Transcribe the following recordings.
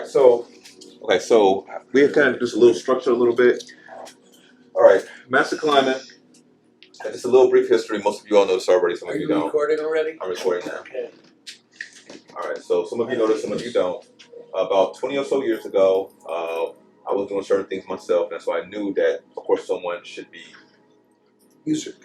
So we kind of just a little structure a little bit. All right, Master Clyman. Just a little brief history. Most of you all know this already. Some of you don't. Are you recording already? I'm recording now. Okay. All right. So some of you know this, some of you don't. About 20 or so years ago, I was doing certain things myself, and so I knew that, of course, someone should be. Music.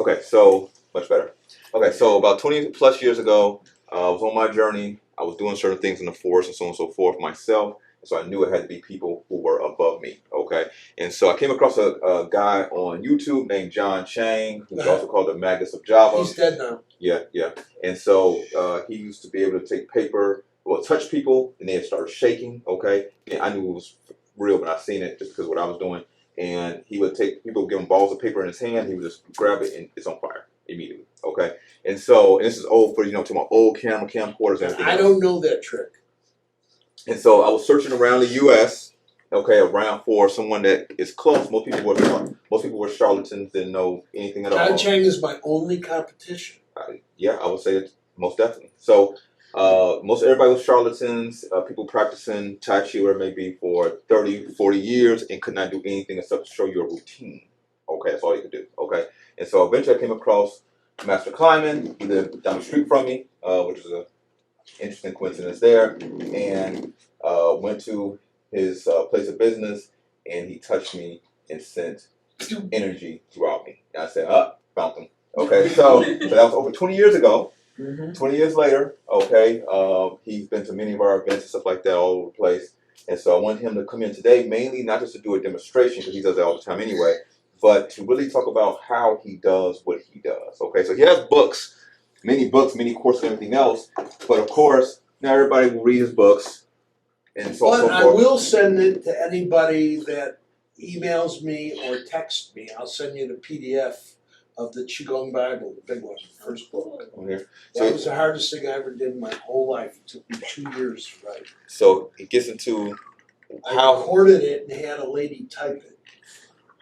Okay, so much better. Okay, so about 20 plus years ago, I was on my journey. I was doing certain things in the force and so on and so forth myself. So I knew it had to be people who were above me. Okay, and so I came across a guy on YouTube named John Chang, who's also called the Magus of Java. He's dead now. Yeah. And so he used to be able to take paper, touch people, and they'd start shaking. Okay, and I knew it was real when I seen it just because of what I was doing. And he would take, people would give him balls of paper in his hand. He would just grab it and it's on fire immediately. Okay. And so, and this is old for, to my old camcorders and everything. I don't know that trick. And so I was searching around the U.S., around for someone that is close. Most people were charlatans, didn't know anything at all. John Chang is my only competition. Yeah, I would say it most definitely. So, most everybody was charlatans, people practicing Tai Chi, whatever it may be, for 30, 40 years and could not do anything except show you a routine. Okay, that's all you could do. Okay, and so eventually I came across Master Clyman. He lived down the street from me, which is an interesting coincidence there, and went to his place of business, and he touched me and sent energy throughout me. And I said, found him. Okay, so that was over 20 years ago. 20 years later, he's been to many of our events and stuff like that all over the place. And so I wanted him to come in today, mainly not just to do a demonstration, because he does that all the time anyway, but to really talk about how he does what he does. Okay, so he has many courses and everything else, but of course, not everybody will read his books. And so on. But I will send it to anybody that emails me or texts me. I'll send you the PDF of the Qigong Bible, the big one, the first book. Okay. That was the hardest thing I ever did in my whole life. It took me 2 years to write. So it gets into I recorded it and had a lady type it.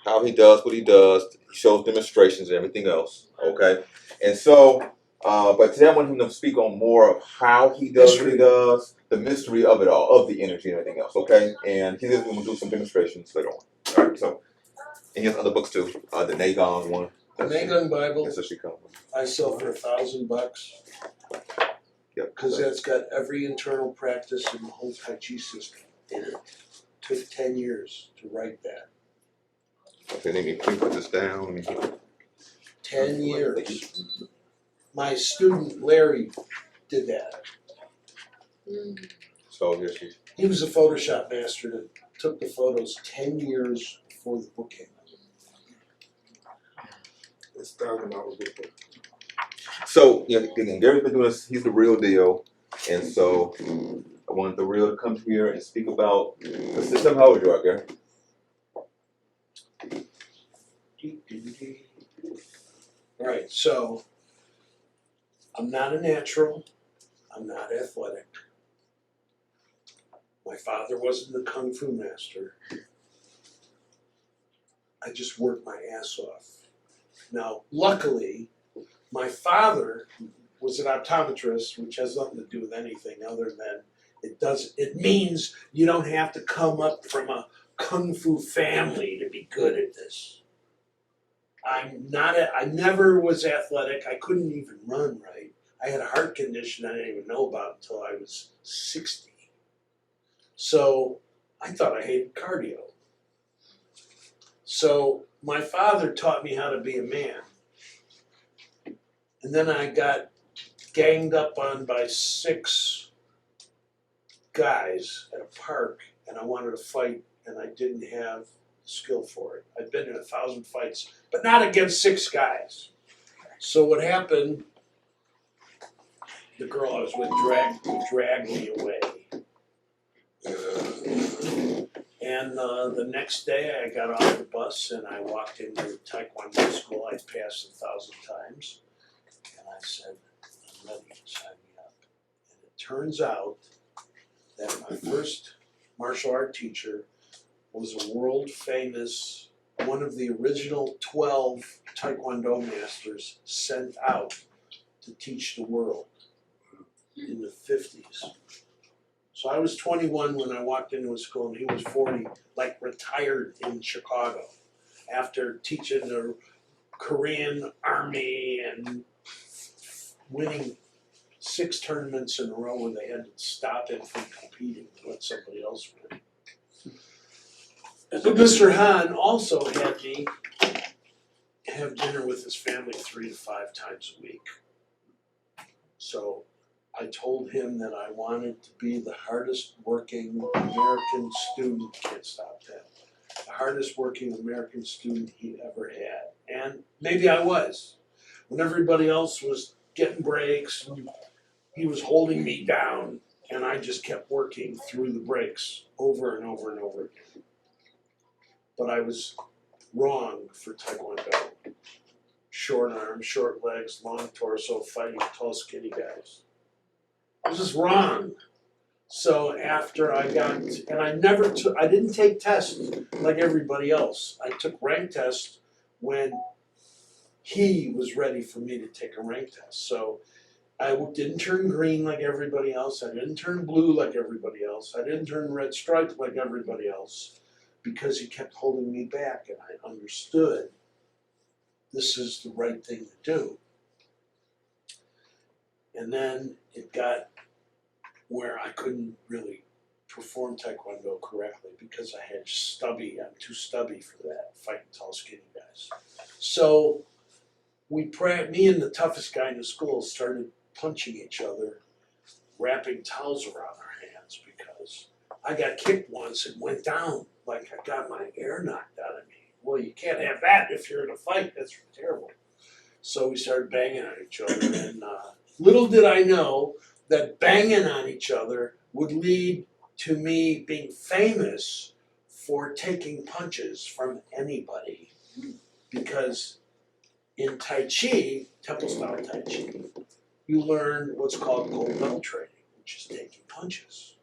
How he does what he does. He shows demonstrations and everything else. Okay. And so, but today I want him to speak on more of how he does what he does, the mystery of it all, of the energy and everything else. Okay. And he's going to do some demonstrastrations later on. All right. So, and he has other books too. The Nagong one. The Nagong Bible, that's what she comes with. I sell for $1,000. Yep. Because that's got every internal practice in the whole Tai Chi system in it. Took 10 years to write that. Okay, let me put this down. 10 years. My student Larry did that. So here she. He was a Photoshop master that took the photos 10 years before the book came out. It's $1,000 So, Gary's been doing this, he's the real deal. And so I wanted the real to come here and speak about the system. How old you are, Gary? Alright, so I'm not a natural, I'm not athletic. My father wasn't the Kung Fu master. I just worked my ass off. Now, luckily, my father was an optometrist, which has nothing to do with anything other than it means you don't have to come up from a Kung Fu family to be good at this. I never was athletic. I couldn't even run right. I had a heart condition I didn't even know about until I was 60. So I thought I hated cardio. So my father taught me how to be a man. And then I got ganged up on by 6 guys at a park, and I wanted to fight, and I didn't have skill for it. I'd been in 1,000 fights, but not against 6 guys. So what happened, the girl I was with dragged me away. And the next day I got off the bus and I walked into Taekwondo school. I'd passed 1,000 times. And I said, I'm ready, sign me up. And it turns out that my first martial art teacher was a world famous, one of the original 12 Taekwondo masters sent out to teach the world. in the 50s. So I was 21 when I walked into his school, and he was 40, like retired in Chicago after teaching the Korean Army and winning 6 tournaments in a row where they had to stop him from competing to let somebody else win. But Mr. Han also had me have dinner with his family 3 to 5 times a week. So I told him that I wanted to be the hardest working American student, can't stop that, the hardest working American student he ever had. And maybe I was. When everybody else was getting breaks, he was holding me down, and I just kept working through the breaks over and over and over again. But I was wrong for Taekwondo. Short arms, short legs, long torso, fighting tall, skinny guys. I was just wrong. So after I got, and I didn't take tests like everybody else. I took rank tests when he was ready for me to take a rank test. So I didn't turn green like everybody else. I didn't turn blue like everybody else. I didn't turn red stripe like everybody else, because he kept holding me back, and I understood this is the right thing to do. And then it got where I couldn't really perform Taekwondo correctly because I had I'm too stubby for that, fighting tall, skinny guys. So me and the toughest guy in the school started punching each other, wrapping towels around our hands, because I got kicked once and went down like I got my air knocked out of me. Well, you can't have that if you're in a fight. That's terrible. So we started banging on each other, and little did I know that banging on each other would lead to me being famous for taking punches from anybody. Because in Tai Chi, temple style Tai Chi, you learn what's called gold belt training, which is taking punches.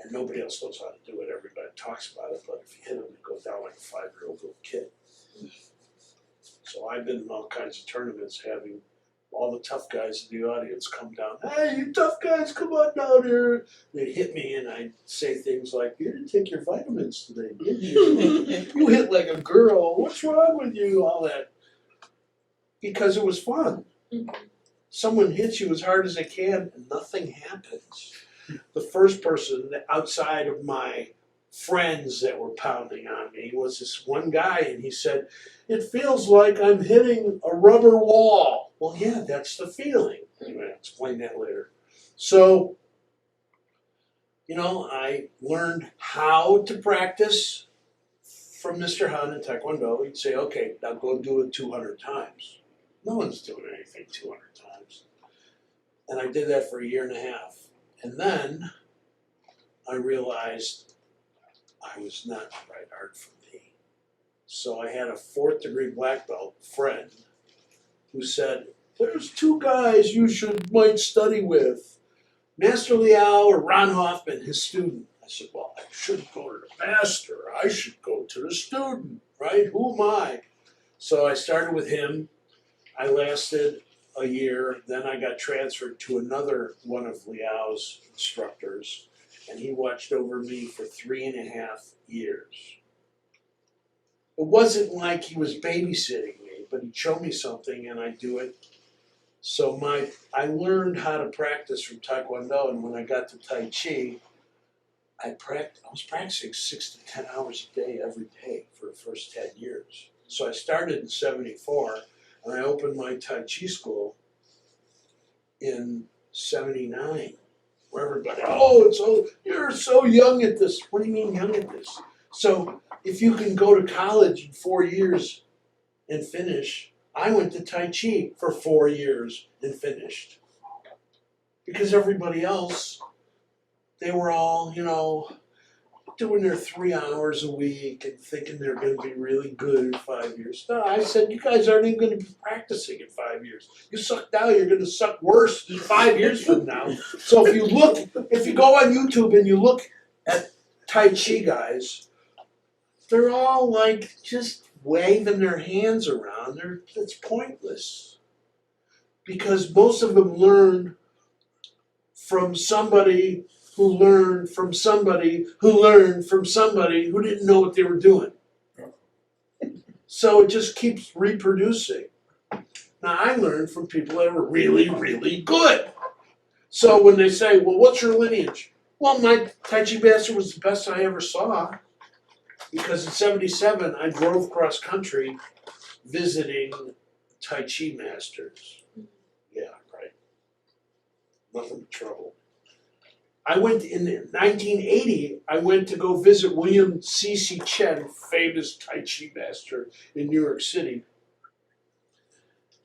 And nobody else knows how to do it. Everybody talks about it, but if you hit them, they go down like a 5-year-old little kid. So I've been in all kinds of tournaments having all the tough guys in the audience come down. Hey, you tough guys, come on down here. They hit me, and I say things like, you didn't take your vitamins today, did you? You hit like a girl. What's wrong with you? All that. Because it was fun. Someone hits you as hard as they can, and nothing happens. The first person outside of my friends that were pounding on me was this one guy, and he said, it feels like I'm hitting a rubber wall. Well, yeah, that's the feeling. Anyway, I'll explain that later. So, I learned how to practice from Mr. Han in Taekwondo. He'd say, okay, now go do it 200 times. No one's doing anything 200 times. And I did that for a year and a half. And then I realized I was not the right art for me. So I had a 4th degree black belt friend who said, there's 2 guys you might study with, Master Liao or Ron Hoffman, his student. I said, well, I shouldn't go to the master. I should go to the student, right? Who am I? So I started with him. I lasted a year. Then I got transferred to another one of Liao's instructors, and he watched over me for 3.5 years. It wasn't like he was babysitting me, but he'd show me something and I'd do it. So I learned how to practice from Taekwondo, and when I got to Tai Chi, I was practicing 6 to 10 hours a day every day for the first 10 years. So I started in '74, and I opened my Tai Chi school in '79. Where everybody, you're so young at this. What do you mean young at this? So if you can go to college in 4 years and finish, I went to Tai Chi for 4 years and finished. Because everybody else, they were all, doing their 3 hours a week and thinking they're going to be really good in 5 years. No, I said, you guys aren't even going to be practicing in 5 years. You suck now, you're going to suck worse 5 years from now. So if you go on YouTube and you look at Tai Chi guys, they're all like just waving their hands around. It's pointless. because most of them learned from somebody who learned from somebody who learned from somebody who didn't know what they were doing. So it just keeps reproducing. Now I learned from people that were really, really good. So when they say, well, what's your lineage? Well, my Tai Chi master was the best I ever saw. Because in '77, I drove cross country visiting Tai Chi masters. Yeah, right. Nothing but trouble. I went in 1980, I went to go visit William C.C. Chen, famous Tai Chi master in New York City.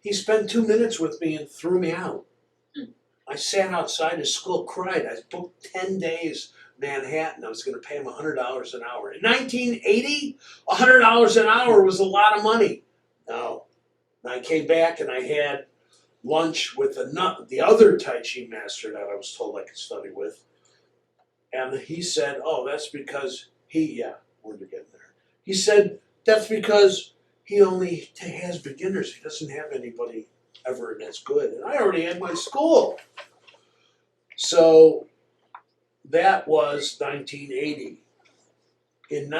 He spent 2 minutes with me and threw me out. I sat outside his school, cried. I booked 10 days Manhattan. I was going to pay him $100 an hour. In 1980, $100 an hour was a lot of money. No. And I came back and I had lunch with the other Tai Chi master that I was told I could study with. And he said, oh, that's because we're getting there. He said, that's because he only has beginners. He doesn't have anybody ever that's good. And I already had my school. So that was 1980. And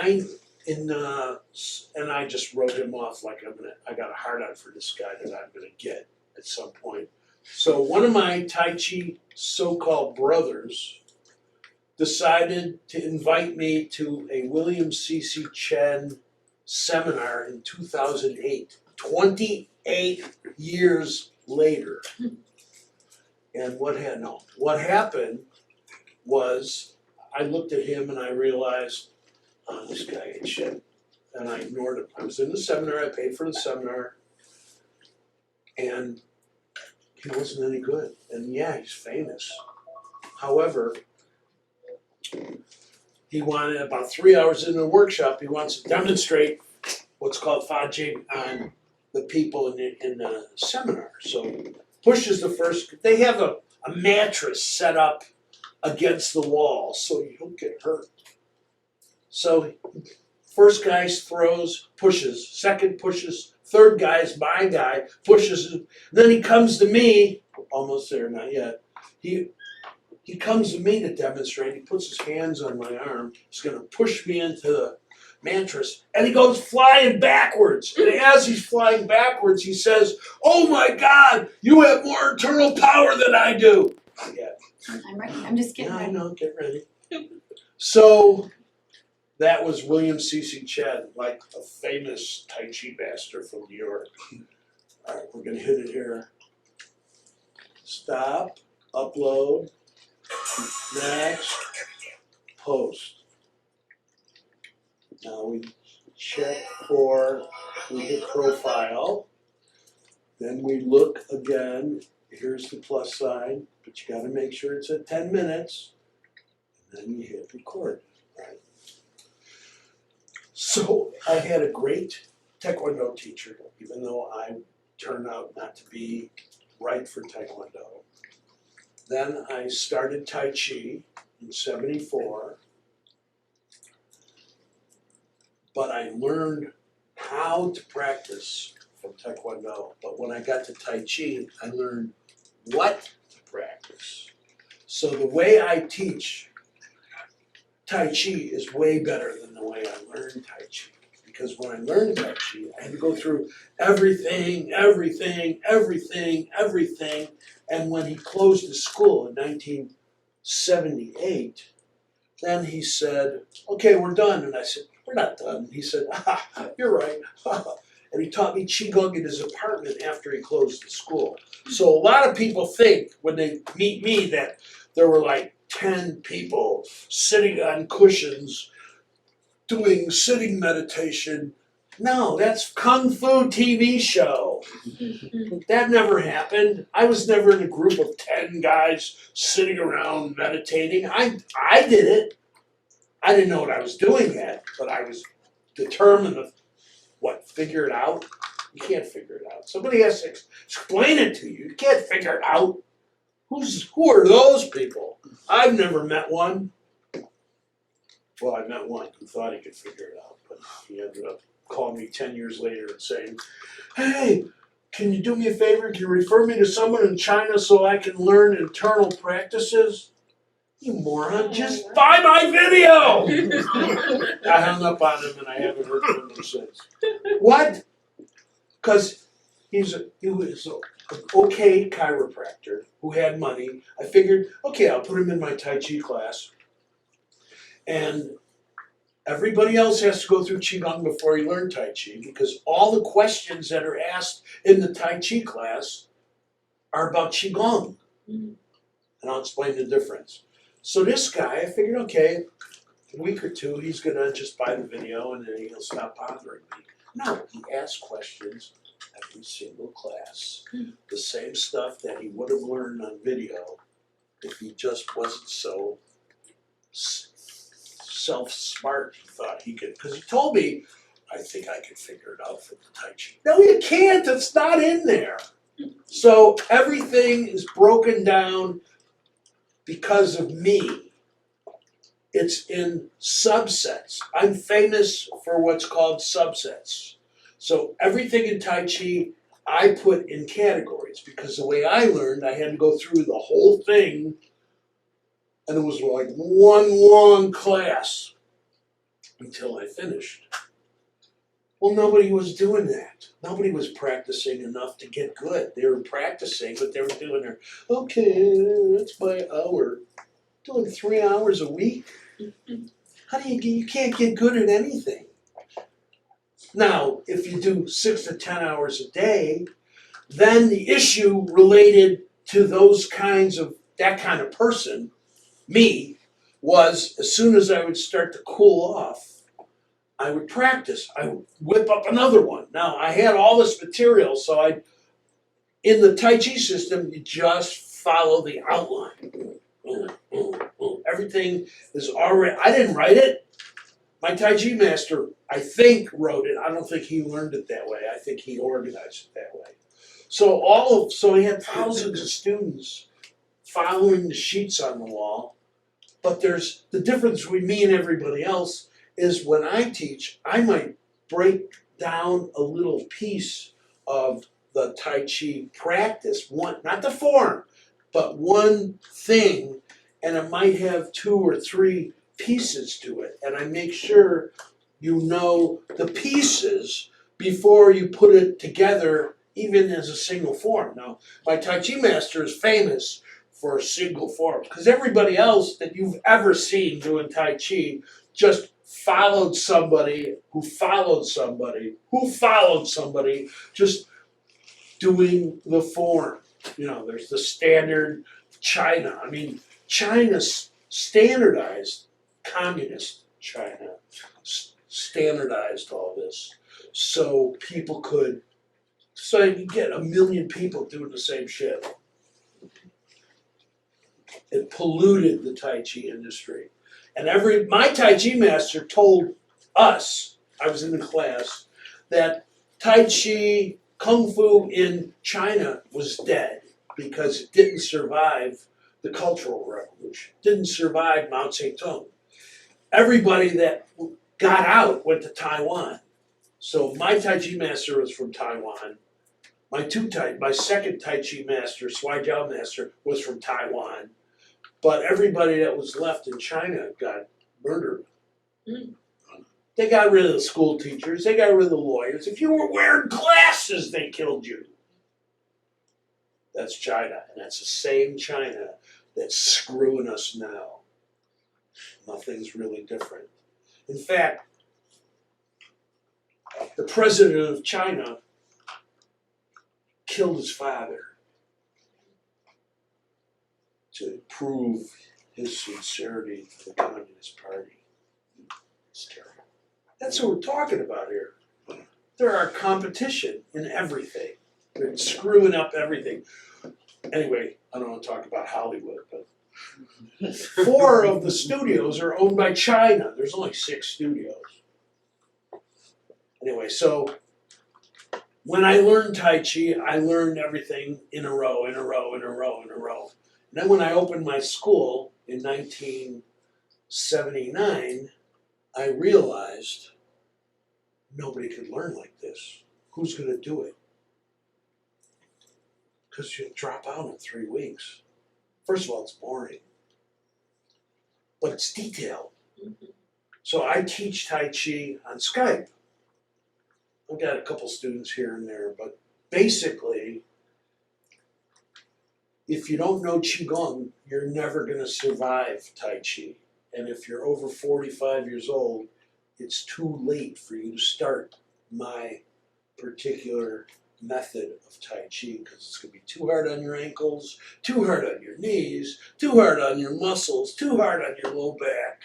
I just wrote him off like I got a hard on for this guy that I'm gonna get at some point. So one of my Tai Chi so-called brothers decided to invite me to a William C.C. Chen seminar in 2008, 28 years later. And what happened was I looked at him and I realized, oh, this guy ain't shit. And I ignored him. I was in the seminar, I paid for the seminar, and he wasn't any good. And yeah, he's famous. However, he wanted, about 3 hours into the workshop, he wants to demonstrate what's called Fajing on the people in the seminar. So pushes the first, they have a mattress set up against the wall so you don't get hurt. So first guy throws, pushes, second pushes, third guy's my guy, pushes, then he comes to me, almost there, not yet. He comes to me to demonstrate, he puts his hands on my arm, he's gonna push me into the mattress, and he goes flying backwards. And as he's flying backwards, he says, oh my God, you have more internal power than I do. Yeah. I'm ready. I'm just getting Yeah, I ready. know, get ready. So that was William C.C. Chen, like a famous Tai Chi master from New York. All right, we're gonna hit it here. Stop, upload, next, post. Now we check we hit profile, then we look again, here's the plus sign, but you gotta make sure it's at 10 minutes, and then you hit record, right? So I had a great Taekwondo teacher, even though I turned out not to be right for Taekwondo. Then I started Tai Chi in '74. But I learned how to practice from Taekwondo. But when I got to Tai Chi, I learned what to practice. So the way I teach Tai Chi is way better than the way I learned Tai Chi. Because when I learned Tai Chi, I had to go through everything. And when he closed the school in 1978, then he said, okay, we're done. And I said, we're not done. He said, you're right. And he taught me Qigong in his apartment after he closed the school. So a lot of people think when they meet me that there were like 10 people sitting on cushions doing sitting meditation. No, that's Kung Fu TV show. That never happened. I was never in a group of 10 guys sitting around meditating. I did it. I didn't know what I was doing yet, but I was determined to, figure it out? You can't figure it out. Somebody has to explain it to you. You can't figure it out. Who are those people? I've never met one. Well, I met one who thought he could figure it out, but he ended up calling me 10 years later and saying, hey, can you do me a favor? Can you refer me to someone in China so I can learn internal practices? You moron, just buy my video! I hung up on him and I haven't heard from him since. What? Because he was an okay chiropractor who had money. I figured, okay, I'll put him in my Tai Chi class. And everybody else has to go through Qigong before you learn Tai Chi because all the questions that are asked in the Tai Chi class are about Qigong. And I'll explain the difference. So this guy, I figured, okay, a week or two, he's gonna just buy the video and then he'll stop bothering me. No, he asks questions every single class. The same stuff that he would have learned on video if he just wasn't so self-smart, he thought he could, because he told me, I think I could figure it out for the Tai Chi. No, you can't, it's not in there. So everything is broken down because of me. It's in subsets. I'm famous for what's called subsets. So everything in Tai Chi, I put in categories because the way I learned, I had to go through the whole thing and it was like one long class until I finished. Well, nobody was doing that. Nobody was practicing enough to get good. They were practicing, but they were doing their, okay, that's my hour. Doing 3 hours a week? How do you can't get good at anything. Now, if you do 6 to 10 hours a day, then the issue related to that kind of person, me, was as soon as I would start to cool off, I would practice. I would whip up another one. Now, I had all this material, so in the Tai Chi system, you just follow the outline. Everything is already, I didn't write it. My Tai Chi master, I think, wrote it. I don't think he learned it that way. I think he organized it that way. So he had thousands of students following the sheets on the wall. But there's the difference between me and everybody else is when I teach, I might break down a little piece of the Tai Chi practice, one, not the form, but one thing, and it might have 2 or 3 pieces to it. And I make sure you know the pieces before you put it together, even as a single form. Now, my Tai Chi master is famous for single forms, because everybody else that you've ever seen doing Tai Chi just followed somebody who followed somebody who followed somebody, just doing the form. You know, there's the standard China. I mean, China standardized, communist China standardized all this so people could, so you could get 1 million people doing the same shit. It polluted the Tai Chi industry. And my Tai Chi master told us, I was in the class, that Tai Chi, Kung Fu in China was dead because it didn't survive the Cultural Revolution, didn't survive Mao Zedong. Everybody that got out went to Taiwan. So my Tai Chi master was from Taiwan. My second Tai Chi master, Swai Jiao master, was from Taiwan. But everybody that was left in China got murdered. They got rid of the school teachers, they got rid of the lawyers. If you were wearing glasses, they killed you. That's China, and that's the same China that's screwing us now. Nothing's really different. In fact, the president of China killed his father to prove his sincerity to the Communist Party. It's terrible. That's what we're talking about here. There are competition in everything. They're screwing up everything. Anyway, I don't want to talk about Hollywood, but 4 of the studios are owned by China. There's only 6 studios. Anyway, so when I learned Tai Chi, I learned everything in a row, in a row, in a row, in a row. And then when I opened my school in 1979, I realized nobody could learn like this. Who's going to do it? Because you'll drop out in 3 weeks. First of all, it's boring, but it's detailed. So I teach Tai Chi on Skype. I've got a couple students here and there, but basically, if you don't know Qigong, you're never going to survive Tai Chi. And if you're over 45 years old, it's too late for you to start my particular method of Tai Chi because it's going to be too hard on your ankles, too hard on your knees, too hard on your muscles, too hard on your low back,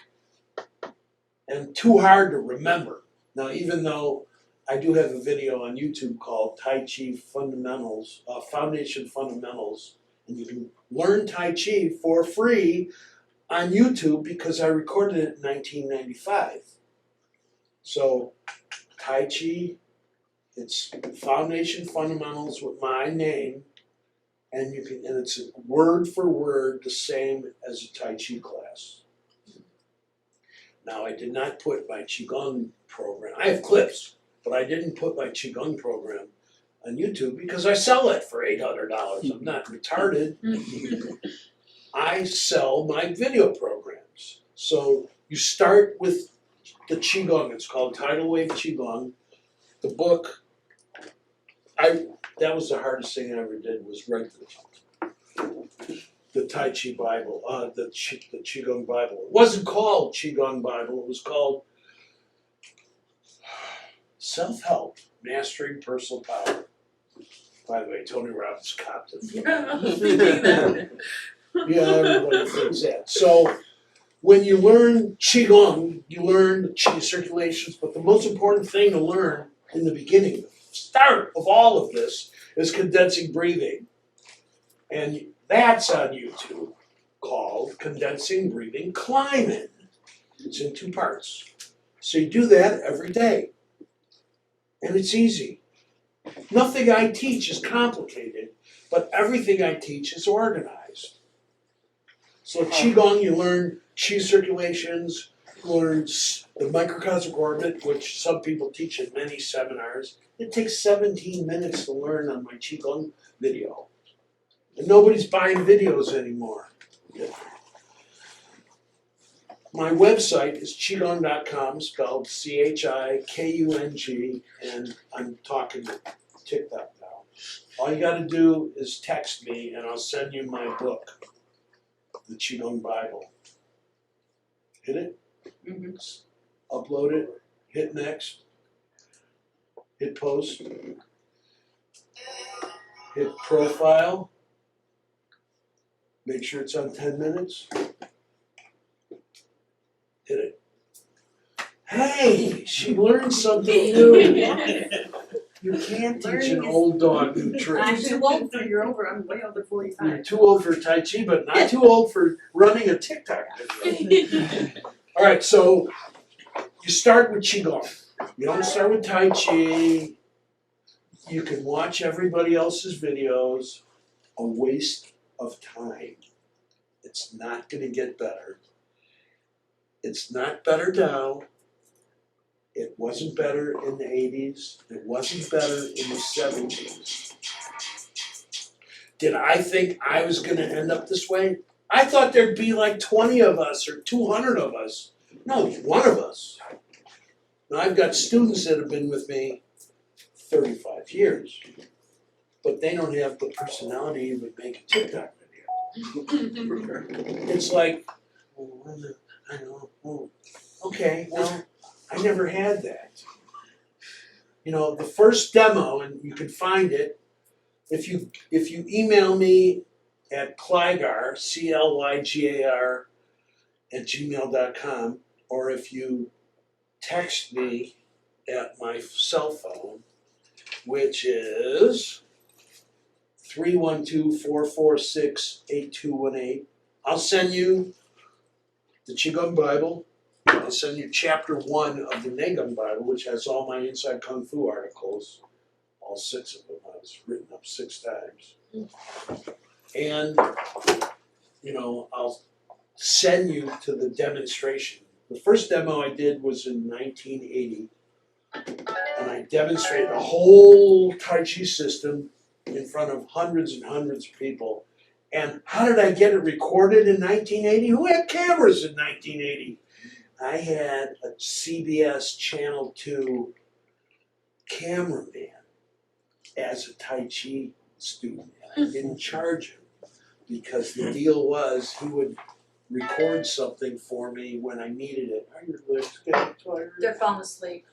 and too hard to remember. Now, even though I do have a video on YouTube called Tai Chi Fundamentals, Foundation Fundamentals, and you can learn Tai Chi for free on YouTube because I recorded it in 1995. So, Tai Chi, it's Foundation Fundamentals with my name, and it's word for word the same as a Tai Chi class. Now, I did not put my Qigong program. I have clips, but I didn't put my Qigong program on YouTube because I sell it for $800. I'm not retarded. I sell my video programs. So you start with the Qigong. It's called Tidal Wave Qigong. The book, that was the hardest thing I ever did was write the Tai Chi Bible, the Qigong Bible. It wasn't called Qigong Bible. It was called Self-Help, Mastering Personal Power. By the way, Tony Robbins copped it. Yeah, everybody thinks that. So when you learn Qigong, you learn the Qi circulations, but the most important thing to learn in the beginning, the start of all of this, is condensing breathing. And that's on YouTube, called Condensing Breathing Clyman. It's in 2 parts. So you do that every day. And it's easy. Nothing I teach is complicated, but everything I teach is organized. So Qigong, you learn Qi circulations, you learn the microcosmic orbit, which some people teach in many seminars. It takes 17 minutes to learn on my Qigong video. And nobody's buying videos anymore. My website is qigong.com, spelled CHIKUNG, and I'm talking to TikTok now. All you gotta do is text me and I'll send you my book, the Qigong Bible. Hit it, upload it, hit next, hit post, hit profile, make sure it's on 10 minutes, hit it. Hey, she learned something new. You can't teach an old dog new I'm tricks. too old for I'm way over 45. You're too old for Tai Chi, but not too old for running a TikTok video. All right, so you start with Qigong. You don't start with Tai Chi. You can watch everybody else's videos. A waste of time. It's not going to get better. It's not better now. It wasn't better in the 80s. It wasn't better in the 70s. Did I think I was going to end up this way? I thought there'd be like 20 of us or 200 of us. No, it's one of us. Now, I've got students that have been with me 35 years, but they don't have the personality to make a TikTok video. It's like, I know, okay, well, I never had that. You know, the first demo, and you can find it, if you email me at Clygar, CLYGAR, @gmail.com, or if you text me at my cell phone, which is 312-446-8218. I'll send you the Qigong Bible. I'll send you chapter 1 of the Neigong Bible, which has all my Inside Kung Fu articles, all 6 of them. I was written up 6 times. And, you know, I'll send you to the demonstration. The first demo I did was in 1980, and I demonstrated a whole Tai Chi system in front of hundreds and hundreds of people. And how did I get it recorded in 1980? Who had cameras in 1980? I had a CBS Channel 2 cameraman as a Tai Chi student. And I didn't charge him because the deal was he would record something for me when I needed it. Are your legs getting tired? They're falling asleep.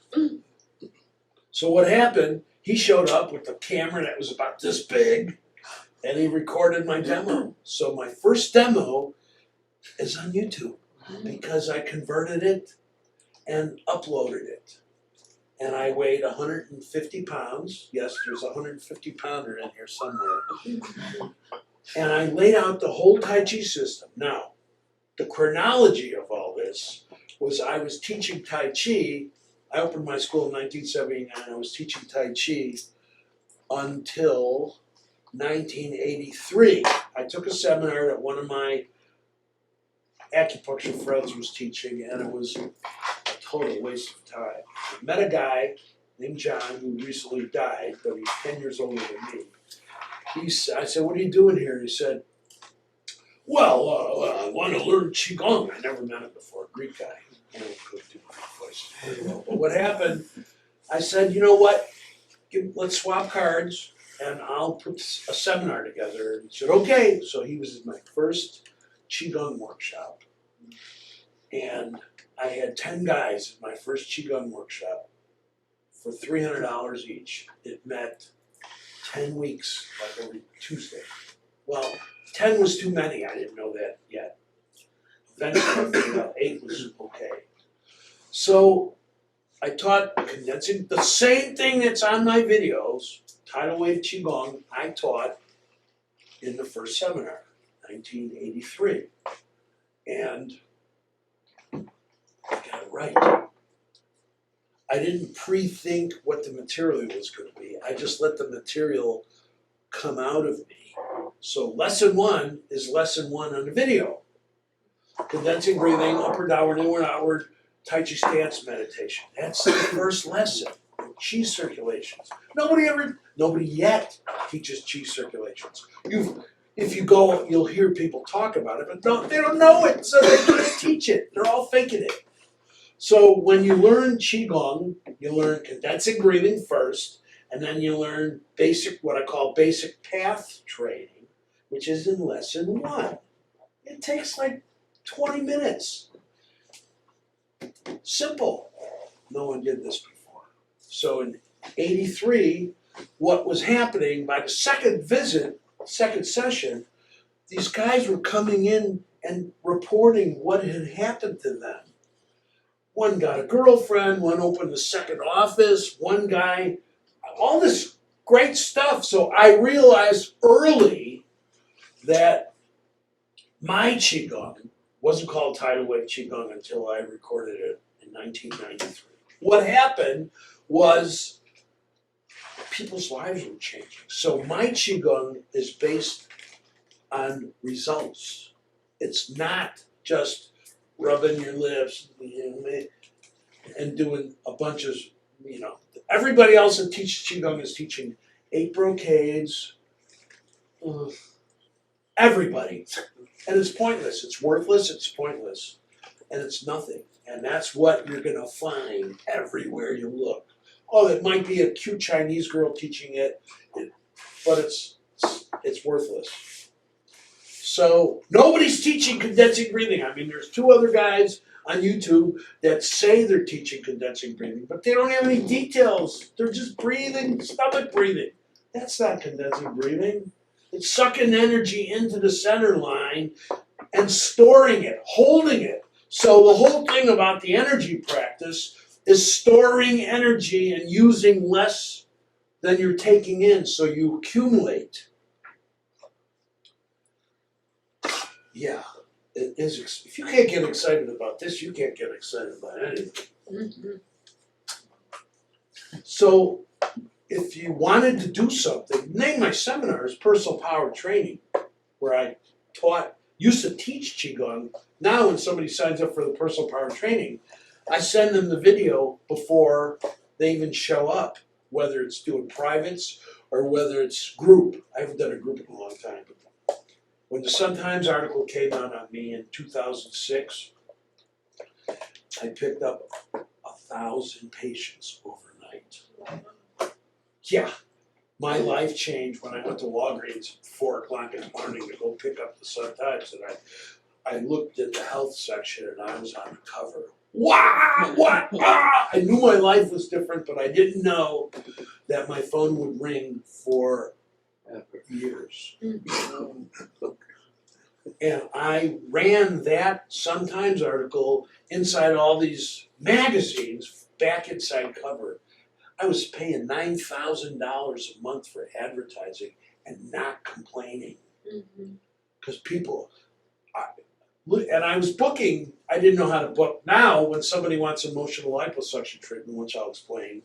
So what happened, he showed up with a camera that was about this big, and he recorded my demo. So my first demo is on YouTube because I converted it and uploaded it. And I weighed 150 pounds. Yes, there's a 150 pounder in here somewhere. And I laid out the whole Tai Chi system. Now, the chronology of all this was I was teaching Tai Chi. I opened my school in 1979. I was teaching Tai Chi until 1983. I took a seminar that one of my acupuncture friends was teaching, and it was a total waste of time. I met a guy named John who recently died, but he's 10 years older than me. I said, "What are you doing here?" He said, "Well, I want to learn Qigong." I never met him before, a Greek guy. I don't go do Greek voices very well. But what happened, I said, "You know what, let's swap cards and I'll put a seminar together." And he said, "Okay." So he was in my first Qigong workshop. And I had 10 guys in my first Qigong workshop for $300 each. It met 10 weeks, like every Tuesday. Well, 10 was too many, I didn't know that yet. Eventually I figured out 8 was okay. So I taught condensing, the same thing that's on my videos, tidal wave Qigong, I taught in the first seminar, 1983. And I got it right. I didn't pre-think what the material was going to be. I just let the material come out of me. So lesson 1 is lesson 1 on the video. Condensing breathing, upward, downward, inward, outward, Tai Chi stance meditation. That's the first lesson. Chi circulations. Nobody yet teaches chi circulations. If you go, you'll hear people talk about it, but they don't know it, so they can't teach it. They're all faking it. So when you learn Qigong, you learn condensing breathing first, and then you learn what I call basic path training, which is in lesson 1. It takes like 20 minutes. Simple. No one did this before. So in 83, what was happening by the second session, these guys were coming in and reporting what had happened to them. One got a girlfriend, one opened a second office, one guy, all this great stuff. So I realized early that my Qigong wasn't called tidal wave Qigong until I recorded it in 1993. What happened was people's lives were changing. So my Qigong is based on results. It's not just rubbing your lips and doing a bunch of, everybody else that teaches Qigong is teaching 8 brocades. Everybody. And it's pointless. It's worthless. It's pointless. And it's nothing. And that's what you're going to find everywhere you look. Oh, it might be a cute Chinese girl teaching it, but it's worthless. So nobody's teaching condensing breathing. I mean, there's 2 other guys on YouTube that say they're teaching condensing breathing, but they don't have any details. They're just breathing, stomach breathing. That's not condensing breathing. It's sucking energy into the center line and storing it, holding it. So the whole thing about the energy practice is storing energy and using less than you're taking in, so you accumulate. Yeah, it is. If you can't get excited about this, you can't get excited about anything. Mm-hmm. So if you wanted to do something, name my seminar is Personal Power Training, where I used to teach Qigong. Now when somebody signs up for the Personal Power Training, I send them the video before they even show up, whether it's doing privates or whether it's group. I haven't done a group in a long time. But when the Sun-Times article came out on me in 2006, I picked up 1,000 patients overnight. Yeah, my life changed when I went to Walgreens at 4 o'clock in the morning to go pick up the Sun-Times, and I looked at the health section and I was on the cover. Wow! What? Ah! I knew my life was different, but I didn't know that my phone would ring for years. And I ran that Sun-Times article inside all these magazines, back inside cover. I was paying $9,000 a month for advertising and not complaining. Because people, and I was booking, I didn't know how to book. Now, when somebody wants emotional liposuction treatment, which I'll explain,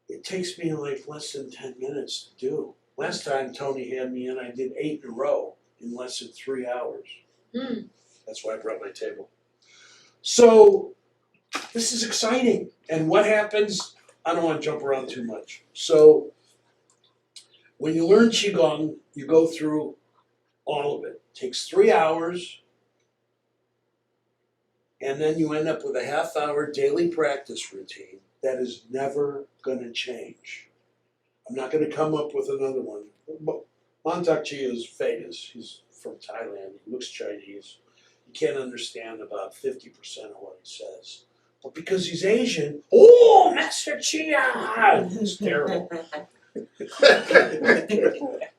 it takes me like less than 10 minutes to do. Last time Tony had me in, I did 8 in a row in less than 3 hours. That's why I brought my table. So, this is exciting. And what happens, I don't want to jump around too much. So, when you learn Qigong, you go through all of it. It takes 3 hours, and then you end up with a half-hour daily practice routine that is never going to change. I'm not going to come up with another one. Montauk Chia is famous. He's from Thailand. He looks Chinese. You can't understand about 50% of what he says. But because he's Asian, oh, Master Chia! It's terrible.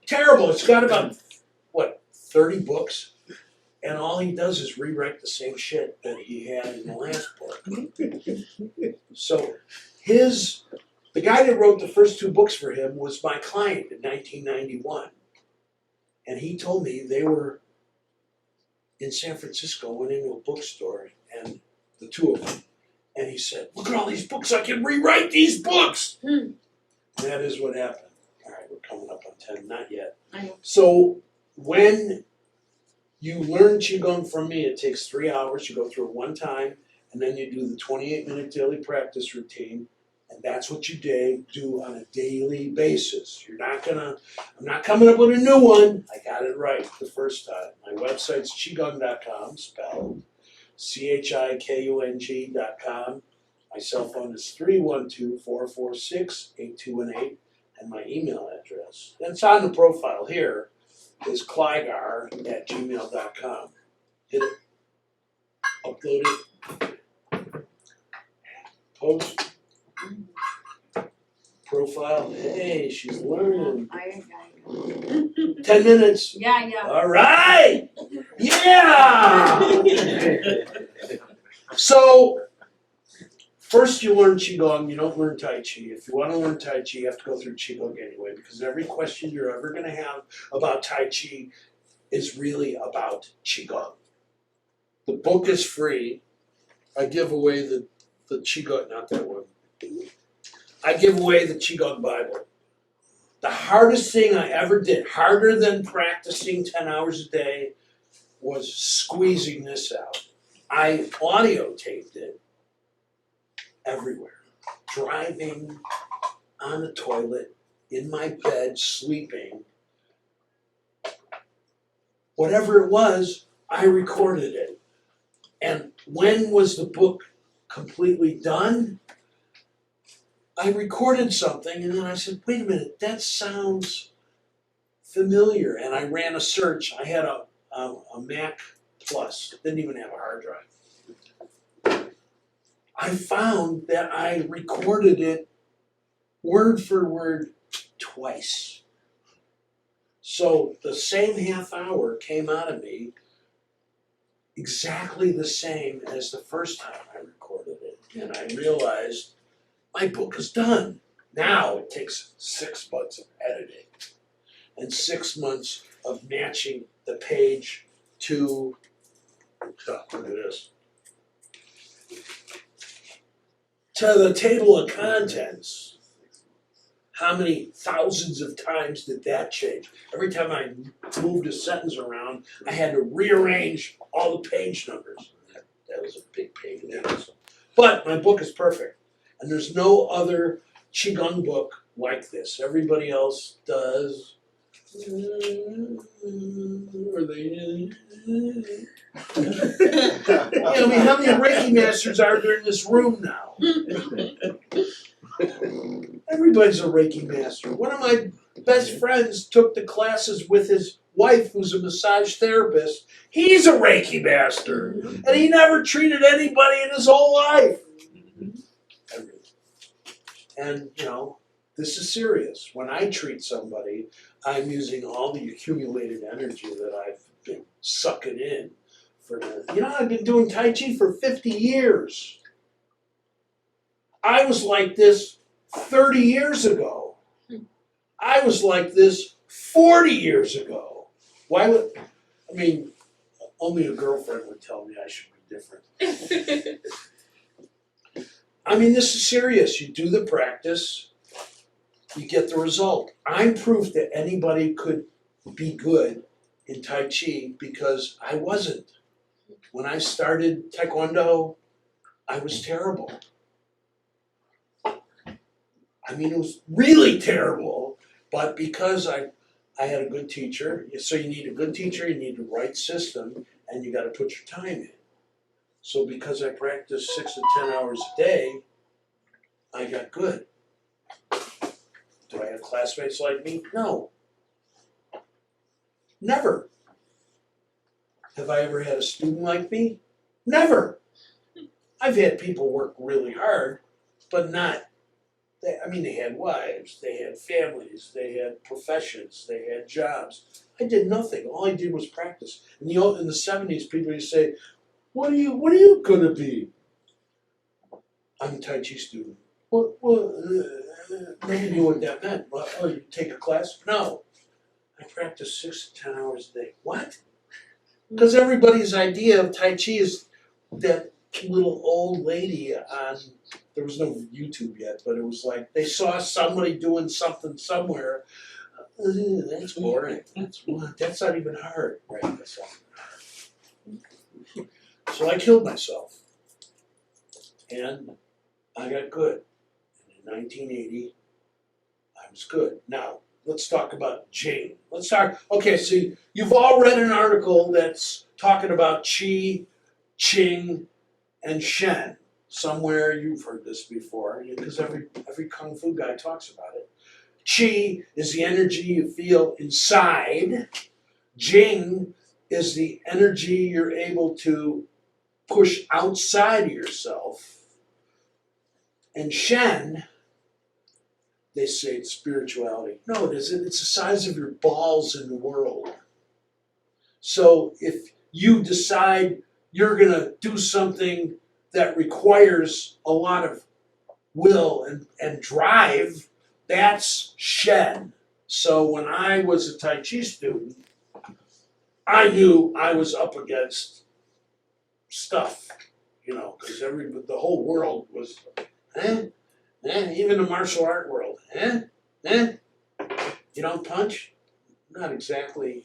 Terrible. It's got about, 30 books? And all he does is rewrite the same shit that he had in the last book. So the guy that wrote the first 2 books for him was my client in 1991. And he told me they were in San Francisco, went into a bookstore, and the 2 of them. And he said, look at all these books, I can rewrite these books! That is what happened. All right, we're coming up on 10, not yet. So when you learn Qigong from me, it takes 3 hours. You go through it one time, and then you do the 28-minute daily practice routine, and that's what you do on a daily basis. I'm not coming up with a new one. I got it right the first time. My website's qigong.com, spelled CHIKUNG.com. My cell phone is 312-446-8218, and my email address, and it's on the profile here, is clygar@gmail.com. Hit it, upload it, post, profile. Hey, she's learning. 10 minutes. Yeah. All right. Yeah. So, first you learn Qigong, you don't learn Tai Chi. If you want to learn Tai Chi, you have to go through Qigong anyway, because every question you're ever going to have about Tai Chi is really about Qigong. The book is free. I give away the Qigong, not that one. I give away the Qigong Bible. The hardest thing I ever did, harder than practicing 10 hours a day, was squeezing this out. I audio taped it everywhere. Driving, on the toilet, in my bed, sleeping. Whatever it was, I recorded it. And when was the book completely done? I recorded something and then I said, wait a minute, that sounds familiar. And I ran a search. I had a Mac Plus, didn't even have a hard drive. I found that I recorded it word for word twice. So the same half hour came out of me exactly the same as the first time I recorded it. And I realized my book is done. Now it takes 6 months of editing and 6 months of matching the page to, look at this, to the table of contents. How many thousands of times did that change? Every time I moved a sentence around, I had to rearrange all the page numbers. That was a big pain in the ass. But my book is perfect. And there's no other Qigong book like this. Everybody else does. Or they. I mean, how many Reiki masters are there in this room now? Everybody's a Reiki master. One of my best friends took the classes with his wife, who's a massage therapist. He's a Reiki master, and he never treated anybody in his whole life. And this is serious. When I treat somebody, I'm using all the accumulated energy that I've been sucking in. I've been doing Tai Chi for 50 years. I was like this 30 years ago. I was like this 40 years ago. Only a girlfriend would tell me I should be different. This is serious. You do the practice, you get the result. I'm proof that anybody could be good in Tai Chi because I wasn't. When I started Taekwondo, I was terrible. It was really terrible, but because I had a good teacher, so you need a good teacher, you need the right system, and you gotta put your time in. So because I practiced 6 to 10 hours a day, I got good. Do I have classmates like me? No. Never. Have I ever had a student like me? Never. I've had people work really hard, but not. They had wives, they had families, they had professions, they had jobs. I did nothing. All I did was practice. In the 70s, people used to say, what are you gonna be? I'm a Tai Chi student. Nobody knew what that meant. You take a class? No. I practice 6 to 10 hours a day. What? Because everybody's idea of Tai Chi is that little old lady on, there was no YouTube yet, but it was like they saw somebody doing something somewhere. That's boring. That's not even hard. Right? That's not even hard. So I killed myself. And I got good. And in 1980, I was good. Now, let's talk about Jing. Okay, so you've all read an article that's talking about Qi, Qing, and Shen. Somewhere you've heard this before, because every Kung Fu guy talks about it. Qi is the energy you feel inside. Jing is the energy you're able to push outside of yourself. And Shen, they say it's spirituality. No, it isn't. It's the size of your balls in the world. So if you decide you're going to do something that requires a lot of will and drive, that's Shen. So when I was a Tai Chi student, I knew I was up against stuff, because the whole world was, even the martial art world, you don't punch? Not exactly,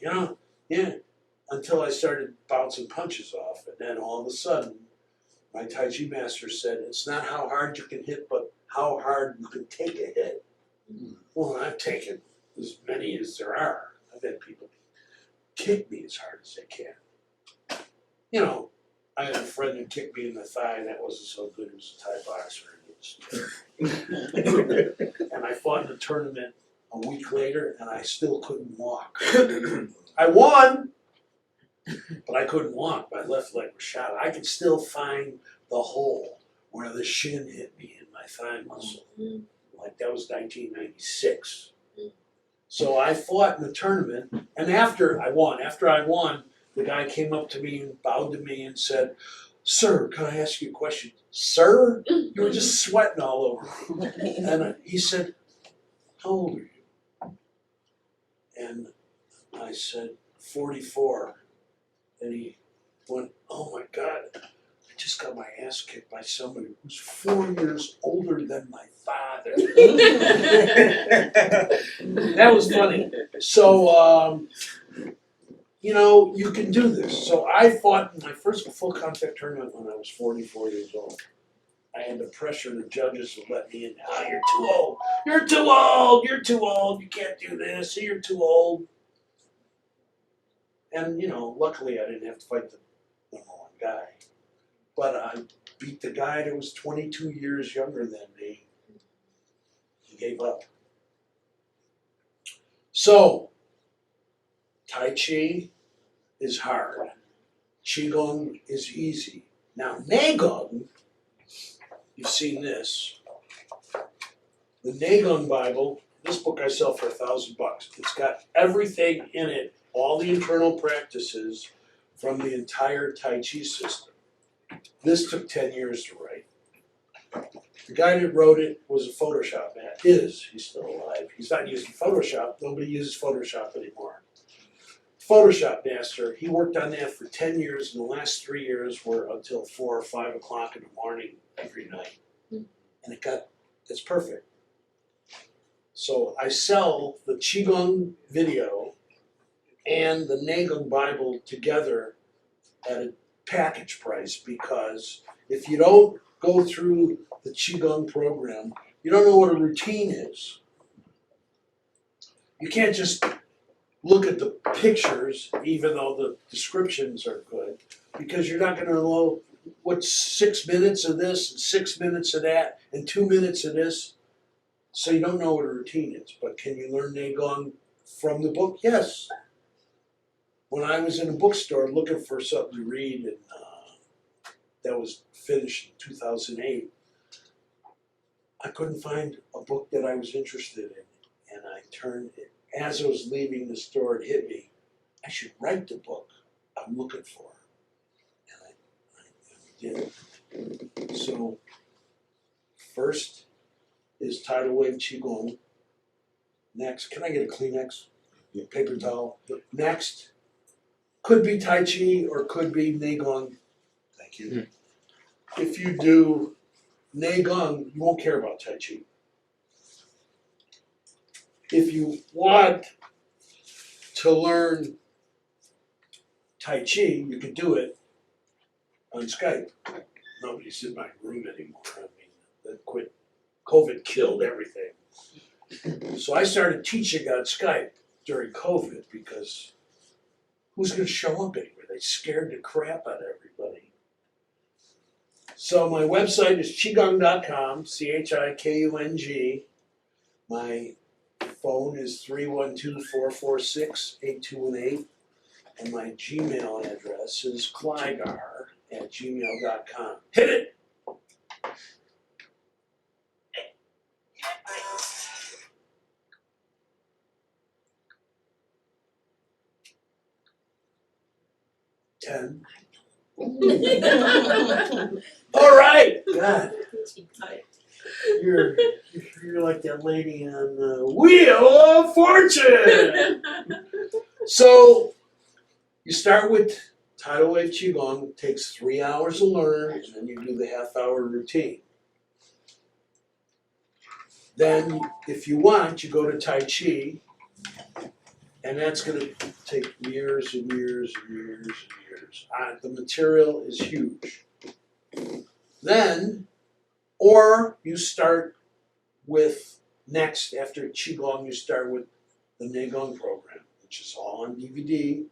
until I started bouncing punches off, and then all of a sudden, my Tai Chi master said, it's not how hard you can hit, but how hard you can take a hit. Well, I've taken as many as there are. I've had people kick me as hard as they can. I had a friend who kicked me in the thigh, and that wasn't so good. He was a Thai boxer. And I fought in a tournament a week later, and I still couldn't walk. I won, but I couldn't walk. My left leg was shot. I could still find the hole where the shin hit me in my thigh muscle. Like that was 1996. So I fought in the tournament, and after I won, the guy came up to me and bowed to me and said, "Sir, can I ask you a question?" "Sir?" You were just sweating all over me. And he said, "How old are you?" And I said, 44. And he went, "Oh my God, I just got my ass kicked by somebody who's 4 years older than my father." That was funny. So, you can do this. So I fought in my first full contact tournament when I was 44 years old. I had to pressure the judges to let me in. Ah, you're too old. You're too old. You're too old. You can't do this. You're too old. And luckily I didn't have to fight the number one guy. But I beat the guy that was 22 years younger than me. He gave up. So, Tai Chi is hard. Qigong is easy. Now, Neigong, you've seen this. The Neigong Bible, this book I sell for $1,000. It's got everything in it, all the internal practices from the entire Tai Chi system. This took 10 years to write. The guy that wrote it was a Photoshop man. He's still alive. He's not using Photoshop. Nobody uses Photoshop anymore. Photoshop master, he worked on that for 10 years, and the last 3 years were until 4 or 5 o'clock in the morning every night. And it's perfect. So I sell the Qigong video and the Neigong Bible together at a package price, because if you don't go through the Qigong program, you don't know what a routine is. You can't just look at the pictures, even though the descriptions are good, because you're not going to know what's 6 minutes of this and 6 minutes of that and 2 minutes of this. So you don't know what a routine is. But can you learn Neigong from the book? Yes. When I was in a bookstore looking for something to read, and that was finished in 2008, I couldn't find a book that I was interested in. And I turned it, as I was leaving the store, it hit me, I should write the book I'm looking for. And I did. So, first is tidal wave Qigong. Next, can I get a Kleenex? Paper towel. Next, could be Tai Chi or could be Neigong. Thank you. If you do Neigong, you won't care about Tai Chi. If you want to learn Tai Chi, you can do it on Skype. Nobody's in my room anymore. I mean, that COVID killed everything. So I started teaching on Skype during COVID, because who's going to show up anywhere? They scared the crap out of everybody. So my website is qigong.com, CHIKUNG. My phone is 312-446-8218. And my Gmail address is clygar@gmail.com. Hit it! Ten. All right. God, you're like that lady on the Wheel of Fortune. So you start with tidal wave Qigong. It takes 3 hours to learn, and then you do the half-hour routine. Then, if you want, you go to Tai Chi, and that's going to take years and years and years and years. The material is huge. Then, or you start with, next, after Qigong, you start with the Neigong program, which is all on DVD.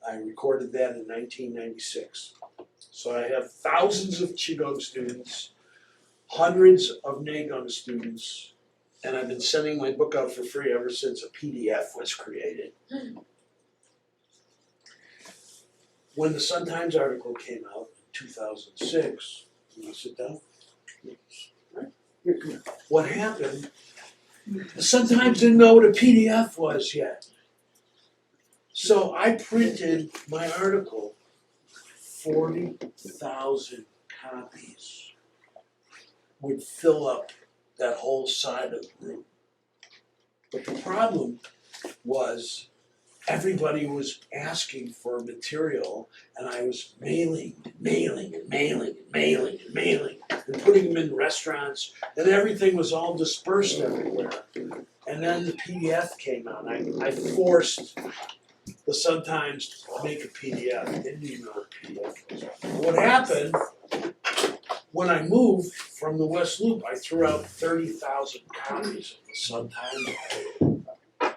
I recorded that in 1996. So I have thousands of Qigong students, hundreds of Neigong students, and I've been sending my book out for free ever since a PDF was created. When the Sun Times article came out in 2006, you want to sit down? Right. Here, come here. What happened, the Sun Times didn't know what a PDF was yet. So I printed my article, 40,000 copies would fill up that whole side of the room. But the problem was everybody was asking for material, and I was mailing and putting them in restaurants, and everything was all dispersed everywhere. And then the PDF came out. I forced the Sun Times to make a PDF. They didn't even know what a PDF was. What happened when I moved from the West Loop, I threw out 30,000 copies of the Sun Times.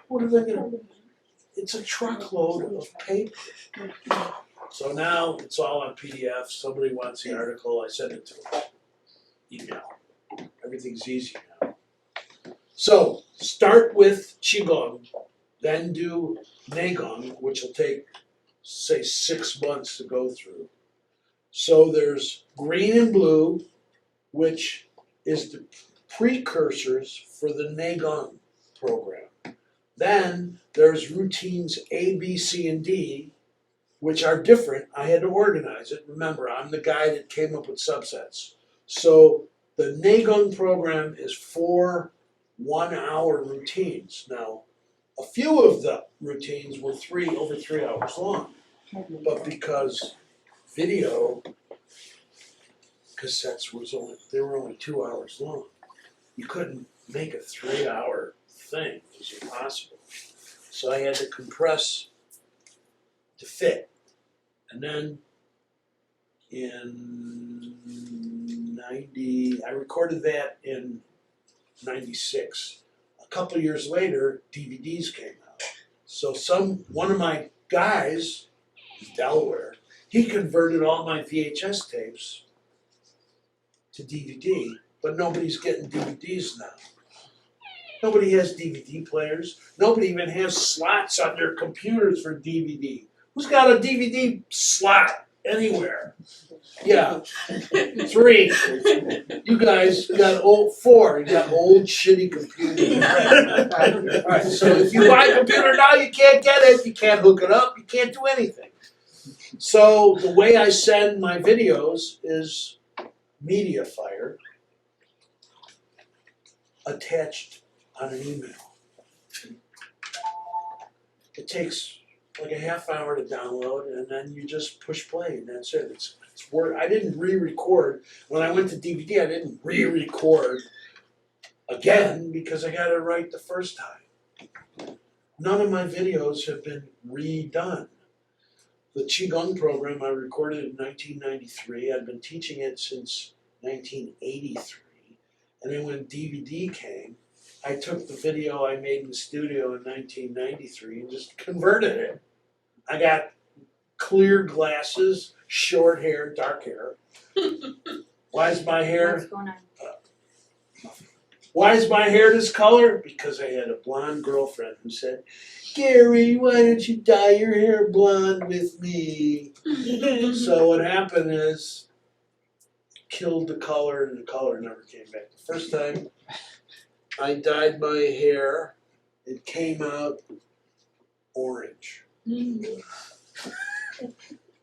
What are they gonna? It's a truckload of paper. So now it's all on PDF. Somebody wants the article, I send it to them. Email. Everything's easy now. So start with Qigong, then do Neigong, which will take, say, 6 months to go through. So there's green and blue, which is the precursors for the Neigong program. Then there's routines A, B, C, and D, which are different. I had to organize it. Remember, I'm the guy that came up with subsets. So the Neigong program is 4 one-hour routines. Now, a few of the routines were over 3 hours long, but because video cassettes they were only 2 hours long, you couldn't make a 3-hour thing. It was impossible. So I had to compress to fit. And then in I recorded that in 96. A couple years later, DVDs came out. So one of my guys, Delaware, he converted all my VHS tapes to DVD, but nobody's getting DVDs now. Nobody has DVD players. Nobody even has slots on their computers for DVD. Who's got a DVD slot anywhere? Yeah, 3. You guys got 4. You got old shitty computers. Alright, so if you buy a computer now, you can't get it. You can't hook it up. You can't do anything. So the way I send my videos is MediaFire attached on an email. It takes like a half hour to download, and then you just push play, and that's it. It's word. I didn't re-record. When I went to DVD, I didn't re-record again because I got it right the first time. None of my videos have been redone. The Qigong program I recorded in 1993. I've been teaching it since 1983. And then when DVD came, I took the video I made in the studio in 1993 and just converted it. I got clear glasses, short hair, dark hair. Why is my hair? What's going on? Why is my hair this color? Because I had a blonde girlfriend who said, "Gary, why don't you dye your hair blonde with me?" So what happened is, killed the color, and the color never came back. The first time I dyed my hair, it came out orange. And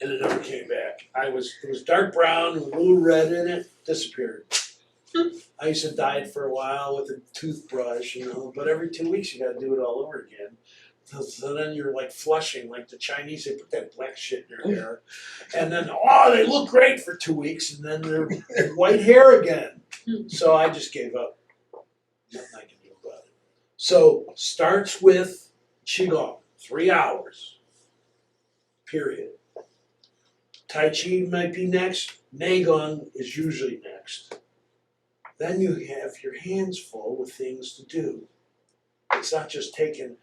it never came back. It was dark brown with a little red in it, disappeared. I used to dye it for a while with a toothbrush, but every 2 weeks you gotta do it all over again. So then you're like flushing, like the Chinese, they put that black shit in your hair. And then, they look great for 2 weeks, and then they're white hair again. So I just gave up. Nothing I can do about it. So starts with Qigong, 3 hours, period. Tai Chi might be next. Neigong is usually next. Then you have your hands full with things to do. It's not just taking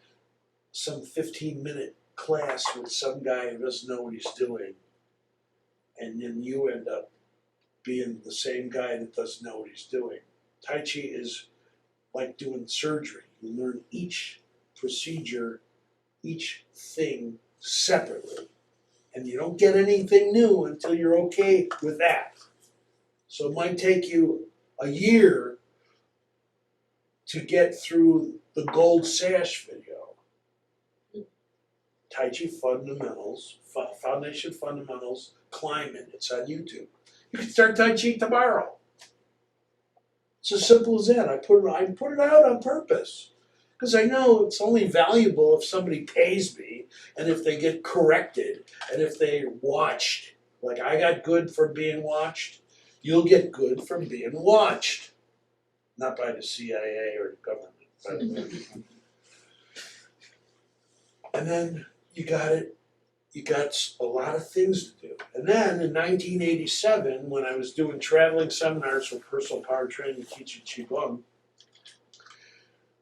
some 15-minute class with some guy who doesn't know what he's doing, and then you end up being the same guy that doesn't know what he's doing. Tai Chi is like doing surgery. You learn each procedure, each thing separately. And you don't get anything new until you're okay with that. So it might take you a year to get through the Gold Sash video. Tai Chi Fundamentals, Foundation Fundamentals, Clyman. It's on YouTube. You can start Tai Chi tomorrow. It's as simple as that. I put it out on purpose. Because I know it's only valuable if somebody pays me and if they get corrected and if they watched. Like I got good for being watched, you'll get good from being watched. Not by the CIA or the government, by the way. And then you got it you got a lot of things to do. And then in 1987, when I was doing traveling seminars for personal power training and teaching Qigong,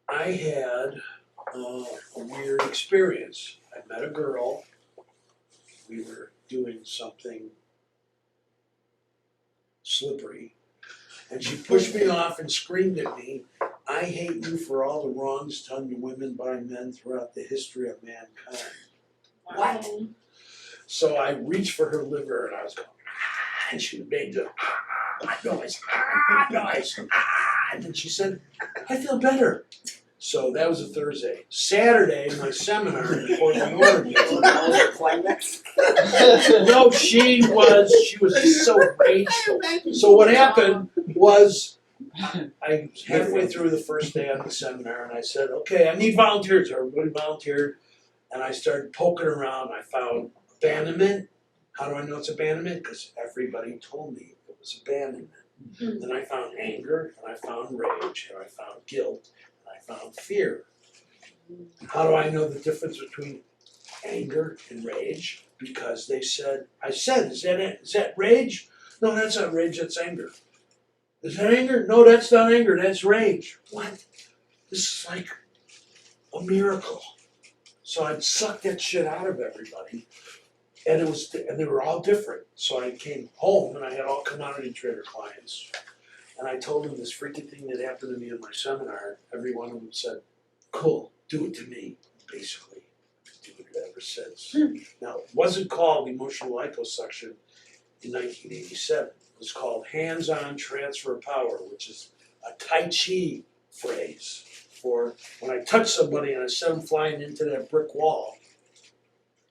I had a weird experience. I met a girl. We were doing something slippery. And she pushed me off and screamed at me, "I hate you for all the wrongs done to women by men throughout the history of mankind." What? So I reached for her liver and I was going, ah, and she made the noise, and then she said, "I feel better." So that was a Thursday. Saturday, my seminar in Portland, Oregon. No, she was so rageful. So what happened was, I was halfway through the first day of the seminar and I said, "Okay, I need volunteers." Everybody volunteered. And I started poking around. I found abandonment. How do I know it's abandonment? Because everybody told me it was abandonment. Then I found anger, and I found rage, and I found guilt, and I found fear. How do I know the difference between anger and rage? Because I said, "Is that rage? No, that's not rage, that's anger." "Is that anger? No, that's not anger, that's rage." What? This is like a miracle. So I'd suck that shit out of everybody, and they were all different. So I came home and I had all commodity trader clients, and I told them this freaking thing that happened to me in my seminar. Every one of them said, "Cool, do it to me." Basically, I've been doing it ever since. Now, it wasn't called emotional liposuction in 1987. It was called hands-on transfer of power, which is a Tai Chi phrase for when I touch somebody and I send them flying into that brick wall,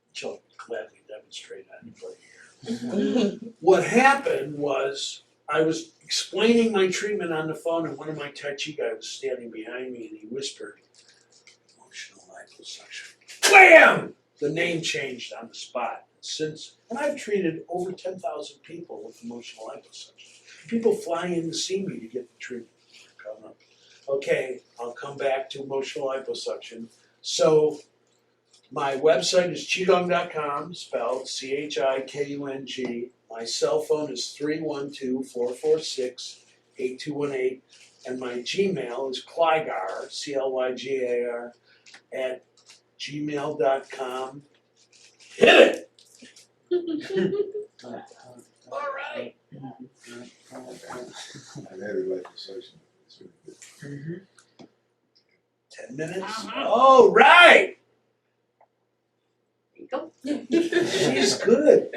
which I'll gladly demonstrate on anybody here. What happened was I was explaining my treatment on the phone, and one of my Tai Chi guys was standing behind me, and he whispered, "Emotional liposuction." Wham! The name changed on the spot. And I've treated over 10,000 people with emotional liposuction. People fly in to see me to get the treatment. Come up. Okay, I'll come back to emotional liposuction. So my website is qigong.com, spelled CHIKUNG. My cell phone is 312-446-8218. And my Gmail is Clygar, CLYGAR, at gmail.com. Hit it! All right. I've had a liposuction. It's really good. 10 minutes? All right! Go. She's good.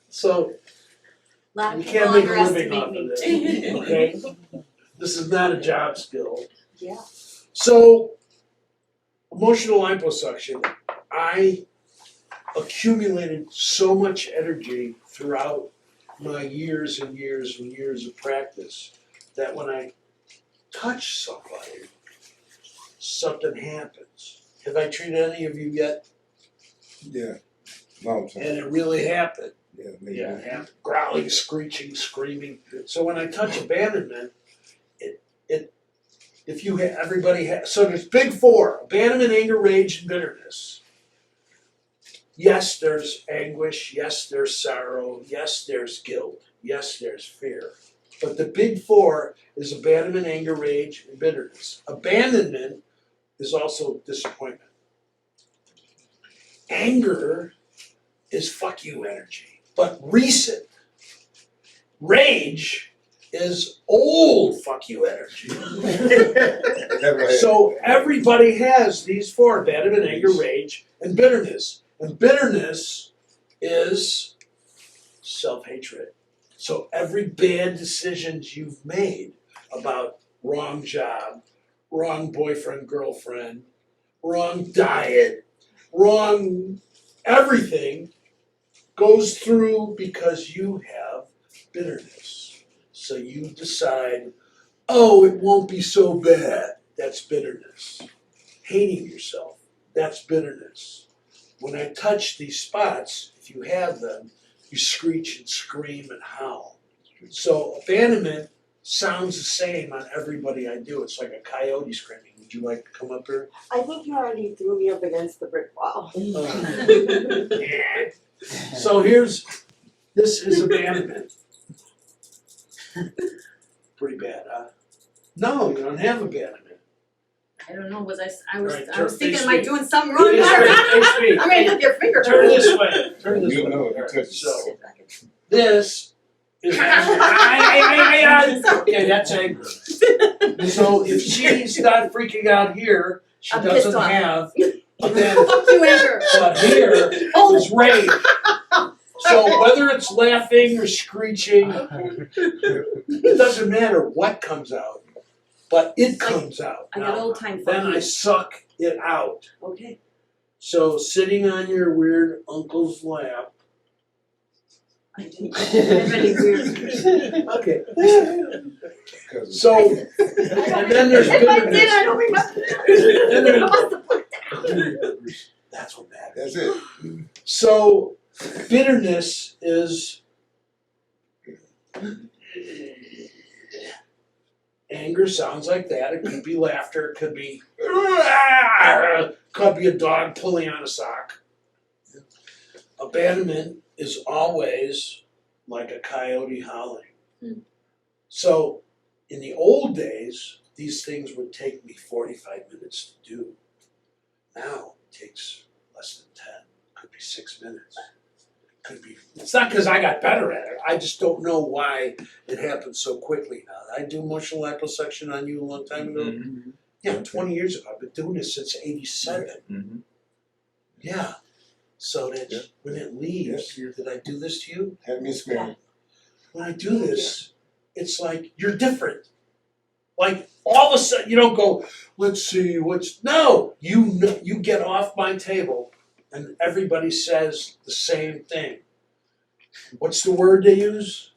So Lot you of can't people make a living underestimate off of me. this, okay? This is not a job skill. Yeah. So, emotional liposuction, I accumulated so much energy throughout my years and years and years of practice that when I touch somebody, something happens. Have I treated any of you yet? Yeah, long time. And it really happened. Yeah, maybe. Yeah, it happened. Growling, screeching, screaming. So when I touch abandonment, if you have, everybody has, so there's big four: abandonment, anger, rage, and bitterness. Yes, there's anguish. Yes, there's sorrow. Yes, there's guilt. Yes, there's fear. But the big four is abandonment, anger, rage, and bitterness. Abandonment is also disappointment. Anger is fuck you energy, but recent. Rage is old fuck you energy. Never had. So everybody has these four: abandonment, anger, rage, and bitterness. And bitterness is self-hatred. So every bad decision you've made about wrong job, wrong boyfriend, girlfriend, wrong diet, wrong everything goes through because you have bitterness. So you decide, oh, it won't be so bad. That's bitterness. Hating yourself, that's bitterness. When I touch these spots, if you have them, you screech and scream and howl. So abandonment sounds the same on everybody I do. It's like a coyote screaming. Would you like to come up here? I think you already threw me up against the brick wall. So this is abandonment. Pretty bad, huh? No, you don't have abandonment. I don't know, was I Right, was thinking, face am I me. doing something wrong? Face me. I'm gonna hit your finger. Turn this way, turn this You way. know, you touch it. So, this is okay, that's anger. So if she's not freaking out here, she I'm pissed doesn't off. have abandonment. Fuck you, anger. But here Oh, is rage. So whether it's laughing or screeching, it doesn't matter what comes out, but it comes out. I got Now, old time then I fuck suck it out. you. Okay. So sitting on your weird uncle's lap. I didn't have any weird. Okay. Cause So, and then there's If I did, bitterness. I don't remember. Then I there's, must have put down. that's what matters. that's it. So, bitterness is anger sounds like that. It could be laughter. It could be a dog pulling on a sock. Abandonment is always like a coyote howling. So, in the old days, these things would take me 45 minutes to do. Now it takes less than 10. Could be 6 minutes. Could be. It's not because I got better at it. I just don't know why it happens so quickly now. I do emotional liposuction on you a long time ago. Mm-hmm. Yeah, 20 years ago. I've been doing this since '87. Mm-hmm. Yeah. So that Yeah. when it leaves, did I do this to you? Had me scared. When I do this, it's like you're different. Like all of a sudden, you don't go, let's see what's. No, you get off my table, and everybody says the same thing. What's the word they use?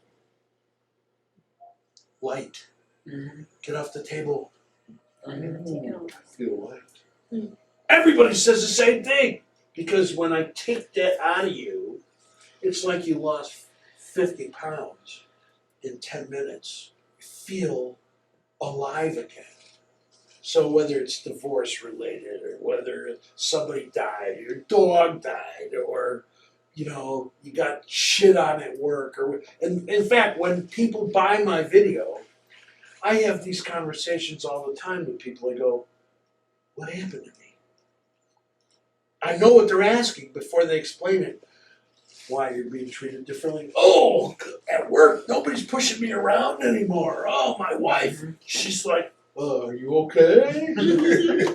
Light. Get off the table. Feel light. Everybody says the same thing because when I take that out of you, it's like you lost 50 pounds in 10 minutes. You feel alive again. So whether it's divorce related or whether somebody died, or your dog died, or you got shit on at work, and in fact, when people buy my video, I have these conversations all the time with people. I go, "What happened to me?" I know what they're asking before they explain it. Why you're being treated differently? Oh, at work, nobody's pushing me around anymore. Oh, my wife, she's like, are you okay?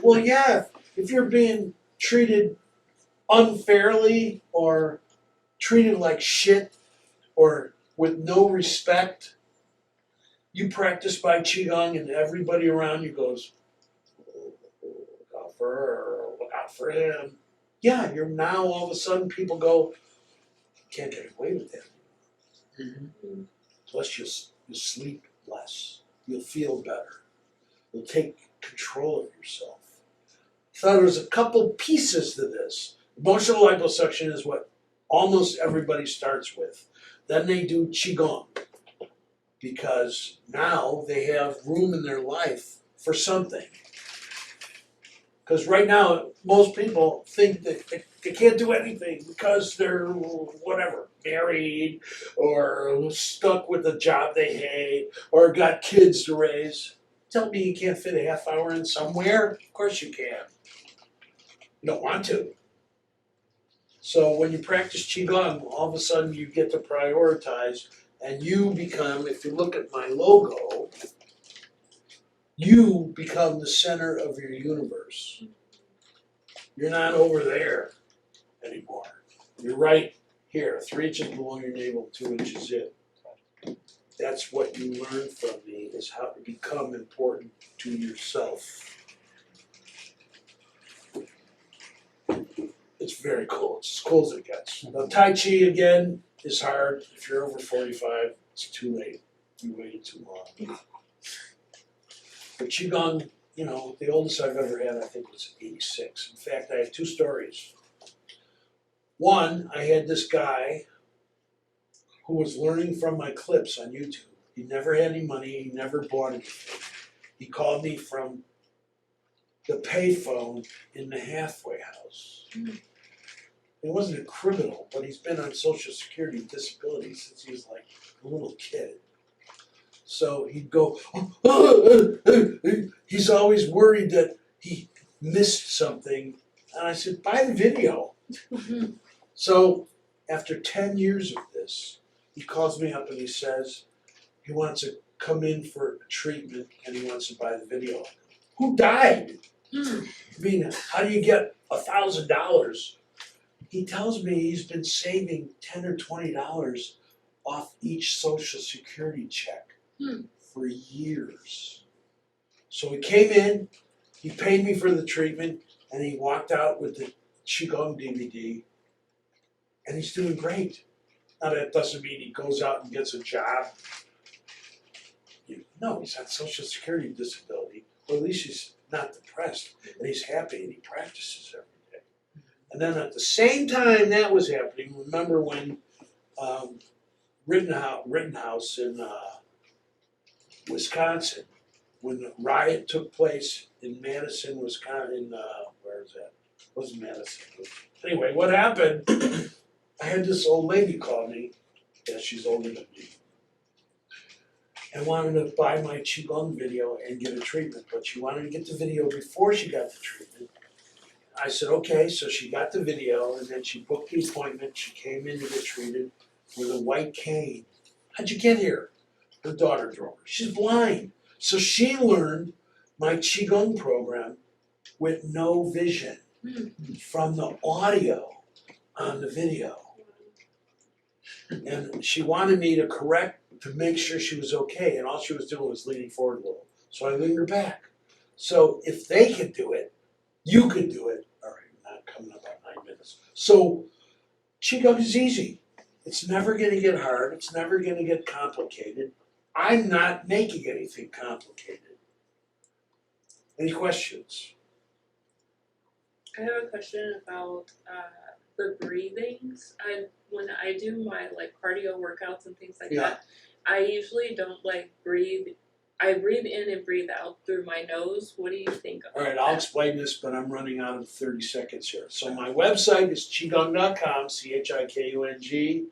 Well, yeah, if you're being treated unfairly or treated like shit or with no respect, you practice by Qigong and everybody around you goes, look out for her, look out for him. Yeah, you're now all of a sudden people go, can't get away with that. Plus you'll sleep less. You'll feel better. You'll take control of yourself. So there's a couple pieces to this. Emotional liposuction is what almost everybody starts with. Then they do Qigong because now they have room in their life for something. Because right now, most people think that they can't do anything because they're whatever, married or stuck with a job they hate or got kids to raise. Tell me you can't fit a half hour in somewhere? Of course you can. You don't want to. So when you practice Qigong, all of a sudden you get to prioritize and you become, if you look at my logo, you become the center of your universe. You're not over there anymore. You're right here, 3 inches below your navel, 2 inches in. That's what you learn from me, is how to become important to yourself. It's very cool. It's as cool as it gets. Now, Tai Chi, again, is hard. If you're over 45, it's too late. You waited too long. But Qigong, the oldest I've ever had, I think, was 86. In fact, I have 2 stories. One, I had this guy who was learning from my clips on YouTube. He never had any money. He never bought anything. He called me from the payphone in the halfway house. He wasn't a criminal, but he's been on Social Security disability since he was like a little kid. So he'd go, he's always worried that he missed something. And I said, buy the video. So after 10 years of this, he calls me up and he says he wants to come in for treatment and he wants to buy the video. Who died? I mean, how do you get $1,000? He tells me he's been saving $10 or $20 off each Social Security check for years. So he came in, he paid me for the treatment, and he walked out with the Qigong DVD, and he's doing great. Now that doesn't mean he goes out and gets a job. No, he's on Social Security disability, or at least he's not depressed, and he's happy, and he practices every day. And then at the same time that was happening, remember when Rittenhouse in Wisconsin, when the riot took place in Madison, Wisconsin, where is that? It wasn't Madison. Anyway, what happened, I had this old lady call me, yeah, she's older than me, and wanted to buy my Qigong video and get a treatment, but she wanted to get the video before she got the treatment. I said, okay, so she got the video, and then she booked the appointment, she came in to get treated with a white cane. How'd you get here? Her daughter drove her. She's blind. So she learned my Qigong program with no vision from the audio on the video. And she wanted me to make sure she was okay, and all she was doing was leaning forward a little. So I leaned her back. So if they could do it, you could do it. All right, not coming up on 9 minutes. So Qigong is easy. It's never gonna get hard, it's never gonna get complicated. I'm not making anything complicated. Any questions? I have a question about the breathings. When I do my like cardio workouts and things like that, I usually don't like breathe. I breathe in and breathe out through my nose. What do you think about All right, that? I'll explain this, but I'm running out of 30 seconds here. So my website is qigong.com, CHIKUNG.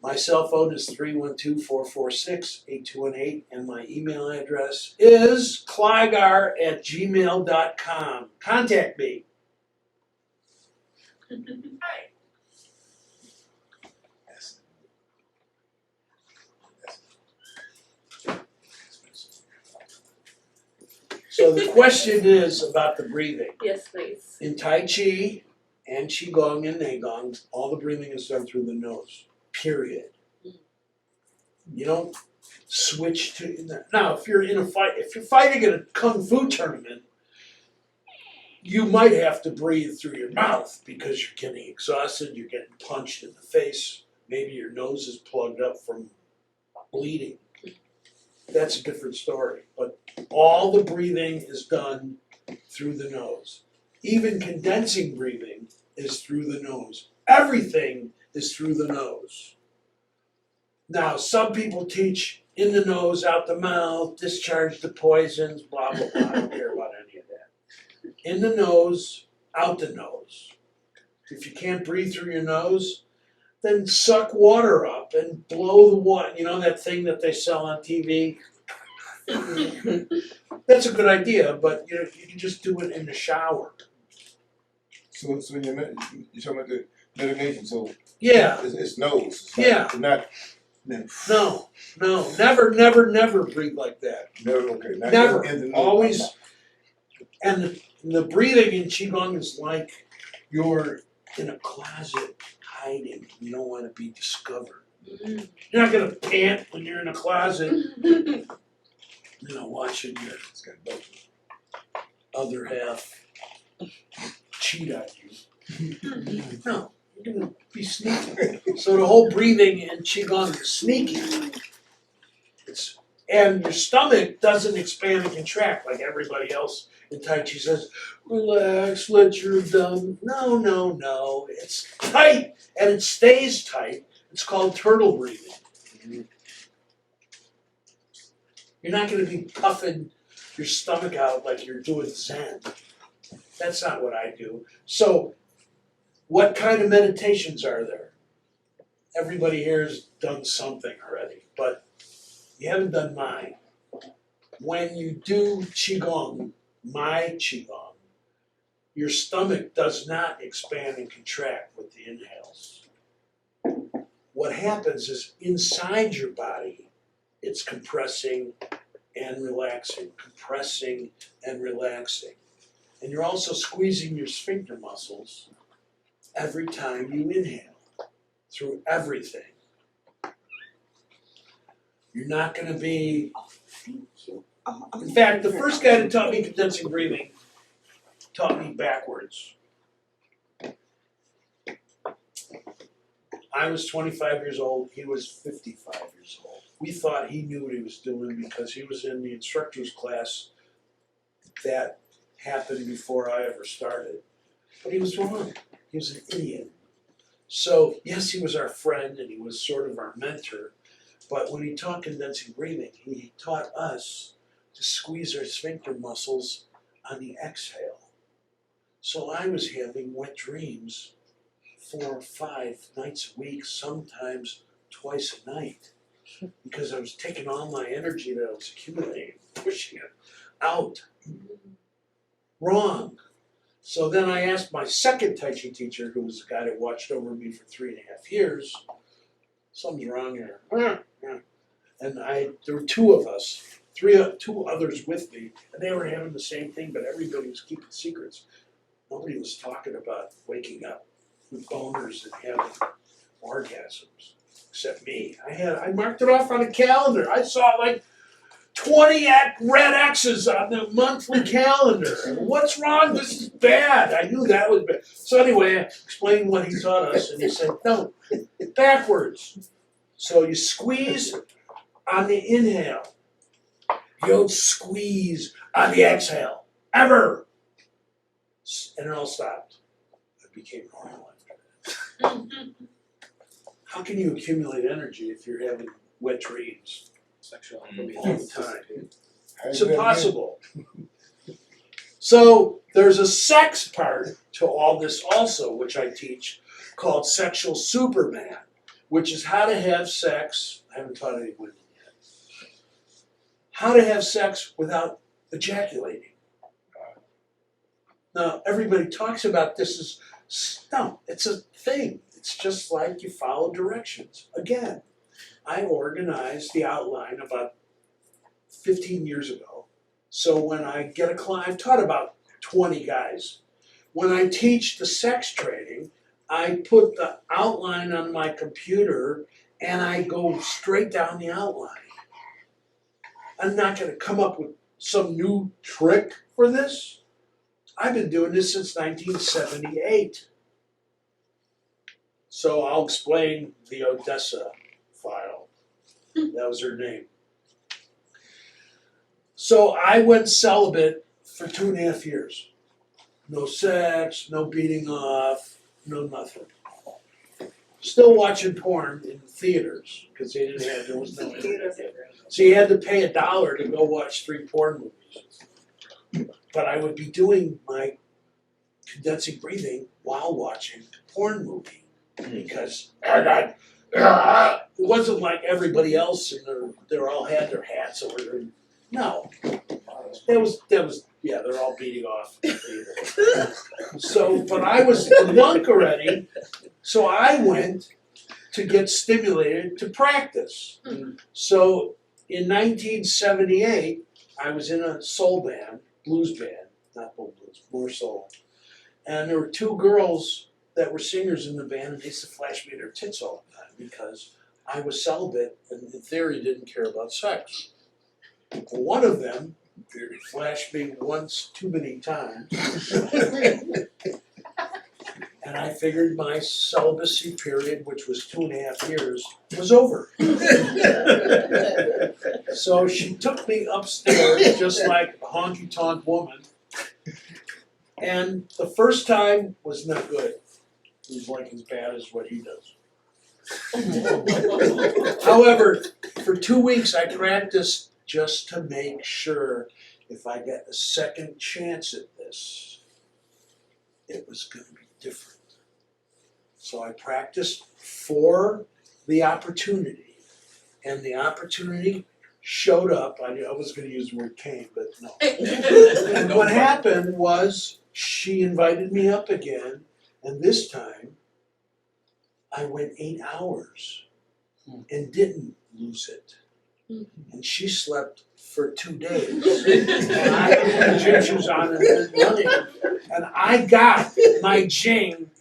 My cell phone is 312-446-8218, and my email address is clygar@gmail.com. Contact me. Hi. So the question is about the breathing. Yes, please. In Tai Chi and Qigong and Neigong, all the breathing is done through the nose, period. You don't switch to, now if you're in a fight, if you're fighting in a Kung Fu tournament, you might have to breathe through your mouth because you're getting exhausted, you're getting punched in the face, maybe your nose is plugged up from bleeding. That's a different story, but all the breathing is done through the nose. Even condensing breathing is through the nose. Everything is through the nose. Now, some people teach in the nose, out the mouth, discharge the poisons, blah, blah, blah. I don't care about any of that. In the nose, out the nose. If you can't breathe through your nose, then suck water up and blow the water. You know that thing that they sell on TV? That's a good idea, but you know, you can just do it in the shower. So when you're talking about the meditation, so Yeah, it's nose. It's Yeah. Not no, never breathe like that. never okay. Not Never, in the nose. always. And the breathing in Qigong is like you're in a closet hiding. You don't want to be discovered. Mm. You're not gonna pant when you're in a closet, you know, watching your It's got both. other half cheat on you. No, you're gonna be sneaky. So the whole breathing in Qigong is sneaky. And your stomach doesn't expand and contract like everybody else in Tai Chi says, relax, let your dumb. No. It's tight and it stays tight. It's called turtle breathing. You're not gonna be puffing your stomach out like you're doing Zen. That's not what I do. So, what kind of meditations are there? Everybody here has done something already, but you haven't done mine. When you do Qigong, my Qigong, your stomach does not expand and contract with the inhales. What happens is inside your body, it's compressing and relaxing, compressing and relaxing. And you're also squeezing your sphincter muscles every time you inhale through everything. You're not going to be. Oh, thank you. In fact, the first guy that taught me condensing breathing taught me backwards. I was 25 years old, he was 55 years old. We thought he knew what he was doing because he was in the instructor's class that happened before I ever started. But he was wrong. He was an idiot. So, yes, he was our friend and he was sort of our mentor. But when he taught condensing breathing, he taught us to squeeze our sphincter muscles on the exhale. So I was having wet dreams 4 or 5 nights a week, sometimes twice a night, because I was taking all my energy that I was accumulating, pushing it out. Wrong. So then I asked my second Tai Chi teacher, who was the guy that watched over me for 3.5 years, something's wrong here. And there were 2 of us, 2 others with me, and they were having the same thing, but everybody was keeping secrets. Nobody was talking about waking up with boners and having orgasms, except me. I marked it off on a calendar. I saw like 20 red X's on the monthly calendar. What's wrong? This is bad. I knew that was bad. So anyway, I explained what he taught us, and he said, no, backwards. So you squeeze on the inhale. You don't squeeze on the exhale, ever. And it all stopped. It became normal after that. How can you accumulate energy if you're having wet dreams Sexual all the time? How It's you been, impossible. So there's a sex part to all this also, which I teach, called sexual Superman, which is how to have sex. I haven't taught any women yet. How to have sex without ejaculating. Now, everybody talks about this as, no, it's a thing. It's just like you follow directions. Again, I organized the outline about 15 years ago. So when I get a client, I've taught about 20 guys. When I teach the sex training, I put the outline on my computer and I go straight down the outline. I'm not going to come up with some new trick for this. I've been doing this since 1978. So I'll explain the Odessa file. That was her name. So I went celibate for 2.5 years. No sex, no beating off, no nothing. Still watching porn in theaters because they didn't have, there was no internet. So you had to pay $1 to go watch 3 porn movies. But I would be doing my condensing breathing while watching a porn movie because it wasn't like everybody else and they all had their hats over. No, that was yeah, they're all beating off. So, but I was a monk already, so I went to get stimulated to practice. So in 1978, I was in a soul band, blues band, not blues, more soul. And there were 2 girls that were singers in the band, and they used to flash me their tits all the time because I was celibate and in theory didn't care about sex. One of them flashed me once too many times. And I figured my celibacy period, which was 2.5 years, was over. So she took me upstairs just like a honky-tonk woman. And the first time was not good. It was like as bad as what he does. However, for 2 weeks I practiced just to make sure if I got a second chance at this, it was gonna be different. So I practiced for the opportunity, and the opportunity showed up. I was gonna use the word came, but no. And what happened was she invited me up again, and this time I went 8 hours and didn't lose it. And she slept for 2 days. And I put my gym shoes on and went running, and I got my Jing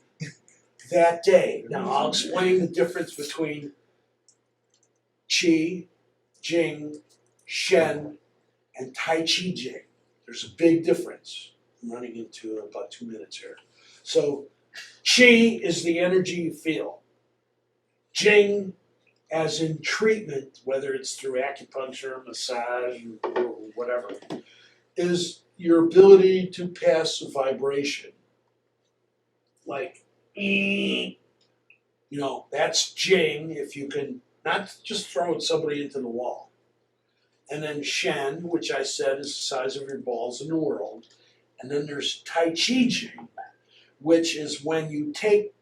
that day. Now I'll explain the difference between Qi, Jing, Shen, and Tai Chi Jing. There's a big difference. I'm running into about 2 minutes here. So Qi is the energy you feel. Jing, as in treatment, whether it's through acupuncture, massage, or whatever, is your ability to pass a vibration. Like, that's Jing, if you can not just throw somebody into the wall. And then Shen, which I said is the size of your balls in the world. And then there's Tai Chi Jing, which is when you take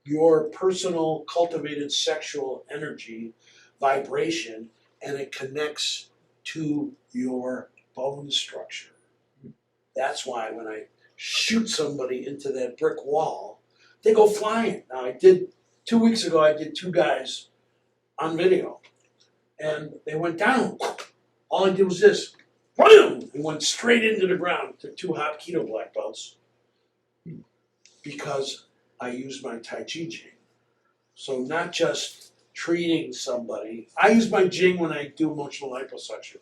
your personal cultivated sexual energy, vibration, and it connects to your bone structure. That's why when I shoot somebody into that brick wall, they go flying. Now 2 weeks ago, I did 2 guys on video, and they went down. All I did was this, boom, and went straight into the ground. They're 2 hot keto black belts because I used my Tai Chi Jing. So not just treating somebody. I use my Jing when I do emotional liposuction,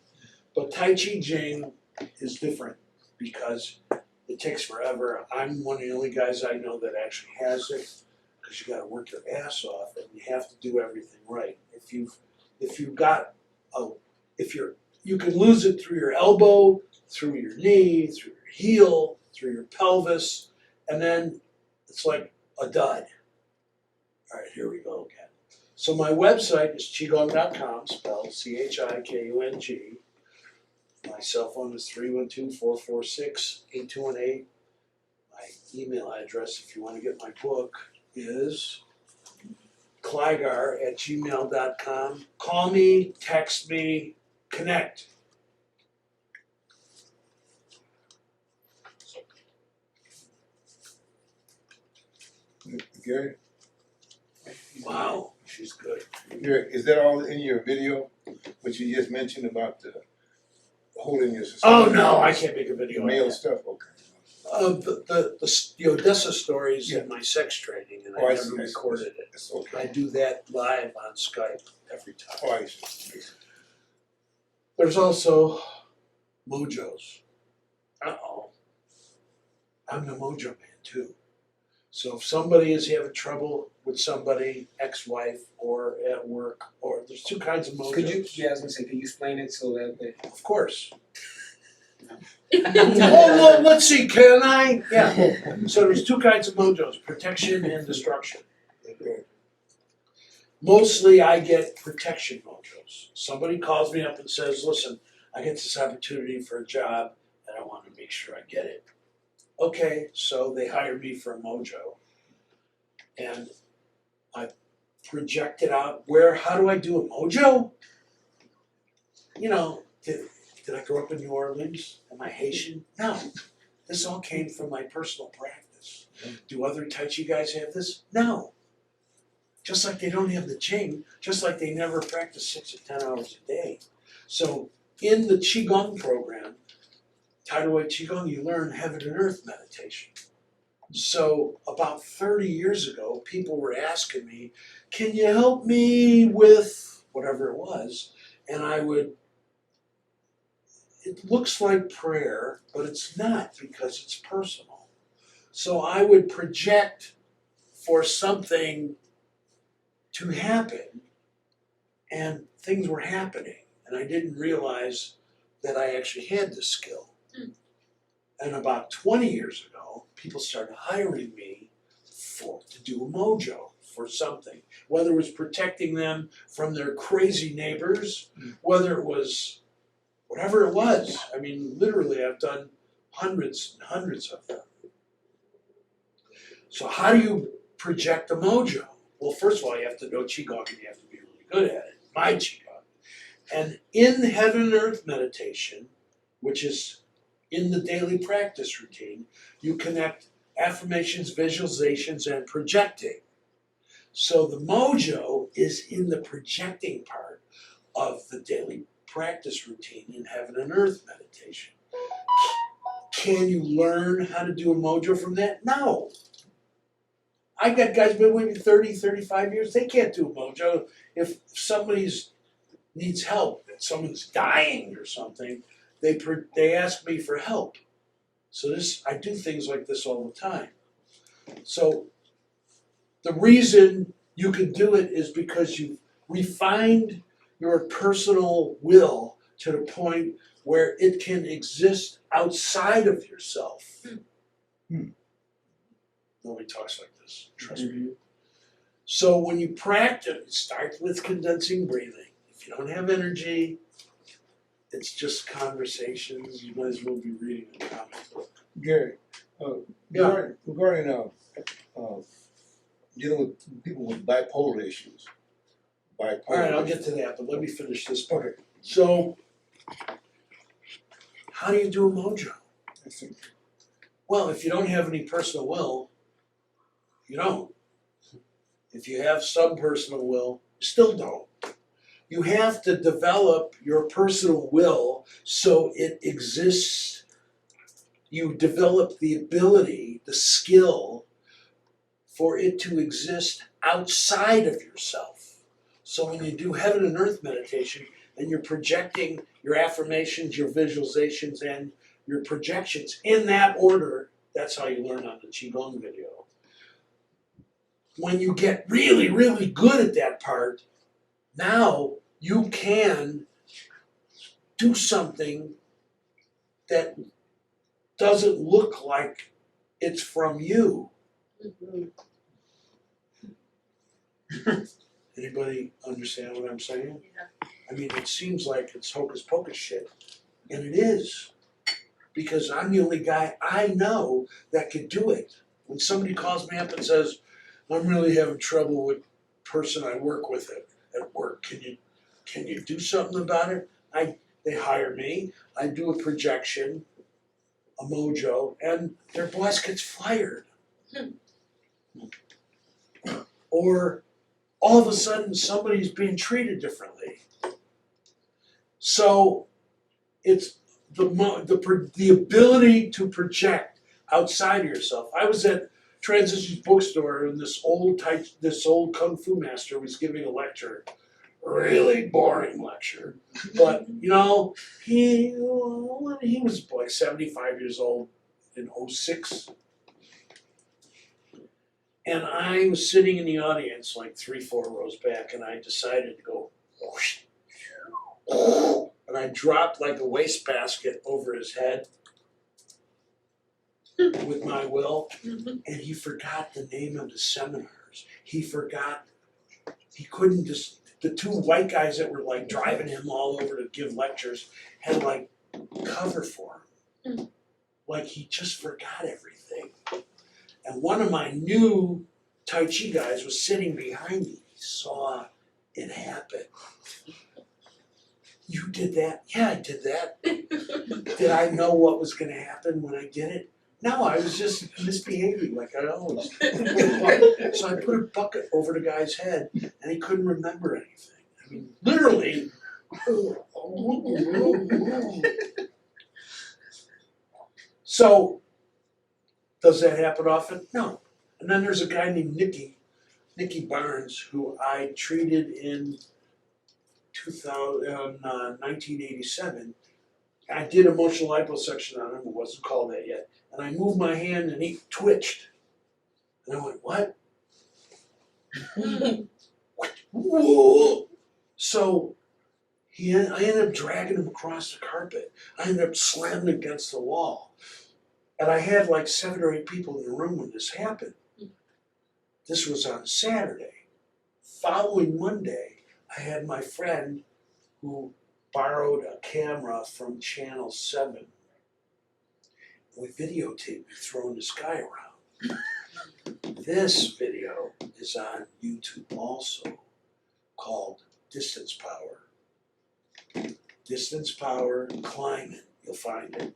but Tai Chi Jing is different because it takes forever. I'm one of the only guys I know that actually has it, because you got to work your ass off and you have to do everything right. You can lose it through your elbow, through your knee, through your heel, through your pelvis, and then it's like a dud. All right, here we go again. So my website is qigong.com, spelled CHIKUNG. My cell phone is 312-446-8218. My email address, if you want to get my book, is clygar@gmail.com. Call me, text me, connect. Gary, Wow, she's good. Gary, is that all in your video, what you just mentioned about the holding your Oh no, I can't make a the video on male that. stuff, okay. The Odessa stories Yeah. in my sex training, and Oh, I I never see, I see. recorded it. It's I okay. do that live on Skype every time. Oh, I see. There's also mojos. Uh-oh. I'm the mojo man too. So if somebody is having trouble with somebody, ex-wife or at work, or there's 2 kinds of mojos. Could you, I was gonna say, could you explain it so that Of course. Well, let's see, can I? Yeah. So there's 2 kinds of mojos, protection and destruction. Okay. Mostly I get protection mojos. Somebody calls me up and says, listen, I get this opportunity for a job and I want to make sure I get it. Okay, so they hire me for a mojo. And I project it out. How do I do a mojo? Did I grow up in New Orleans? Am I Haitian? No. This all came from my personal practice. Do other Tai Chi guys have this? No. Just like they don't have the Jing, just like they never practice 6 to 10 hours a day. So in the Qigong program, Tidal Wave Qigong, you learn heaven and earth meditation. So about 30 years ago, people were asking me, can you help me with whatever it was? And it looks like prayer, but it's not because it's personal. So I would project for something to happen, and things were happening, and I didn't realize that I actually had this skill. And about 20 years ago, people started hiring me to do a mojo for something, whether it was protecting them from their crazy neighbors, whether it was whatever it was. I mean, literally, I've done hundreds and hundreds of them. So how do you project a mojo? Well, first of all, you have to know Qigong and you have to be really good at it. My Qigong. And in heaven and earth meditation, which is in the daily practice routine, you connect affirmations, visualizations, and projecting. So the mojo is in the projecting part of the daily practice routine in heaven and earth meditation. Can you learn how to do a mojo from that? No. I got guys been with me 30, 35 years, they can't do a mojo. If somebody's needs help, if someone's dying or something, they ask me for help. So I do things like this all the time. So the reason you can do it is because you've refined your personal will to the point where it can exist outside of yourself. Nobody talks like this, trust me. So when you practice, start with condensing breathing. If you don't have energy, it's just conversations. You might as well be reading a comic book. Gary, Yeah. regarding dealing with people with bipolar issues. Bipolar. All right, I'll get to that, but let me finish this part. So, how do you do a mojo? Well, if you don't have any personal will, you don't. If you have some personal will, you still don't. You have to develop your personal will so it exists. You develop the ability, the skill for it to exist outside of yourself. So when you do heaven and earth meditation and you're projecting your affirmations, your visualizations, and your projections in that order, that's how you learn on the Qigong video. When you get really, really good at that part, now you can do something that doesn't look like it's from you. Anybody understand what I'm saying? Yeah. I mean, it seems like it's hocus pocus shit, and it is. Because I'm the only guy I know that could do it. When somebody calls me up and says, I'm really having trouble with the person I work with at work, can you do something about it? They hire me, I do a projection, a mojo, and their boss gets fired. Or all of a sudden somebody's being treated differently. So it's the ability to project outside of yourself. I was at Transitions bookstore and this old kung fu master was giving a lecture, really boring lecture, but you know he was like 75 years old in 2006, and I was sitting in the audience like 3-4 rows back, and I decided to go whoosh, and I dropped like a wastebasket over his head with my will, and he forgot the name of the seminars. He couldn't just, the two white guys that were like driving him all over to give lectures had like cover for him. Like he just forgot everything. And one of my new Tai Chi guys was sitting behind me. He saw it happen. You did that? Yeah, I did that. Did I know what was going to happen when I did it? No, I was just misbehaving like I always do. So I put a bucket over the guy's head and he couldn't remember anything. I mean, literally. So, does that happen often? No. And then there's a guy named Nicky Barnes, who I treated in 1987. I did emotional liposuction on him, it wasn't called that yet. And I moved my hand and he twitched. And I went, what? Whoa! So I ended up dragging him across the carpet. I ended up slamming against the wall. And I had like 7 or 8 people in the room when this happened. This was on Saturday. Following Monday, I had my friend who borrowed a camera from Channel 7. We videotaped me throwing this guy around. This video is on YouTube also, called Distance Power. Distance Power, Clyman, you'll find it.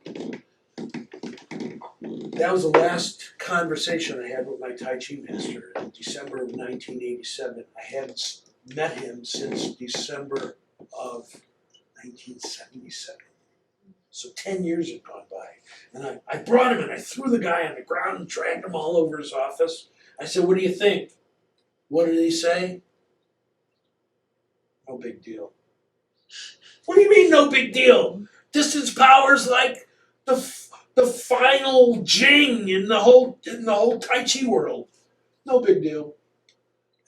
That was the last conversation I had with my Tai Chi master in December of 1987. I hadn't met him since December of 1977. So 10 years had gone by. And I brought him and I threw the guy on the ground and dragged him all over his office. I said, what do you think? What did he say? No big deal. What do you mean no big deal? Distance power's like the final jing in the whole Tai Chi world. No big deal.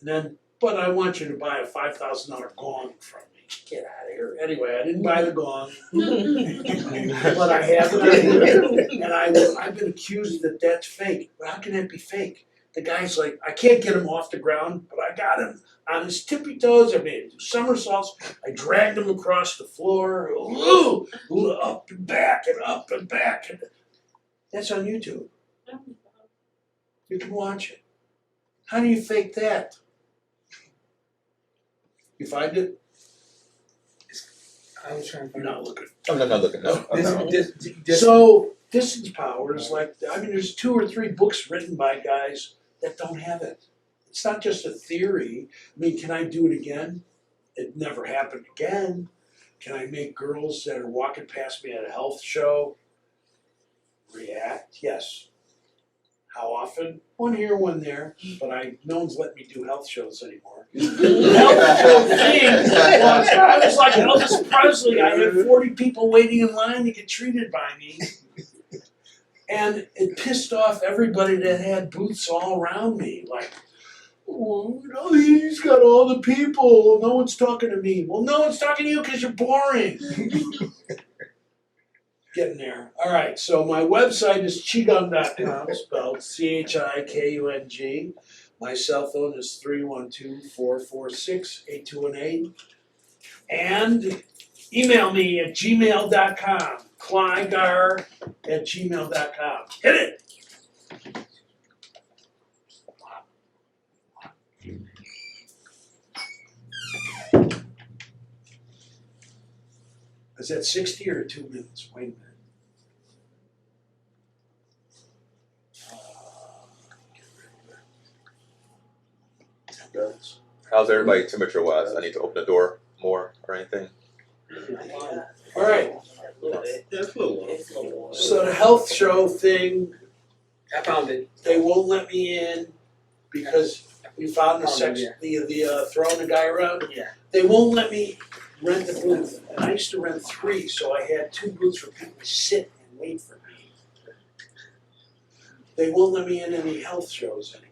And then, but I want you to buy a $5,000 gong from me. Get out of here. Anyway, I didn't buy the gong, but I have it. And I've been accused that that's fake. But how can that be fake? The guy's like, I can't get him off the ground, but I got him on his tippy toes. I made him do somersaults. I dragged him across the floor, up and back and up and back. And that's on YouTube. You can watch it. How do you fake that? You find it? I was trying to You're find not looking. I'm not looking. No. So distance power is like, I mean, there's 2 or 3 books written by guys that don't have it. It's not just a theory. I mean, can I do it again? It never happened again. Can I make girls that are walking past me at a health show react? Yes. How often? One here, one there, but no one's letting me do health shows anymore. The health show thing was, I was like Elvis Presley. I had 40 people waiting in line to get treated by me. And it pissed off everybody that had booths all around me. Like, oh, no, he's got all the people. No one's talking to me. Well, no one's talking to you because you're boring. Getting there. All right, so my website is qigong.com, spelled CHIKUNG. My cell phone is 312-446-8218. And email me at gmail.com, clygar@gmail.com. Hit it! Is that 60 or 2 minutes? Wait a minute. How's everybody temperature wise? I need to open the door more or anything? All right. So the health show thing, I found it. they won't let me in because we found the sex, the throwing the guy around. Yeah. They won't let me rent the booth, and I used to rent 3, so I had 2 booths for people to sit and wait for me. They won't let me in any health shows anymore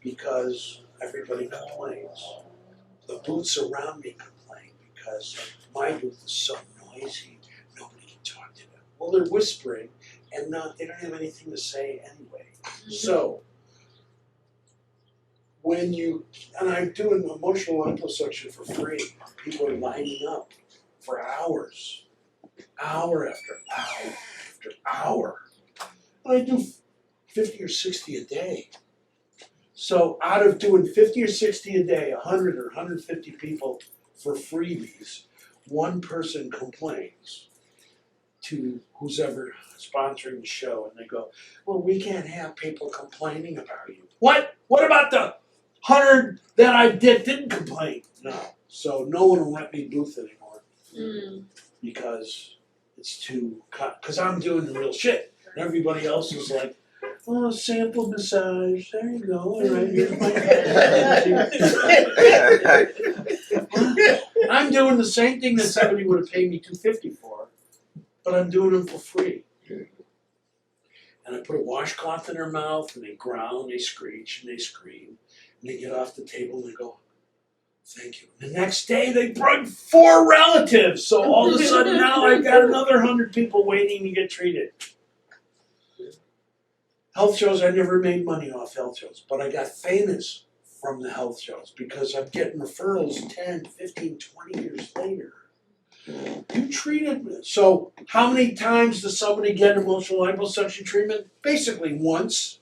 because everybody complains. The booths around me complain because my booth is so noisy, nobody can talk to them. Well, they're whispering, and they don't have anything to say anyway. So, and I'm doing emotional liposuction for free. People are lining up for hours, hour after hour after hour. And I do 50 or 60 a day. So out of doing 50 or 60 a day, 100 or 150 people for freebies, one person complains to who's ever sponsoring the show, and they go, well, we can't have people complaining about you. What? What about the 100 that I didn't complain? No. So no one will let me booth anymore because it's too, because I'm doing the real shit. And everybody else is like, oh, sample massage, there you go, all right, here's my I'm doing the same thing that somebody would have paid me $250 for, but I'm doing them for free. And I put a washcloth in their mouth, and they growl, they screech, and they scream, and they get off the table, and they go, thank you. The next day, they brought 4 relatives, so all of a sudden now I've got another 100 people waiting to get treated. Health shows, I never made money off health shows, but I got famous from the health shows because I'm getting referrals 10, 15, 20 years later. You treated, so how many times does somebody get emotional liposuction treatment? Basically once.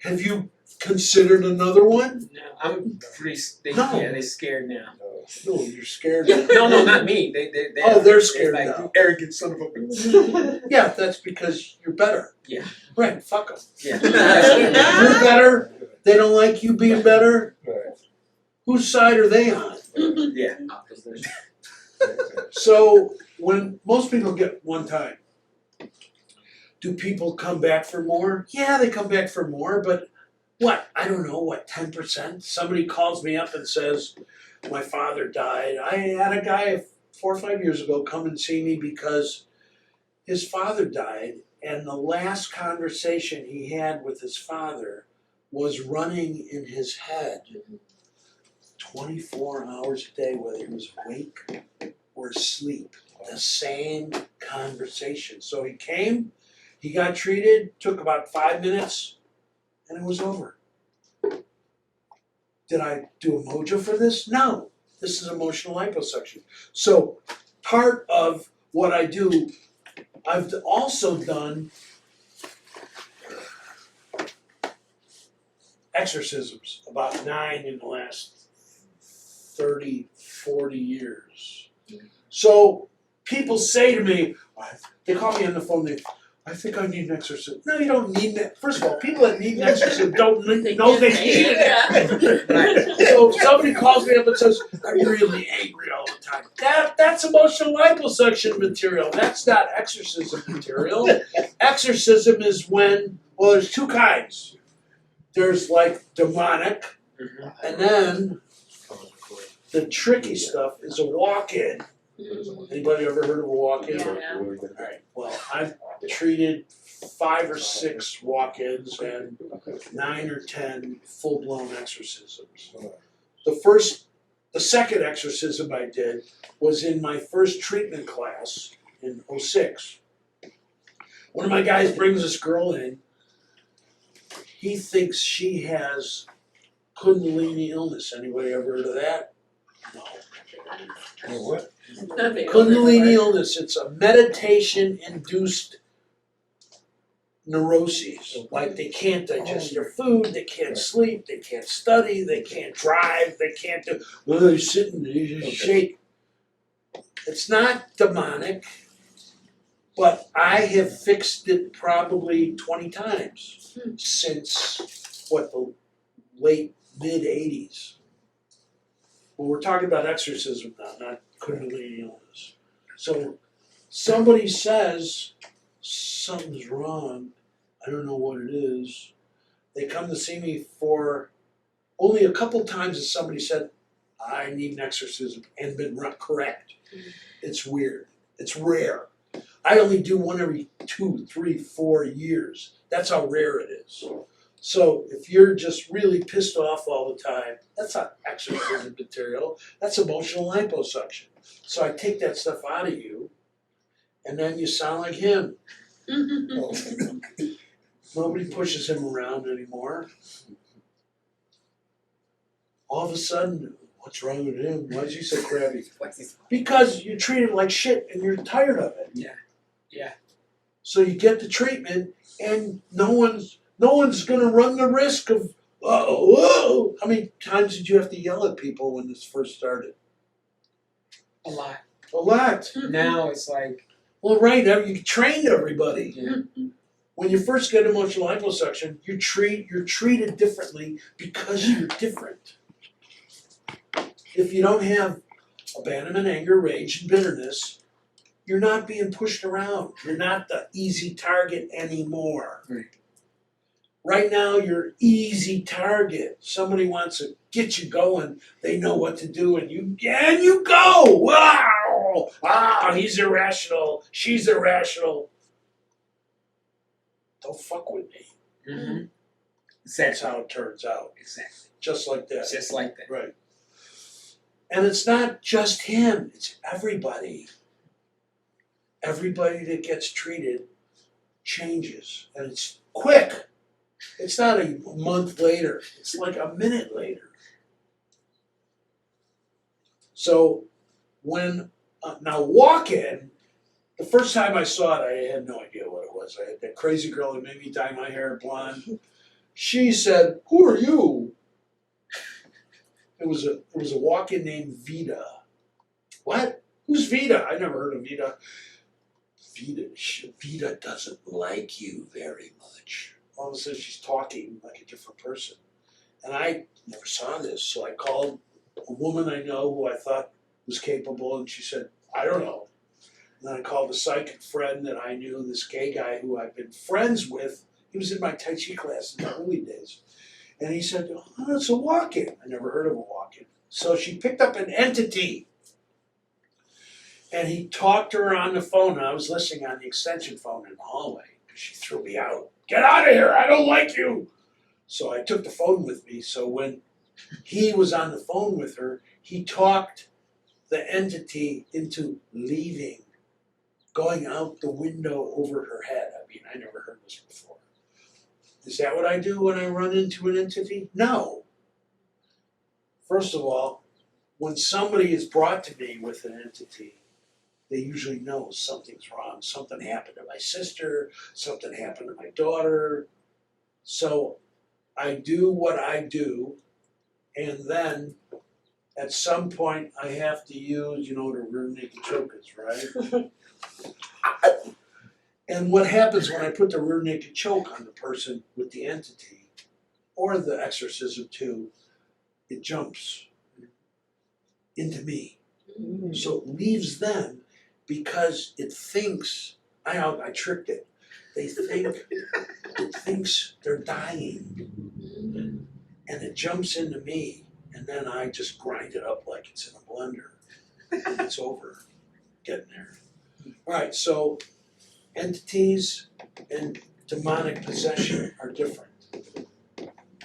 Have you considered another one? No, I'm pretty. No. Yeah, they're scared now. No, you're scared. No, not me. They. Oh, they're scared like, now. "You arrogant son of a bitch." Yeah, that's because you're better. Yeah. Right, fuck them. Yeah. You're better, they don't like you being better, Right. whose side are they on? Yeah. So, when most people get one time, do people come back for more? Yeah, they come back for more, but what? I don't know, what, 10%? Somebody calls me up and says, my father died. I had a guy 4 or 5 years ago come and see me because his father died, and the last conversation he had with his father was running in his head 24 hours a day, whether he was awake or asleep. The same conversation. So he came, he got treated, took about 5 minutes, and it was over. Did I do a mojo for this? No. This is emotional liposuction. So part of what I do, I've also done exorcisms, about 9 in the last 30, 40 years. So people say to me, they call me on the phone, I think I need an exorcism. No, you don't need that. First of all, people that need an exorcism don't know they need it. Right. So if somebody calls me up and says, I'm really angry all the time. That's emotional liposuction material. That's not exorcism material. Exorcism is when, well, there's 2 kinds. There's like demonic, and then the tricky stuff is a walk-in. Anybody ever heard of a walk-in? Yeah. Alright, well, I've treated 5 or 6 walk-ins and 9 or 10 full-blown exorcisms. The second exorcism I did was in my first treatment class in '06. One of my guys brings this girl in. He thinks she has Kundalini illness. Anybody ever heard of that? No. What? Kundalini illness, it's a meditation-induced neuroses. Like they can't digest their food, they can't sleep, they can't study, they can't drive, they can't do, well, they're sitting, they just shake. It's not demonic, but I have fixed it probably 20 times since, the late, mid-80s. Well, we're talking about exorcism now, not Kundalini illness. So somebody says something's wrong, I don't know what it is. They come to see me for only a couple times has somebody said, I need an exorcism and been correct. It's weird. It's rare. I only do one every 2, 3, 4 years. That's how rare it is. So if you're just really pissed off all the time, that's not exorcism material, that's emotional liposuction. So I take that stuff out of you, and then you sound like him. Nobody pushes him around anymore. All of a sudden, what's wrong with him? Why is he so crabby? Because you treat him like shit and you're tired of it. Yeah. So you get the treatment, and no one's gonna run the risk of, whoa. How many times did you have to yell at people when this first started? A lot. A lot. Now it's like, Well, right, you trained everybody. yeah. When you first get emotional liposuction, you're treated differently because you're different. If you don't have abandonment, anger, rage, and bitterness, you're not being pushed around. You're not the easy target anymore. Right. Right now, you're easy target. Somebody wants to get you going. They know what to do, and you go. Wow! He's irrational. She's irrational. Don't fuck with me. Mm-hmm. That's how it turns out. Exactly. Just like that. Just like that. Right. And it's not just him, it's everybody. Everybody that gets treated changes. And it's quick. It's not a month later, it's like a minute later. So when Now walk-in, the first time I saw it, I had no idea what it was. I had that crazy girl that made me dye my hair blonde. She said, "Who are you?" It was a walk-in named Vita. What? Who's Vita? I never heard of Vita. Vita doesn't like you very much. All of a sudden she's talking like a different person. And I never saw this, so I called a woman I know who I thought was capable, and she said, "I don't know." And then I called a psychic friend that I knew, this gay guy who I've been friends with. He was in my Tai Chi class in the early days. And he said, "Oh, it's a walk-in." I never heard of a walk-in. So she picked up an entity. And he talked to her on the phone, and I was listening on the extension phone in the hallway, because she threw me out. "Get out of here, I don't like you." So I took the phone with me, so when he was on the phone with her, he talked the entity into leaving, going out the window over her head. I mean, I never heard this before. Is that what I do when I run into an entity? No. First of all, when somebody is brought to me with an entity, they usually know something's wrong. Something happened to my sister, something happened to my daughter. So I do what I do, and then at some point I have to use, the rear naked choke is, right? And what happens when I put the rear naked choke on the person with the entity, or the exorcism too, it jumps into me. So it leaves them because it thinks, I tricked it. It thinks they're dying. And it jumps into me, and then I just grind it up like it's in a blender. And it's over. Getting there. Alright, so entities and demonic possession are different.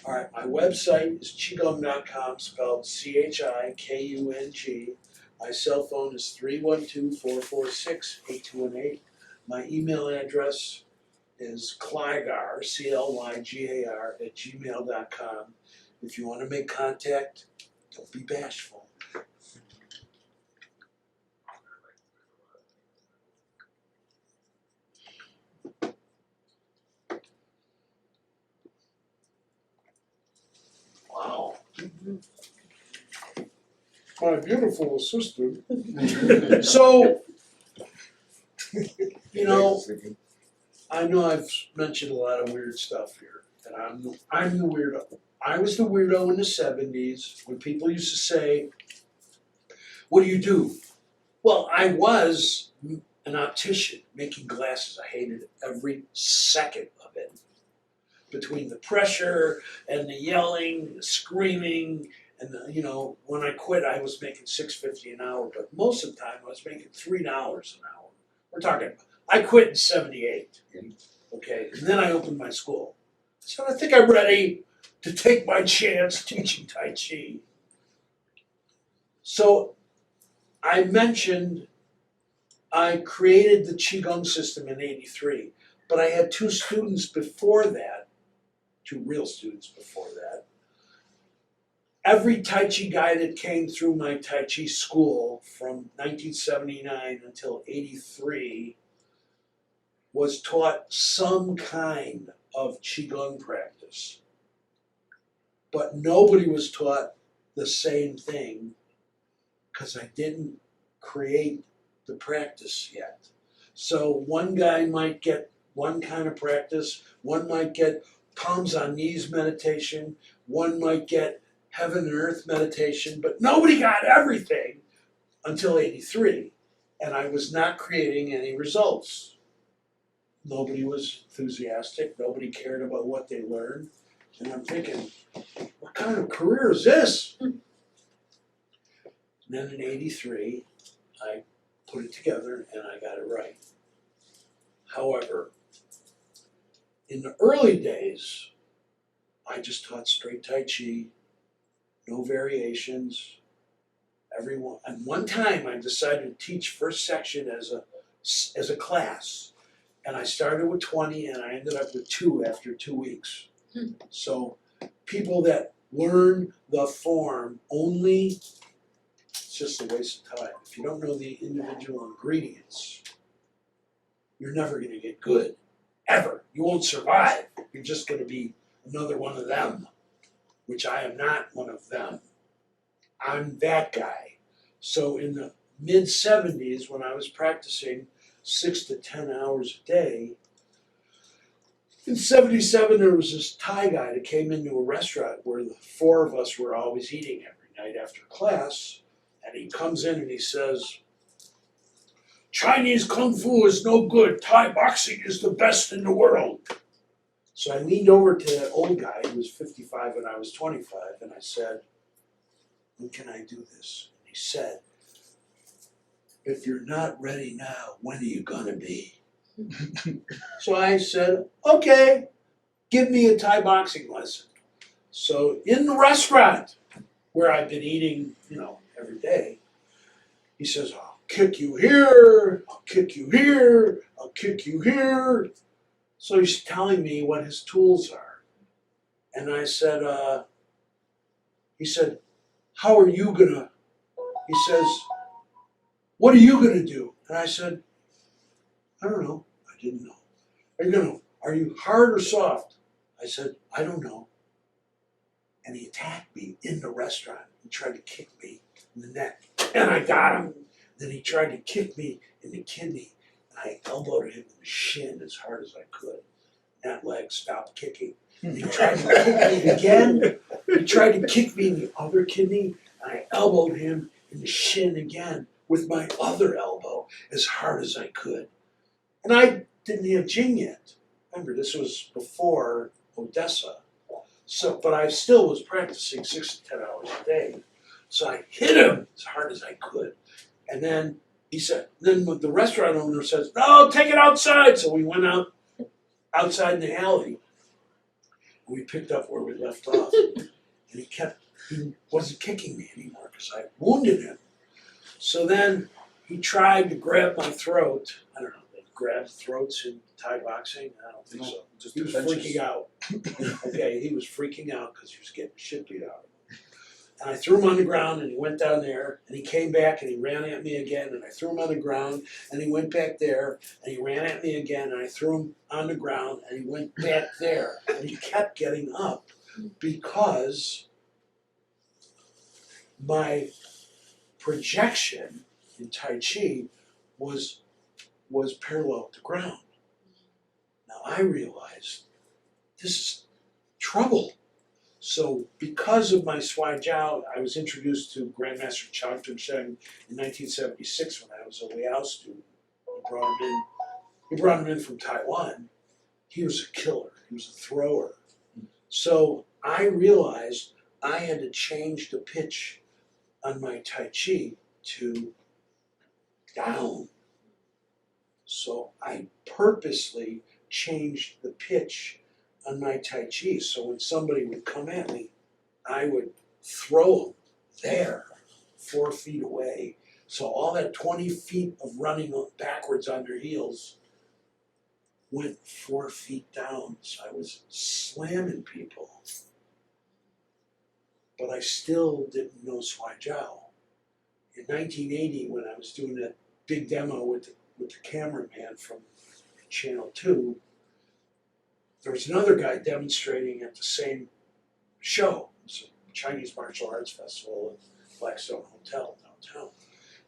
Alright, my website is qigong.com, spelled CHIKUNG. My cell phone is 312-446-8218. My email address is Clygar, CLYGAR, @gmail.com. If you want to make contact, don't be bashful. Wow. My beautiful assistant. So, I know I've mentioned a lot of weird stuff here, and I'm the weirdo. I was the weirdo in the 70s when people used to say, "What do you do?" Well, I was an optician making glasses. I hated every second of it. Between the pressure and the yelling, the screaming, and when I quit, I was making $6.50 an hour, but most of the time I was making $3 an hour. We're talking, I quit in '78, okay, and then I opened my school. So I think I'm ready to take my chance teaching Tai Chi. So I mentioned I created the Qigong system in '83, but I had two students before that, two real students before that. Every Tai Chi guy that came through my Tai Chi school from 1979 until '83 was taught some kind of Qigong practice. But nobody was taught the same thing because I didn't create the practice yet. So one guy might get one kind of practice, one might get palms on knees meditation, one might get heaven and earth meditation, but nobody got everything until '83. And I was not creating any results. Nobody was enthusiastic, nobody cared about what they learned. And I'm thinking, what kind of career is this? And then in '83, I put it together and I got it right. However, in the early days, I just taught straight Tai Chi, no variations. And one time I decided to teach first section as a class. And I started with 20 and I ended up with 2 after 2 weeks. So people that learn the form only it's just a waste of time. If you don't know the individual ingredients, you're never gonna get good, ever. You won't survive. You're just gonna be another one of them, which I am not one of them. I'm that guy. So in the mid-70s, when I was practicing 6 to 10 hours a day, in 77 there was this Thai guy that came into a restaurant where the four of us were always eating every night after class, and he comes in and he says, Chinese Kung Fu is no good, Thai boxing is the best in the world. So I leaned over to that old guy, who was 55 and I was 25, and I said, when can I do this? And he said, if you're not ready now, when are you gonna be? So I said, okay, give me a Thai boxing lesson. So in the restaurant where I've been eating, every day, he says, I'll kick you here, I'll kick you here, I'll kick you here. So he's telling me what his tools are. And I said, he said, how are you gonna, he says, what are you gonna do? And I said, I don't know. I didn't know. Are you hard or soft? I said, I don't know. And he attacked me in the restaurant. He tried to kick me in the neck. And I got him. Then he tried to kick me in the kidney. And I elbowed him in the shin as hard as I could. That leg stopped kicking. And he tried to kick me again. He tried to kick me in the other kidney. And I elbowed him in the shin again with my other elbow as hard as I could. And I didn't have Jing yet. Remember, this was before Odessa. So, but I still was practicing 6 to 10 hours a day. So I hit him as hard as I could. And then he said, then the restaurant owner says, no, take it outside. So we went outside in the alley. And we picked up where we left off. And he wasn't kicking me anymore because I wounded him. So then he tried to grab my throat. I don't know, they grab throats in Thai boxing? I don't think so. He was freaking out. Okay, he was freaking out because he was getting shit beat out of him. And I threw him on the ground and he went down there and he came back and he ran at me again and I threw him on the ground and he went back there and he ran at me again and I threw him on the ground and he went back there and he kept getting up because my projection in Tai Chi was parallel to ground. Now I realized this is trouble. So because of my Swai Jiao, I was introduced to Grandmaster Chang Tun Sheng in 1976 when I was a Liao student. He brought him in from Taiwan. He was a killer. He was a thrower. So I realized I had to change the pitch on my Tai Chi to down. So I purposely changed the pitch on my Tai Chi. So when somebody would come at me, I would throw them there, 4 feet away. So all that 20 feet of running backwards on their heels went 4 feet down. So I was slamming people. But I still didn't know Swai Jiao. In 1980, when I was doing that big demo with the cameraman from Channel 2, there was another guy demonstrating at the same show. It was a Chinese martial arts festival at Blackstone Hotel downtown.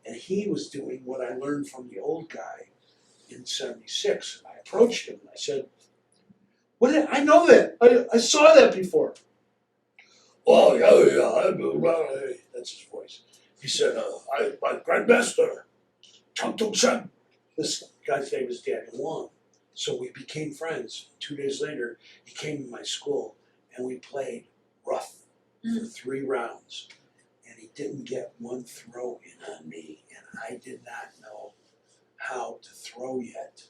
And he was doing what I learned from the old guy in 76. And I approached him and I said, I know that. I saw that before. Oh, yeah, that's his voice. He said, my grandmaster, Chang Tung Shen. This guy's name is Daniel Wong. So we became friends. 2 days later, he came to my school and we played rough for 3 rounds. And he didn't get one throw in on me. And I did not know how to throw yet.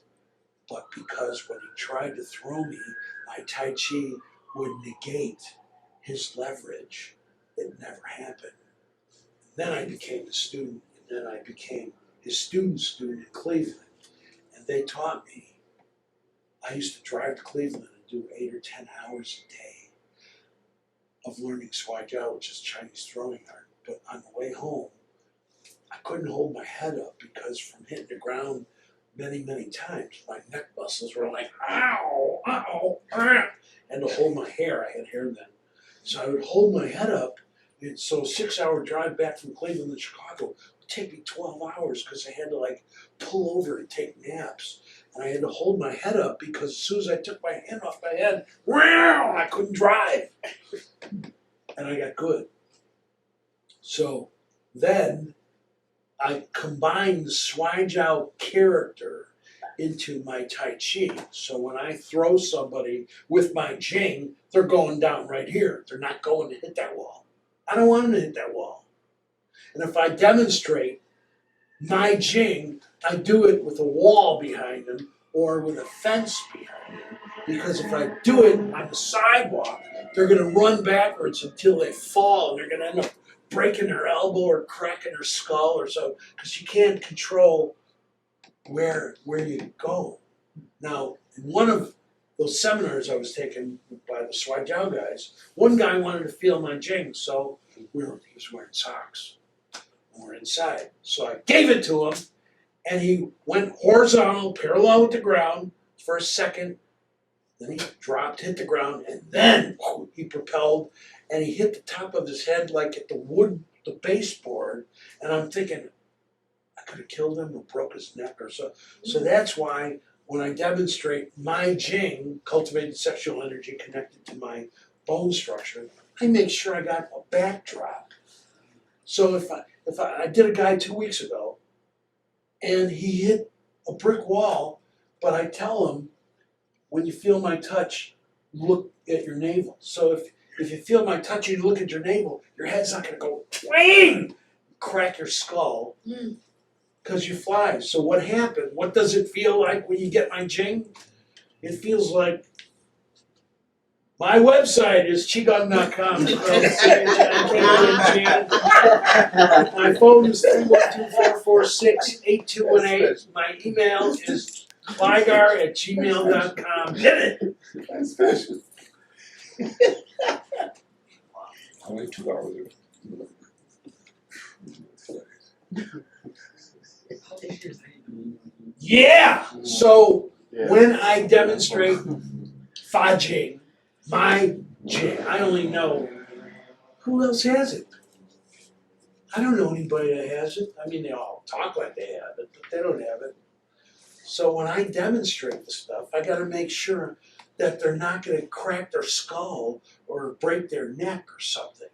But because when he tried to throw me, my Tai Chi would negate his leverage. It never happened. And then I became a student, and then I became his student in Cleveland. And they taught me. I used to drive to Cleveland and do 8 or 10 hours a day of learning Swai Jiao, which is Chinese throwing art. But on the way home, I couldn't hold my head up because from hitting the ground many, many times, my neck muscles were like, ow, ow, ah. And to hold my hair, I had hair then. So I would hold my head up. And so a 6-hour drive back from Cleveland to Chicago would take me 12 hours because I had to like pull over and take naps. And I had to hold my head up because as soon as I took my hand off my head, wow, I couldn't drive. And I got good. So then I combined the Shuaijiao character into my Tai Chi. So when I throw somebody with my Jing, they're going down right here. They're not going to hit that wall. I don't want them to hit that wall. And if I demonstrate my Jing, I do it with a wall behind them or with a fence behind them. Because if I do it on the sidewalk, they're going to run backwards until they fall and they're going to end up breaking their elbow or cracking their skull or so, because you can't control where you go. Now, in one of those seminars I was taking by the Shuaijiao guys, one guy wanted to feel my Jing, so he was wearing socks. And we're inside. So I gave it to him, and he went horizontal, parallel with the ground for a second. Then he dropped, hit the ground, and then he propelled, and he hit the top of his head like at the baseboard. And I'm thinking, I could have killed him or broke his neck or so. So that's why when I demonstrate my Jing, cultivated sexual energy connected to my bone structure, I make sure I got a backdrop. So if I did a guy 2 weeks ago, and he hit a brick wall, but I tell him, when you feel my touch, look at your navel. So if you feel my touch and you look at your navel, your head's not gonna go twang, crack your skull, because you fly. So what happened? What does it feel like when you get my Jing? It feels like my website is qigong.com. My phone is 312-446-8218. My email is Clygar@gmail.com. Hit it! That's special. Only 2 hours ago. Yeah! So when I demonstrate Fa Jing, my Jing, I only know who else has it. I don't know anybody that has it. I mean, they all talk like they have it, but they don't have it. So when I demonstrate the stuff, I gotta make sure that they're not gonna crack their skull or break their neck or something.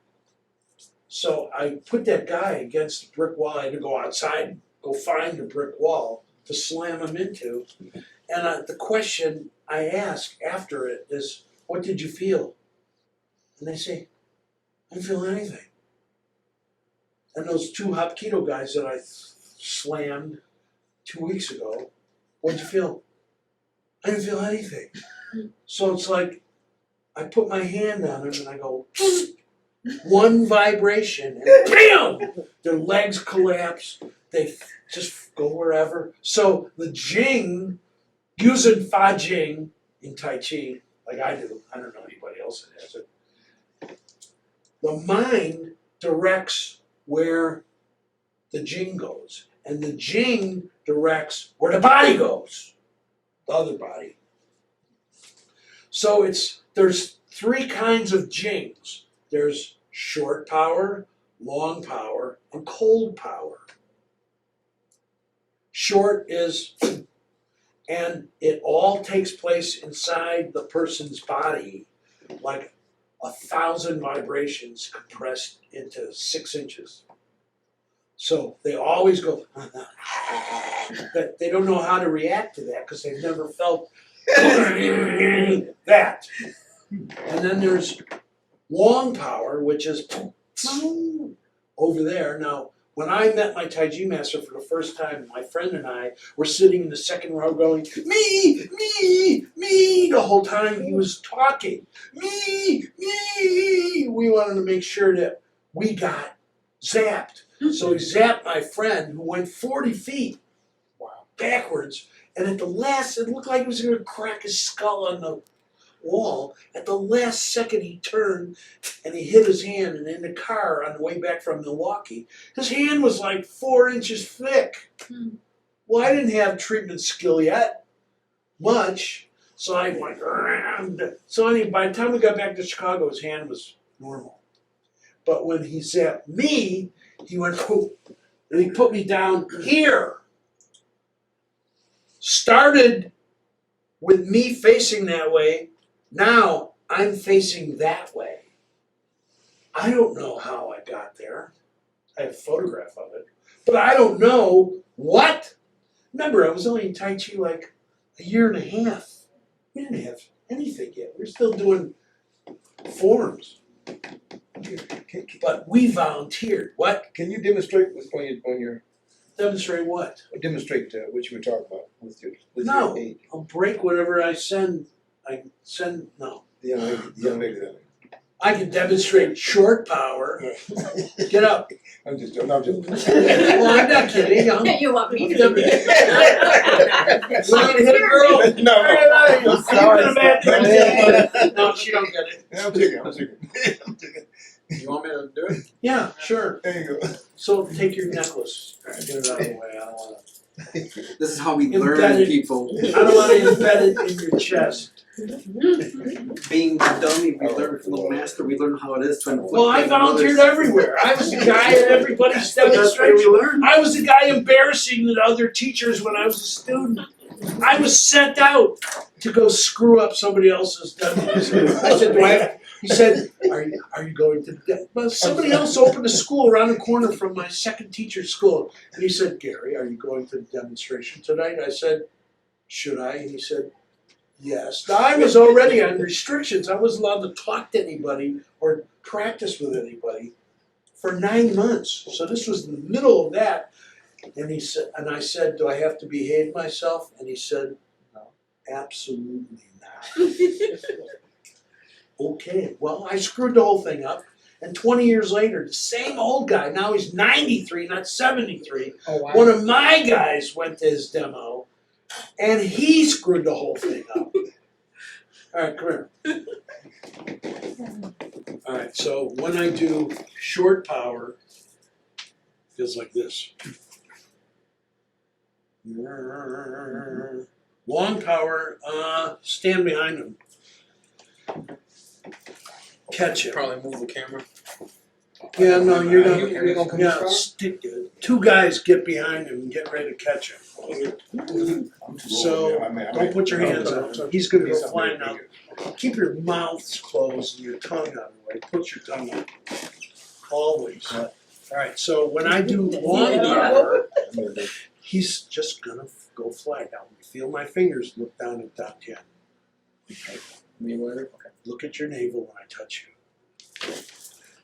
So I put that guy against the brick wall. I had to go outside and go find a brick wall to slam him into. And the question I ask after it is, what did you feel? And they say, I didn't feel anything. And those 2 Hapkido guys that I slammed 2 weeks ago, what'd you feel? I didn't feel anything. So it's like, I put my hand on them and I go, one vibration, and BAM! Their legs collapse, they just go wherever. So the Jing, using Fa Jing in Tai Chi, like I do, I don't know anybody else that has it, the mind directs where the Jing goes, and the Jing directs where the body goes, the other body. So there's 3 kinds of Jings. There's short power, long power, and cold power. Short is, and it all takes place inside the person's body, like 1,000 vibrations compressed into 6 inches. So they always go, but they don't know how to react to that because they've never felt that. And then there's long power, which is over there. Now, when I met my Tai Chi master for the first time, my friend and I were sitting in the second row going, me, me, me, the whole time he was talking. Me, me. We wanted to make sure that we got zapped. So he zapped my friend who went 40 feet backwards. And at the last, it looked like he was going to crack his skull on the wall. At the last second he turned and he hit his hand, and in the car on the way back from Milwaukee, his hand was like 4 inches thick. Well, I didn't have treatment skill yet, much, so I went around. So anyway, by the time we got back to Chicago, his hand was normal. But when he zapped me, he went, "Whoa," and he put me down here. Started with me facing that way, now I'm facing that way. I don't know how I got there. I have a photograph of it. But I don't know what. Remember, I was only in Tai Chi like a year and a half. We didn't have anything yet. We're still doing forms. But we volunteered. What? Can you demonstrate on your Demonstrate what? demonstrate what you were talking about with your No. aid? I'll break whatever I send. No. The young lady that. I can demonstrate short power. Get up. I'm just joking. I'm just. Well, I'm not kidding. You want me to? You want me to hit a girl? No. No, she don't get it. I'm joking. You want me to do it? Yeah, sure. There you go. So take your necklace. Get it out of the way. I don't want This is how we Embedded. learn people. to. I don't want to embed it in your chest. Being the dummy, we learn from the master. We learn how it is to inflict Well, I pain on volunteered others. everywhere. I was the guy at everybody's That's where we demonstration. learn. I was the guy embarrassing the other teachers when I was a student. I was sent out to go screw up somebody else's demonstration. I said, "Do I have?" He said, "Are you going to?" Well, somebody else opened a school around the corner from my second teacher's school, and he said, "Gary, are you going to the demonstration tonight?" I said, "Should I?" And he said, "Yes." Now, I was already on restrictions. I wasn't allowed to talk to anybody or practice with anybody for 9 months. So this was in the middle of that. And he said, and I said, "Do I have to behave myself?" And he said, "No, absolutely not." Okay, well, I screwed the whole thing up. And 20 years later, the same old guy, now he's 93, not 73. Oh wow. One of my guys went to his demo, and he screwed the whole thing up. All right, come here. All right, so when I do short power, it feels like this. Long power, stand behind him. Catch him. Probably move the camera. Yeah, no, you're not. You're gonna come this Yeah, far? two guys get behind him and get ready to catch him. So, don't put your hands on him. He's gonna go flying now. Keep your mouths closed and your tongue out of the way. Put your tongue out. Always. Alright, so when I do long power, he's just gonna go fly. Now, when you feel my fingers, look down at top 10. Me later? Okay. Look at your navel when I touch you.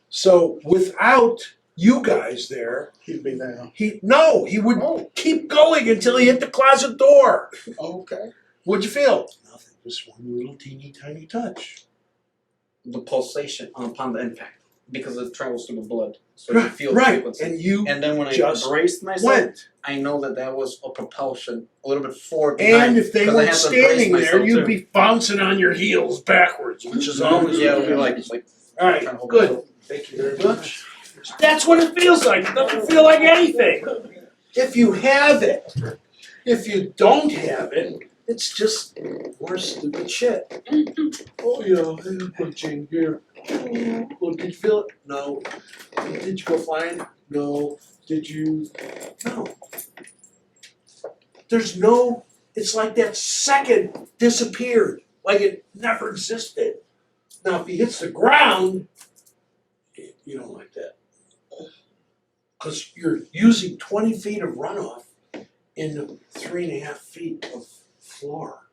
So without you guys there, He'd be there. he would keep going until he hit the closet door. Okay. What'd you feel? Nothing, just one little teeny tiny touch. The pulsation upon the impact, because it travels through the blood, so you feel the Right, frequency. and you And then when I just braced myself, went. I know that was a propulsion a little bit forward. And behind, if they 'cause I weren't had to brace standing there, myself, you'd too. be bouncing on your heels backwards, which is always Yeah, it'll be like Alright, trying to hold good. myself. Thank you very much. That's what it feels like. It doesn't feel like anything. If you have it. If you don't have it, it's just more stupid shit. Oh yeah, I'm punching here. Well, did you feel it? No. Did you go flying? No. Did you? No. There's no, it's like that second disappeared, like it never existed. Now, if he hits the ground, you don't like that. Because you're using 20 feet of runoff in 3.5 feet of floor.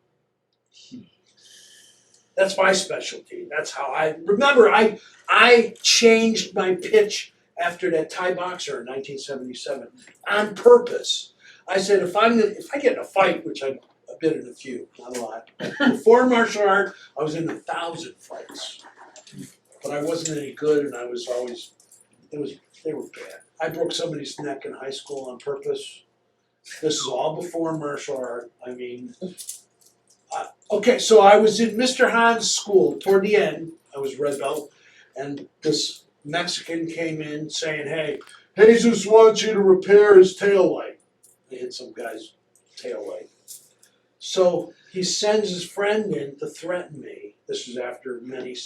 That's my specialty. That's how remember, I changed my pitch after that Thai boxer in 1977 on purpose. I said, if I get in a fight, which I've been in a few, not a lot. Before martial art, I was in 1,000 fights. But I wasn't any good, and I was always, they were bad. I broke somebody's neck in high school on purpose. This is all before martial art. I mean, Okay, so I was in Mr. Hahn's school toward the end. I was red belt, and this Mexican came in saying, "Hey, Jesus wants you to repair his tail light." They hit some guy's tail light. So he sends his friend in to threaten me. This is after many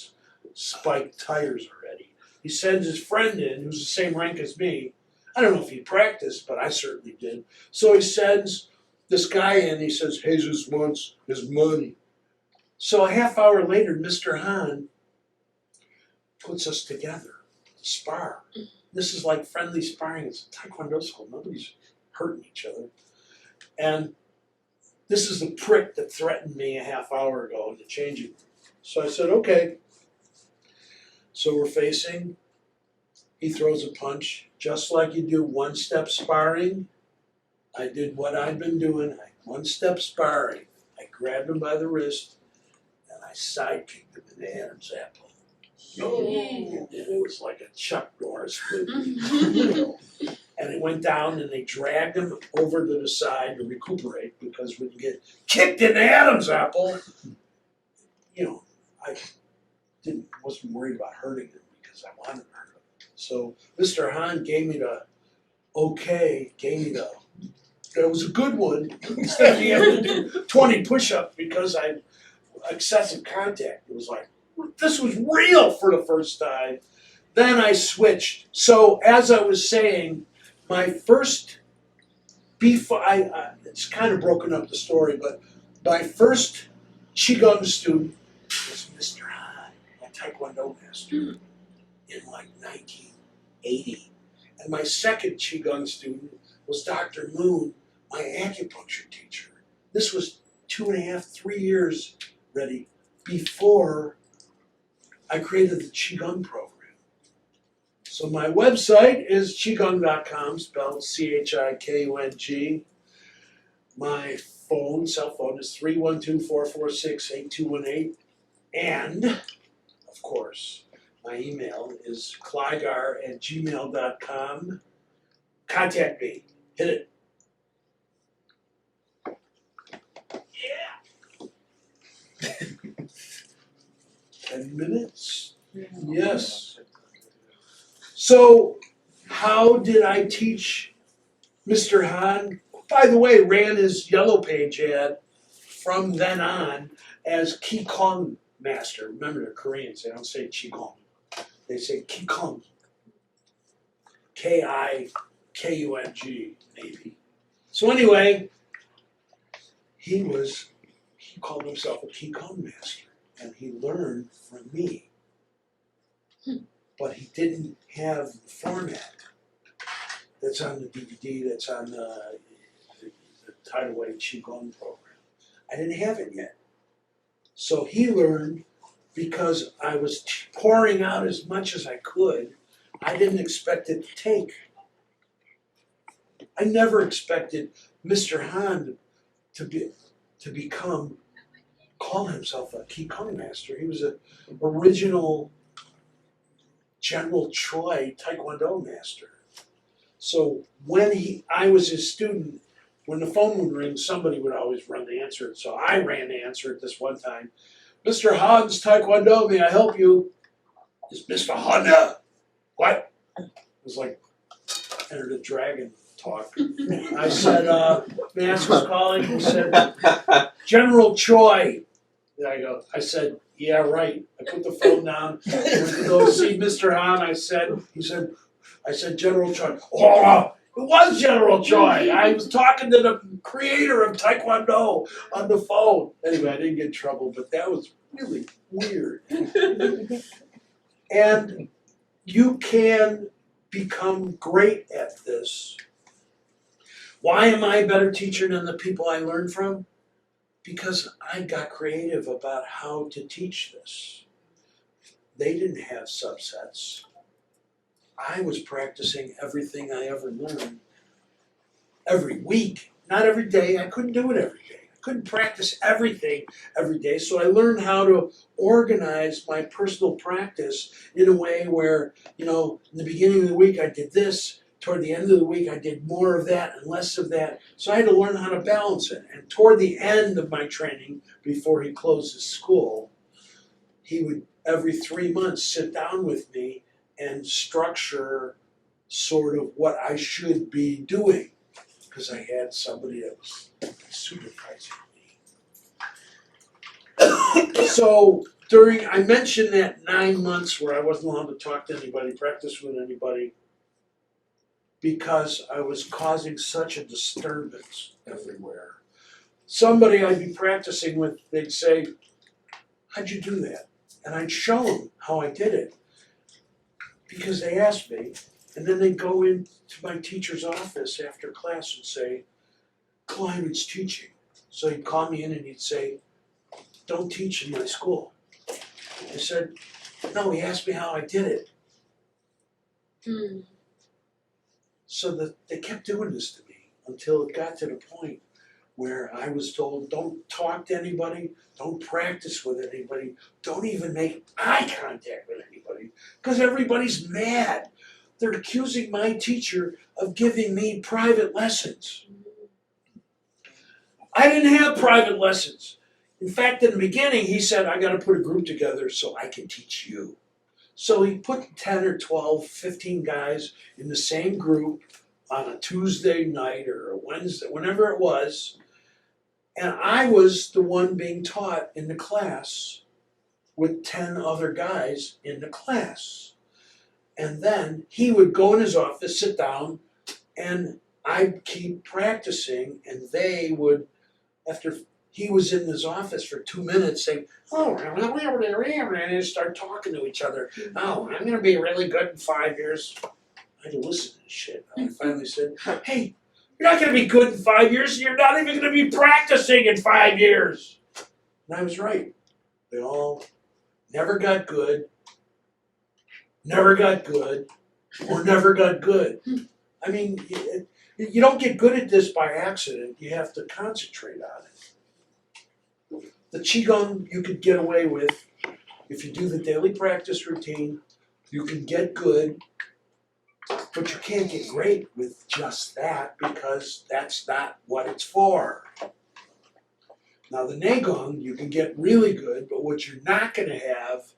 spiked tires already. He sends his friend in, who's the same rank as me. I don't know if he practiced, but I certainly did. So he sends this guy in, he says, Jesus wants his money. So a half hour later, Mr. Hahn puts us together to spar. This is like friendly sparring. It's a Taekwondo school. Nobody's hurting each other. And this is the prick that threatened me a half hour ago into changing. So I said, okay. So we're facing. He throws a punch. Just like you do one-step sparring, I did what I'd been doing. One-step sparring. I grabbed him by the wrist, and I sidekicked him in the Adam's apple. And it was like a Chuck Norris movie. And it went down, and they dragged him over to the side to recuperate, because when you get kicked in the Adam's apple, you know, I wasn't worried about hurting him because I wanted to hurt him. So Mr. Hahn gave me the it was a good one. Instead of being able to do 20 push-ups because I excessive contact. It was like, this was real for the first time. Then I switched. So as I was saying, my first it's kind of broken up the story, but my first Qigong student was Mr. Han, my Taekwondo master, in like 1980. And my second Qigong student was Dr. Moon, my acupuncture teacher. This was 2.5, 3 years ready before I created the Qigong program. So my website is qigong.com, spelled CHIKUNG. My cell phone is 312-446-8218. And, of course, my email is clygar@gmail.com. Contact me. Hit it. Yeah. 10 minutes? Yes. So, how did I teach Mr. Han? By the way, ran his Yellow Page ad from then on as Qigong master. Remember, the Koreans, they don't say Qigong. They say Qigong. K-I-K-U-N-G, maybe. So anyway, he called himself a Qigong master, and he learned from me. But he didn't have the format that's on the DVD, that's on the Tidal Wave Qigong program. I didn't have it yet. So he learned because I was pouring out as much as I could. I didn't expect it to take. I never expected Mr. Han to call himself a Qigong master. He was an original General Choi Taekwondo master. So when I was his student, when the phone would ring, somebody would always run to answer it. So I ran to answer it this one time. Mr. Han's Taekwondo, may I help you? Is Mr. Honda? What? It was like Enter the Dragon talk. I said, may I ask who's calling? He said, General Choi. I said, yeah, right. I put the phone down. I went to go see Mr. Han. I said, General Choi. Oh, it was General Choi. I was talking to the creator of Taekwondo on the phone. Anyway, I didn't get in trouble, but that was really weird. And you can become great at this. Why am I a better teacher than the people I learned from? Because I got creative about how to teach this. They didn't have subsets. I was practicing everything I ever learned every week, not every day. I couldn't do it every day. I couldn't practice everything every day. So I learned how to organize my personal practice in a way where, in the beginning of the week I did this, toward the end of the week, I did more of that and less of that. So I had to learn how to balance it. And toward the end of my training, before he closed his school, he would every 3 months sit down with me and structure sort of what I should be doing, because I had somebody that was supervising me. So I mentioned that 9 months where I wasn't allowed to talk to anybody, practice with anybody, because I was causing such a disturbance everywhere. Somebody I'd be practicing with, they'd say, "How'd you do that?" And I'd show them how I did it, because they asked me, and then they'd go into my teacher's office after class and say, "Clyman's teaching." So he'd call me in and he'd say, "Don't teach in my school." I said, "No, he asked me how I did it." Hmm. So that they kept doing this to me until it got to the point where I was told, don't talk to anybody, don't practice with anybody, don't even make eye contact with anybody, because everybody's mad. They're accusing my teacher of giving me private lessons. I didn't have private lessons. In fact, in the beginning, he said, "I gotta put a group together so I can teach you." So he put 10 or 12, 15 guys in the same group on a Tuesday night or a Wednesday, whenever it was, and I was the one being taught in the class with 10 other guys in the class. And then he would go in his office, sit down, and I'd keep practicing, and they would, after he was in his office for 2 minutes, say, "Oh," and they'd start talking to each other. "Oh, I'm gonna be really good in 5 years." I had to listen to this shit. I finally said, "Hey, you're not gonna be good in 5 years, and you're not even gonna be practicing in 5 years." And I was right. They all never got good, or never got good. I mean, you don't get good at this by accident. You have to concentrate on it. The Qigong you could get away with if you do the daily practice routine. You can get good, but you can't get great with just that, because that's not what it's for. Now the Neigong, you can get really good, but what you're not gonna have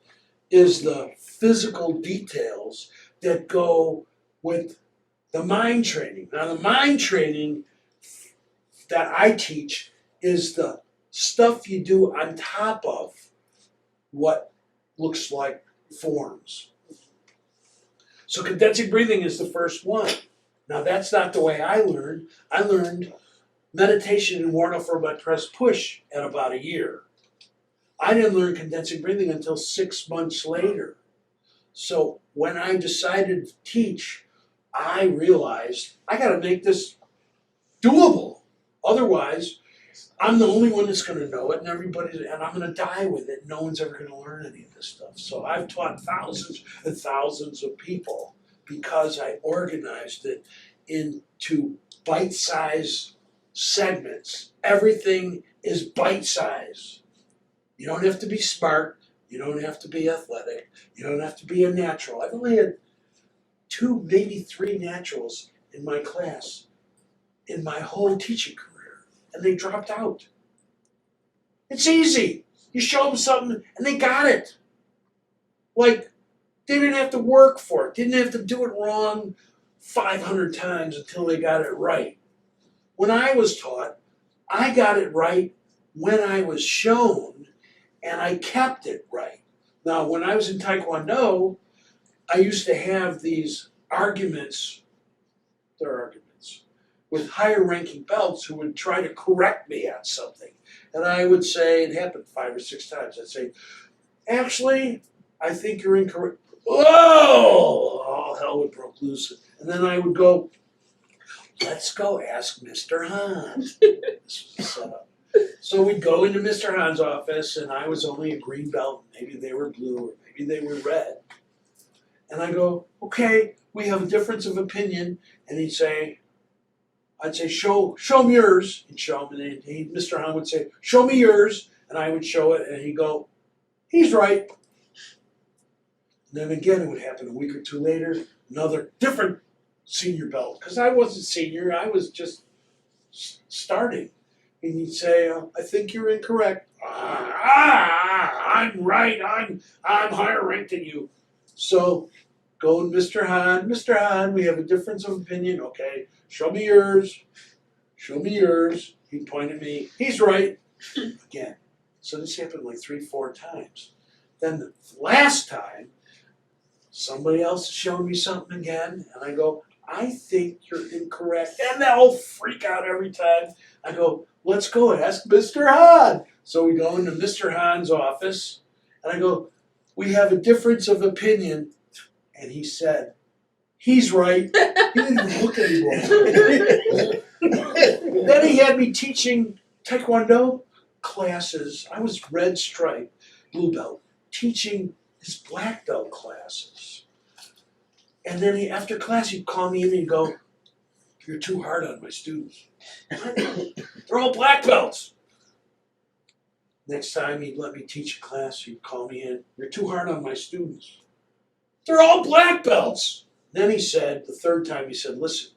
is the physical details that go with the mind training. Now the mind training that I teach is the stuff you do on top of what looks like forms. So condensing breathing is the first one. Now that's not the way I learned. I learned meditation in Warner for my press push at about a year. I didn't learn condensing breathing until 6 months later. So when I decided to teach, I realized I gotta make this doable. Otherwise, I'm the only one that's gonna know it, and I'm gonna die with it. No one's ever gonna learn any of this stuff. So I've taught thousands and thousands of people because I organized it into bite-sized segments. Everything is bite-sized. You don't have to be smart. You don't have to be athletic. You don't have to be a natural. I've only had 2, maybe 3 naturals in my class in my whole teaching career, and they dropped out. It's easy. You show them something and they got it. Like, they didn't have to work for it, didn't have to do it wrong 500 times until they got it right. When I was taught, I got it right when I was shown, and I kept it right. Now, when I was in Taekwondo, I used to have these arguments, with higher ranking belts who would try to correct me on something. And I would say, it happened 5 or 6 times, I'd say, "Actually, I think you're incorrect." Whoa! All hell would broke loose. And then I would go, "Let's go ask Mr. Han." This was the setup. So we'd go into Mr. Han's office, and I was only a green belt. Maybe they were blue, or maybe they were red. And I go, "Okay, we have a difference of opinion." And I'd say, show me yours. He'd show him, and Mr. Han would say, "Show me yours." And I would show it, and he'd go, "He's right." And then again, it would happen a week or 2 later, another different senior belt, because I wasn't senior, I was just starting. And he'd say, I think you're incorrect. I'm right, I'm higher ranked than you. So, go to Mr. Hahn, we have a difference of opinion, okay, show me yours. He'd point at me, he's right, again. So this happened like 3-4 times. Then the last time, somebody else showed me something again, and I go, I think you're incorrect. And they'll freak out every time. I go, let's go ask Mr. Hahn. So we go into Mr. Hahn's office, and I go, we have a difference of opinion. And he said, he's right. He didn't even look anymore. Then he had me teaching Taekwondo classes. I was red stripe, blue belt, teaching his black belt classes. And then after class, he'd call me in and he'd go, you're too hard on my students. They're all black belts. Next time he'd let me teach a class, he'd call me in, you're too hard on my students. They're all black belts. Then he said, the third time he said, listen,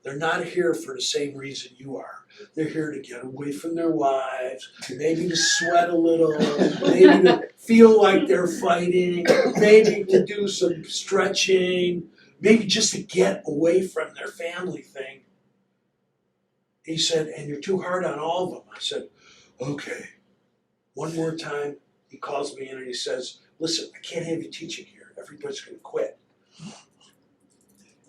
they're not here for the same reason you are. They're here to get away from their wives, maybe to sweat a little, maybe to feel like they're fighting, maybe to do some stretching, maybe just to get away from their family thing. He said, and you're too hard on all of them. I said, okay. One more time, he calls me in and he says, listen, I can't have you teaching here. Everybody's going to quit.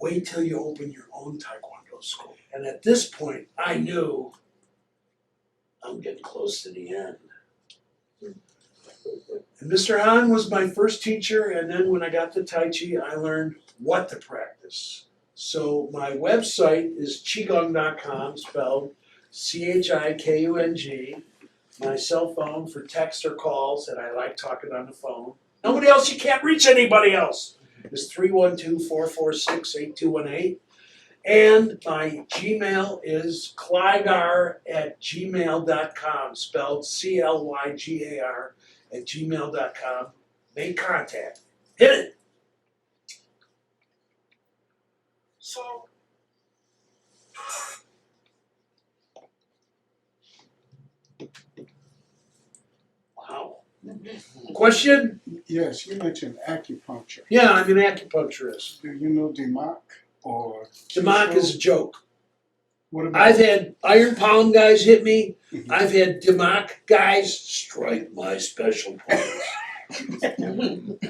Wait till you open your own Taekwondo school. And at this point, I knew I'm getting close to the end. And Mr. Han was my first teacher, and then when I got to Tai Chi, I learned what to practice. So my website is qigong.com, spelled Chikung. My cell phone for text or calls, and I like talking on the phone. Nobody else, you can't reach anybody else. It's 312-446-8218. And my Gmail is clygar@gmail.com, spelled CLYGAR@gmail.com. Make contact. Hit it. So, wow. Question? Yes, you mentioned acupuncture. Yeah, I'm an acupuncturist. Do you know Demak or Demak is a joke. What about I've had iron palm guys hit me. Mhm. I've had Demak guys strike my special points.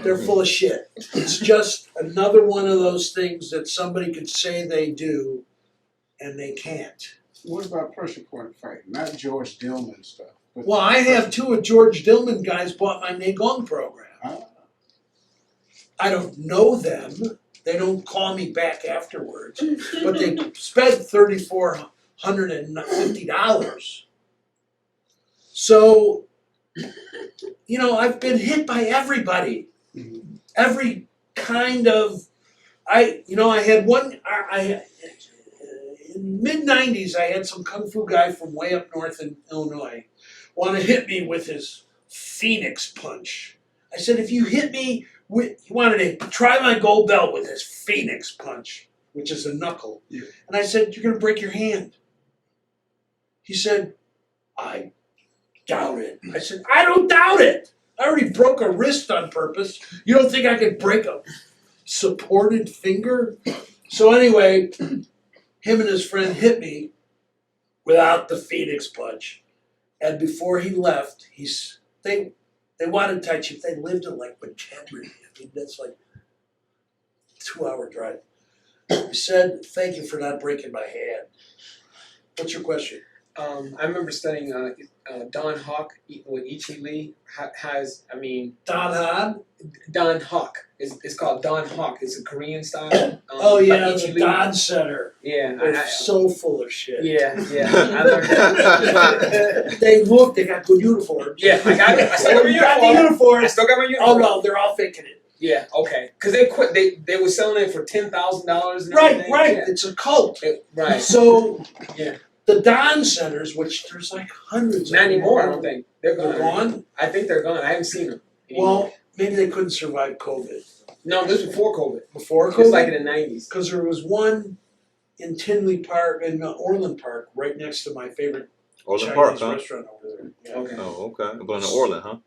They're full of shit. It's just another one of those things that somebody could say they do and they can't. What about pressure point fight? Not George Dillman stuff. But Well, I have two of George Dillman guys bought my Neigong program. Ah, I don't know them. They don't call me back afterwards, but they spent $3,450. So, you know, I've been hit by everybody. mhm. Every kind of, I had one, in mid-90s, I had some kung fu guy from way up north in Illinois want to hit me with his Phoenix punch. I said, if you hit me with, he wanted to try my gold belt with his Phoenix punch, which is a knuckle. Yeah. And I said, you're going to break your hand. He said, I doubt it. I said, I don't doubt it. I already broke a wrist on purpose. You don't think I could break a supported finger? So anyway, him and his friend hit me without the Phoenix punch. And before he left, they wanted Tai Chi. They lived in like McHenry. I mean, that's like a 2-hour drive. He said, thank you for not breaking my hand. What's your question? I remember studying Don Hawk with Ichi Lee. Don Han? Don Hawk. It's called Don Hawk. It's a Korean style. Oh by yeah, Ichi the Lee. Don Center. Yeah, They're so full of shit. yeah. I learned that. They got good uniforms. Yeah, I got it. I still got my You got the uniform. I uniforms. still got my Oh uniform. no, they're all faking it. Yeah, okay. Because they quit. They were selling it for $10,000 and Right, everything. right. Yeah. It's a cult. Right. So Yeah. the Don centers, which there's like hundreds Not of them. anymore, I don't think. They're They're gone. gone? I think they're gone. I haven't seen them anymore. Well, maybe they couldn't survive COVID. No, this was before COVID. before It was like COVID? in the 90s. Because there was one in Tinley Park, in Orland Park, right next to my favorite Orland Chinese Park, huh? restaurant over there. Yeah. Okay. Oh, okay. Going to Orland, huh?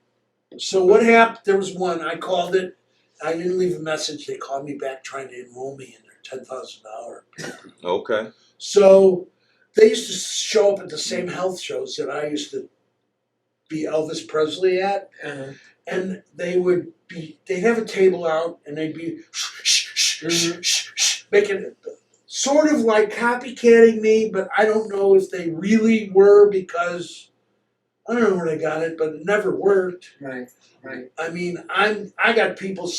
So what happened, there was one, I called it, I didn't leave a message, they called me back trying to enroll me in their $10,000. Okay. So they used to show up at the same health shows that I used to be Elvis Presley at, Uh-huh. and they'd have a table out and they'd be making it sort of like copycatting me, but I don't know if they really were because I don't know where they got it, but it never worked. Right. Right. I mean, I got people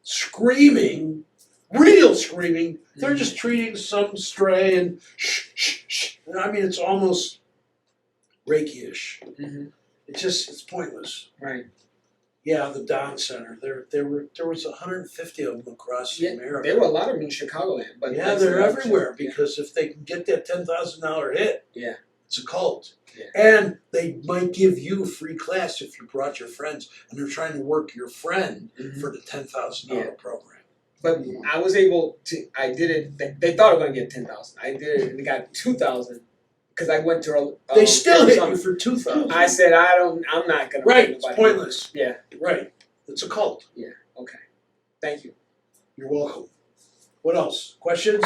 screaming, real screaming. They're just treating some stray and and I mean, it's almost Reiki-ish. Mhm. It's pointless. Right. Yeah, the Don Center. There was 150 of them across Yeah, America. there were a lot of them in Chicagoland, but Yeah, that's they're another everywhere show. because if they can get that $10,000 hit, Yeah. it's a cult. Yeah. And they might give you a free class if you brought your friends, and they're trying to work your friend Mhm. for the $10,000 Yeah. program. But I was able to. I did it. They thought I was gonna get 10,000. I did it and got 2,000 because I went to. They still hit Arizona. you for 2,000. I said I'm not gonna. Right, pay it's nobody. pointless. Yeah. Right, it's a cult. Okay. Thank you. You're welcome. What else? Questions?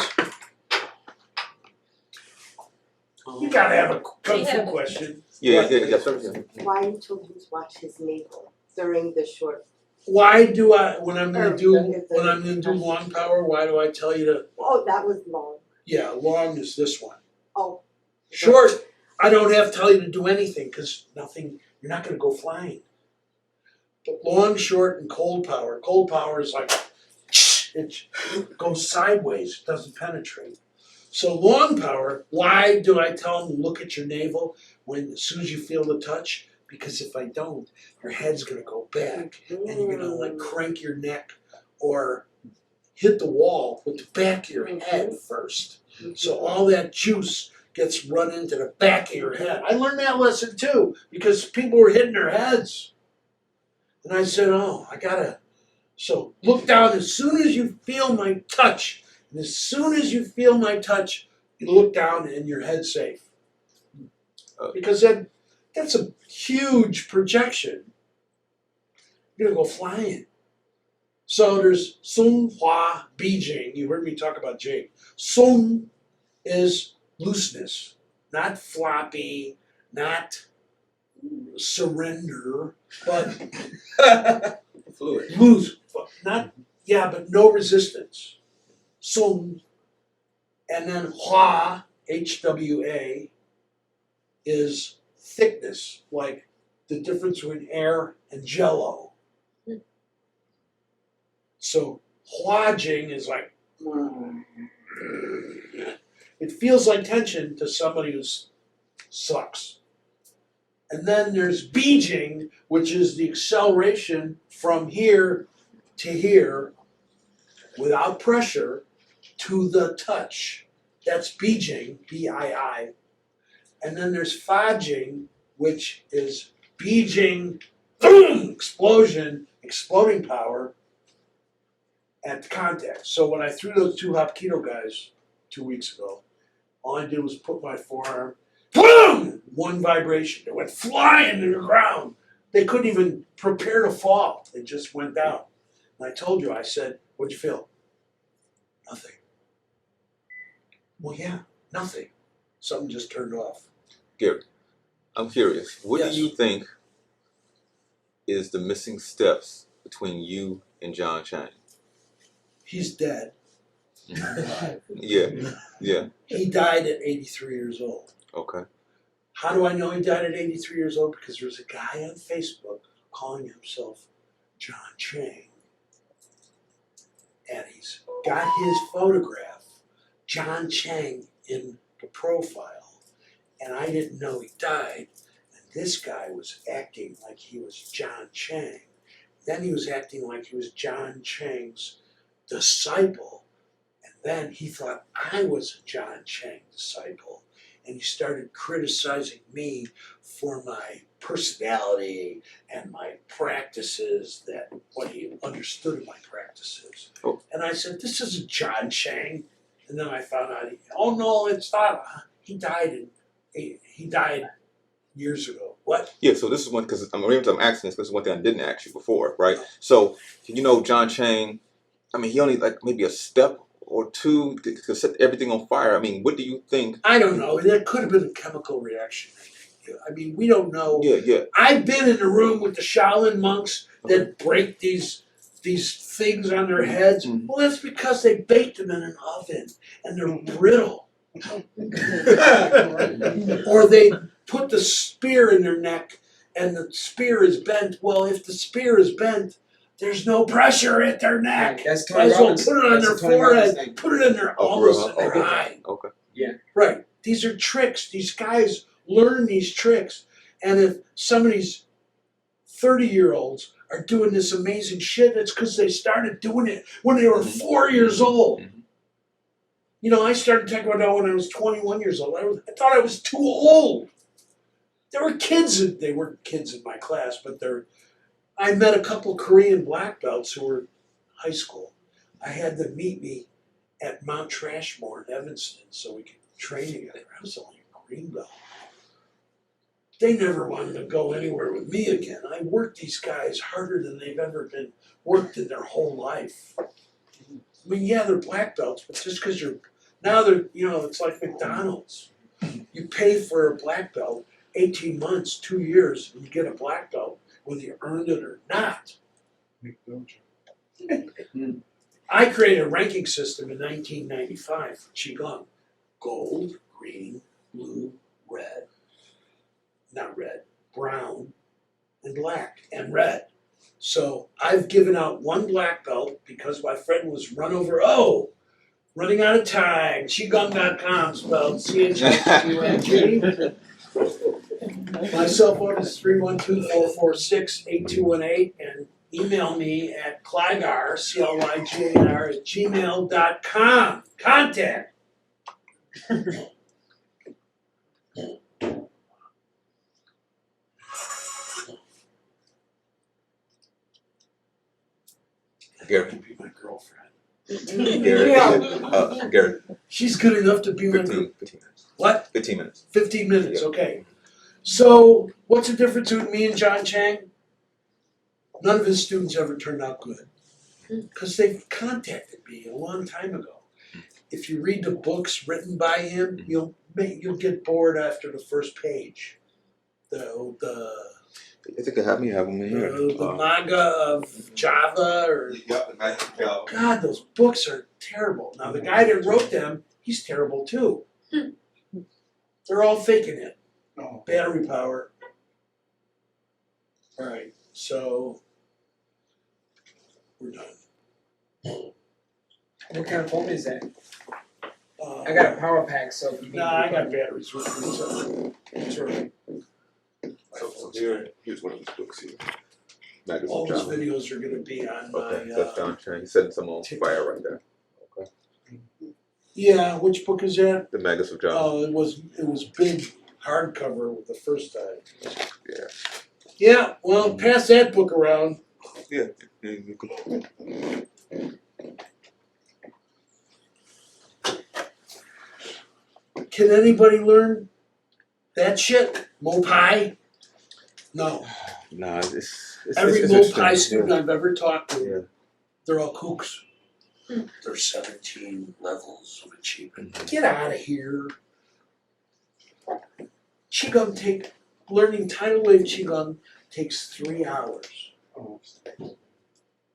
You gotta have a kung fu question. Yeah, yes, sir. Yeah. Why you told him to watch his navel during the short? Why do I when I'm gonna do the- long power? Why do I tell you to? Oh, that was long. Yeah, long is this one. Oh. Short, I don't have to tell you to do anything because nothing. You're not gonna go flying. But long, short, and cold power. Cold power is like it goes sideways. It doesn't penetrate. So long power. Why do I tell them to look at your navel as soon as you feel the touch? Because if I don't, your head's gonna go back, and you're gonna like crank your neck or hit the wall with the back of your head first. So all that juice gets run into the back of your head. I learned that lesson too because people were hitting their heads, and I said, "Oh, I gotta." So look down as soon as you feel my touch, and as soon as you feel my touch, you look down and your head's safe. Because that's a huge projection. You're gonna go flying. So there's Sung Hua Bijing. You heard me talk about Jing. Sung is looseness, not floppy, not surrender, but Fluid. loose. Not but no resistance. Sung, and then Hua HWA is thickness, like the difference between air and jello. So Huajing is like it feels like tension to somebody who sucks. And then there's Beijing, which is the acceleration from here to here without pressure to the touch. That's Beijing, B-I-I. And then there's Fajing, which is Beijing, boom, explosion, exploding power at contact. So when I threw those two Hapkido guys 2 weeks ago, all I did was put my forearm, boom, one vibration. They went flying to the ground. They couldn't even prepare to fall. They just went down. And I told you, I said, what'd you feel? Nothing. Well, yeah, nothing. Something just turned off. Gary, I'm curious. What Yes. do you think is the missing steps between you and John Chang? He's dead. Yeah, yeah. He died at 83 years old. Okay. How do I know he died at 83 years old? Because there was a guy on Facebook calling himself John Chang. And he's got his photograph, John Chang, in the profile. And I didn't know he died. And this guy was acting like he was John Chang. Then he was acting like he was John Chang's disciple. And then he thought I was a John Chang disciple. and he started criticizing me for my personality and my practices, that what he understood of my practices. Oh. And I said, this isn't John Chang. And then I found out, oh no, it's not. He died years ago. What? Yeah, so this is one, because I'm asking this, this is one thing I didn't ask you before, right? So, you know, John Chang, I mean, he only like maybe a step or two to set everything on fire. I mean, what do you think? I don't know. That could have been a chemical reaction. I mean, we don't know. Yeah. I've been in the room with the Shaolin monks that break these things on their heads. Mhm. Well, that's because they baked them in an oven and they're brittle. Or they put the spear in their neck and the spear is bent. Well, if the spear is bent, there's no pressure at their neck. Right, that's Might Tony as well Robbins. put it on That's their a Tony Robbins forehead, thing. put it in their Oh, for real, almost huh? in their Okay. eye. Okay. Right. These are tricks. These guys learn these tricks. And if some of these 30-year-olds are doing this amazing shit, it's because they started doing it when they were 4 years old. Mhm. You know, I started Taekwondo when I was 21 years old. I thought I was too old. There were kids, they weren't kids in my class, but I met a couple Korean black belts who were in high school. I had them meet me at Mount Trashmore in Evanston so we could train together. I was only a green belt. They never wanted to go anywhere with me again. I worked these guys harder than they've ever been worked in their whole life. I mean, yeah, they're black belts, but just because now they're, you know, it's like McDonald's. You pay for a black belt, 18 months, 2 years, and you get a black belt, whether you earned it or not. I created a ranking system in 1995 for Qigong. Gold, green, blue, red, not red, brown, and black, and red. So I've given out one black belt because my friend was running out of time. Qigong.com spelled CHIQNG. My cell phone is 312-446-8218 and email me at Clygar, CLYGAR @gmail.com. Contact. Gary. To be my girlfriend. Gary. Gary. She's good enough to be my 15 girlfriend. minutes. What? 15 minutes. 15 minutes, Yeah. okay. So, what's the difference between me and John Chang? None of his students ever turned out good. Because they've contacted me a long time ago. If you read the books written by him, you'll get bored after the first page. I think I have them in here. The manga of Java, or Yep, the magic of Java. God, those books are terrible. Now the guy that wrote them, he's terrible too. They're all faking it. Oh. Battery power. All right, so we're done. What kind of phone is that? I I got a power pack, so if you need. No, I got batteries with me, so it's all right. So here's one of his books here. Magic All of those Java. videos are gonna be on Okay, my, that's John Chang. He's setting some on fire right there. yeah, which book is that? The Magus of Java. Oh, it was big hardcover with the first time. Yeah. Yeah, well, pass that book around. Yeah. You can- Can anybody learn that shit? Mopai? No. Nah, it's Every it's Mopai interesting. student I've ever talked to, Yeah. they're all kooks. There's 17 levels of achievement. Get out of here. Learning tidal wave Qigong takes 3 hours.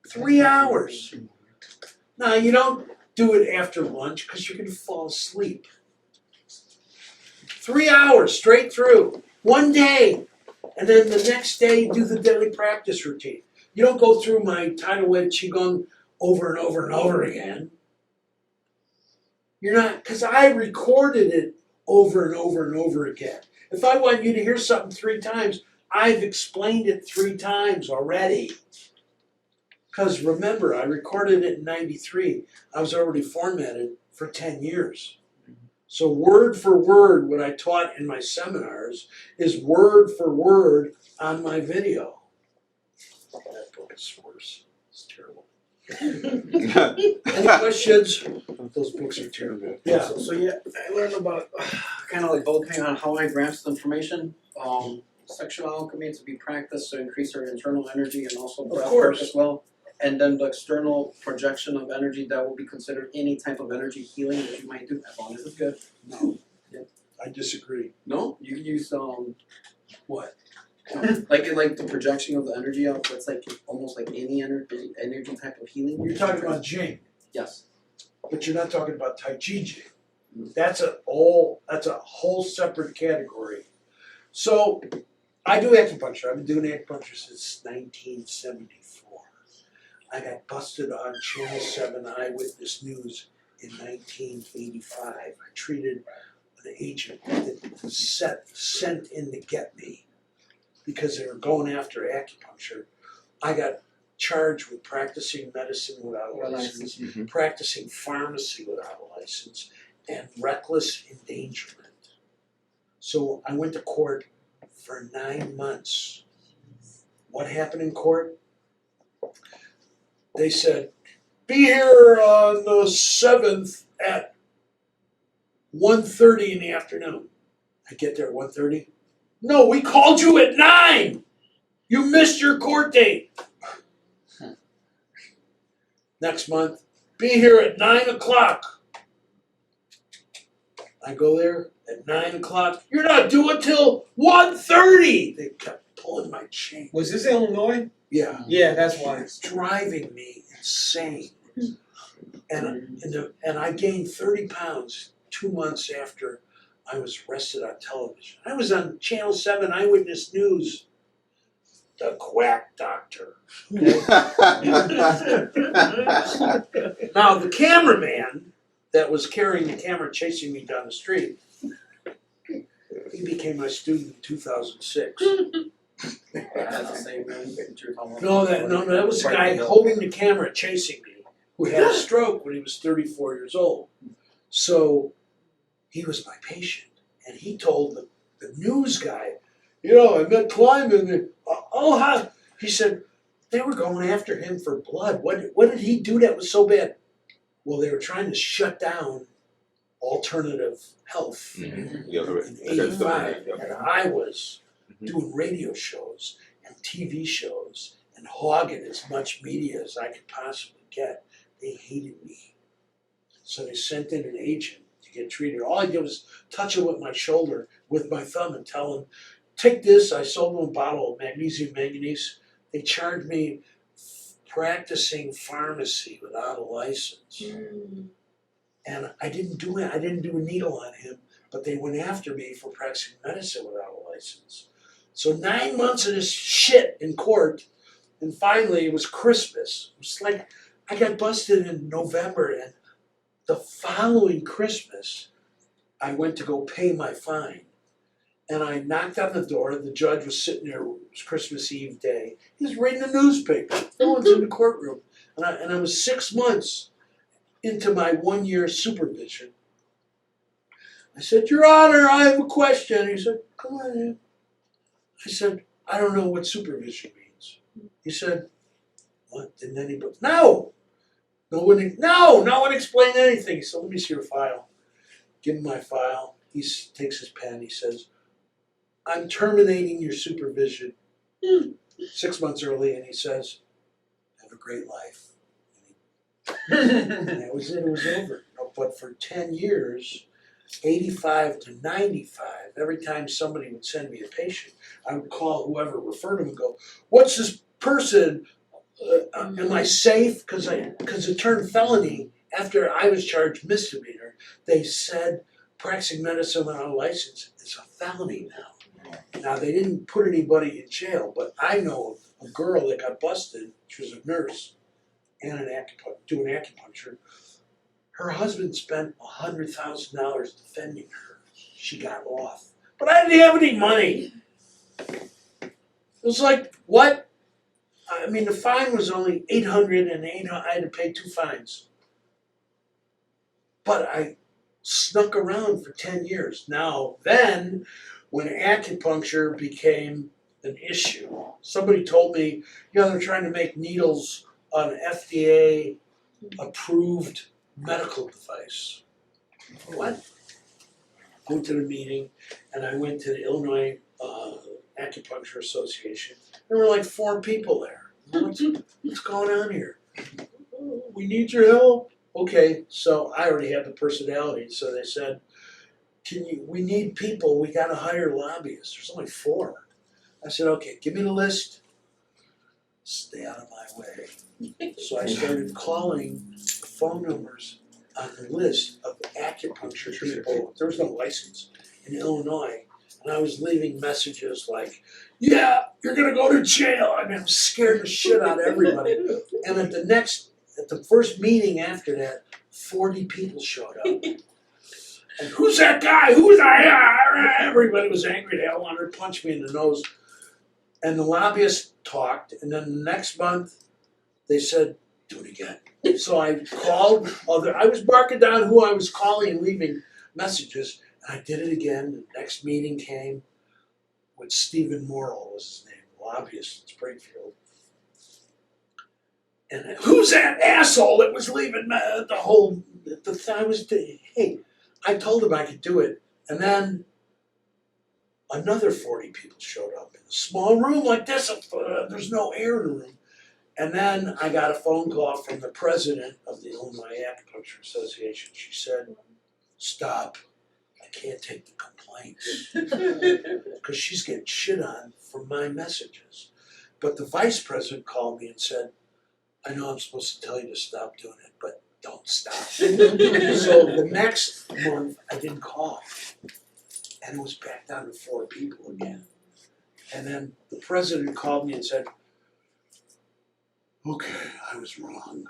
3 hours. Now, you don't do it after lunch because you're going to fall asleep. 3 hours straight through, one day. And then the next day, do the daily practice routine. You don't go through my tidal wave Qigong over and over and over again. You're not, because I recorded it over and over and over again. If I want you to hear something 3 times, I've explained it 3 times already. Because remember, I recorded it in '93. I was already formatted for 10 years. So word for word, what I taught in my seminars is word for word on my video. That book is worse. It's terrible. Any questions? Those books are terrible. Yeah. So yeah, I learned about kind of like bulking on how I grasp the information. Sexual alchemy to be practiced to increase our internal energy and also breath work course. as well. And then the external projection of energy that will be considered any type of energy healing that you might do as long as it's good. No. I disagree. No, you use What? like the projection of the energy out. That's like almost like any energy type of healing. You're talking about Jing, Yes. but you're not talking about Tai Chi Jing. That's a whole separate category. So I do acupuncture. I've been doing acupuncture since 1974. I got busted on Channel 7 Eyewitness News in 1985. I treated an agent that was sent in to get me because they were going after acupuncture. I got charged with practicing medicine without a license, practicing pharmacy without a license, and reckless endangerment. So I went to court for 9 months. What happened in court? They said, be here on the 7th at 1:30 in the afternoon. I get there at 1:30. No, we called you at 9. You missed your court date. Next month, be here at 9 o'clock. I go there at 9 o'clock. You're not due until 1:30. They kept pulling my chain. Was this Illinois? Yeah. Yeah, that's why. It's driving me insane. And I gained 30 pounds 2 months after I was arrested on television. I was on Channel 7 Eyewitness News. The quack doctor. Okay? Now the cameraman that was carrying the camera chasing me down the street, he became my student in 2006. That's the same man that you're talking about. No, that was the guy holding the camera chasing me, who had a stroke when he was 34 years old. So he was my patient, and he told the news guy, I met Clyman. And, hi. He said they were going after him for blood. What did he do that was so bad? Well, they were trying to shut down alternative health in '85, and I was doing radio shows and TV shows and hogging as much media as I could possibly get. They hated me. So they sent in an agent to get treated. All I did was touch him with my shoulder with my thumb and tell him, take this. I sold them a bottle of magnesium manganese. They charged me practicing pharmacy without a license. And I didn't do it. I didn't do a needle on him, but they went after me for practicing medicine without a license. So 9 months of this shit in court, and finally it was Christmas. It was like I got busted in November, and the following Christmas, I went to go pay my fine. And I knocked on the door. The judge was sitting there. It was Christmas Eve day. He was reading the newspaper. No one's in the courtroom. And I was 6 months into my 1 year supervision. I said, Your Honor, I have a question. He said, come on in. I said, I don't know what supervision means. He said, what? Didn't anybody? No one explained anything. He said, let me see your file. Give him my file. He takes his pen. He says, I'm terminating your supervision 6 months early. And he says, have a great life. And that was it. It was over. But for 10 years, 85 to 95, every time somebody would send me a patient, I would call whoever referred him and go, what's this person? Am I safe? Because it turned felony after I was charged misdemeanor. They said practicing medicine without a license is a felony now. Now, they didn't put anybody in jail, but I know a girl that got busted. She was a nurse and doing acupuncture. Her husband spent $100,000 defending her. She got off. But I didn't have any money. It was like, what? I mean, the fine was only $800, and I had to pay 2 fines. But I snuck around for 10 years. Now, then, when acupuncture became an issue, somebody told me, they're trying to make needles an FDA approved medical device. What? I went to the meeting and I went to the Illinois Acupuncture Association. There were like 4 people there. What's going on here? We need your help. Okay, so I already had the personality, so they said, we need people, we gotta hire lobbyists. There's only 4. I said, okay, give me the list. Stay out of my way. So I started calling phone numbers on the list of acupuncture people. There was no license in Illinois. And I was leaving messages like, yeah, you're gonna go to jail. I mean, I'm scared the shit out of everybody. And at the first meeting after that, 40 people showed up. And who's that guy? Who is that? Everybody was angry. They all wanted to punch me in the nose. And the lobbyists talked, and then the next month, they said, do it again. So I called I was marking down who I was calling and leaving messages, and I did it again. The next meeting came with Stephen Morrill was his name, lobbyist in Springfield. And who's that asshole that was leaving hey, I told him I could do it. And then another 40 people showed up in a small room like this. There's no air in the room. And then I got a phone call from the president of the Illinois Acupuncture Association. She said, stop. I can't take the complaints. Because she's getting shit on for my messages. But the vice president called me and said, I know I'm supposed to tell you to stop doing it, but don't stop. So the next month, I didn't call. And it was back down to 4 people again. And then the president called me and said, okay, I was wrong.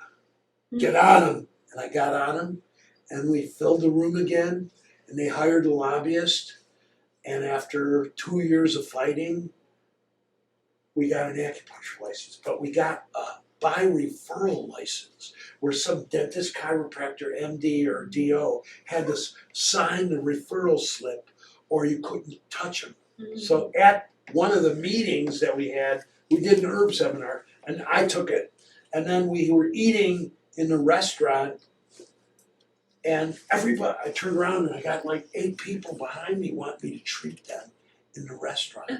Get on him. And I got on him, and we filled the room again, and they hired a lobbyist. And after 2 years of fighting, we got an acupuncture license. But we got a by referral license, where some dentist, chiropractor, MD, or DO had to sign the referral slip, or you couldn't touch them. So at one of the meetings that we had, we did an herb seminar, and I took it. And then we were eating in the restaurant, and everybody, I turned around and I got like 8 people behind me wanting me to treat them in the restaurant.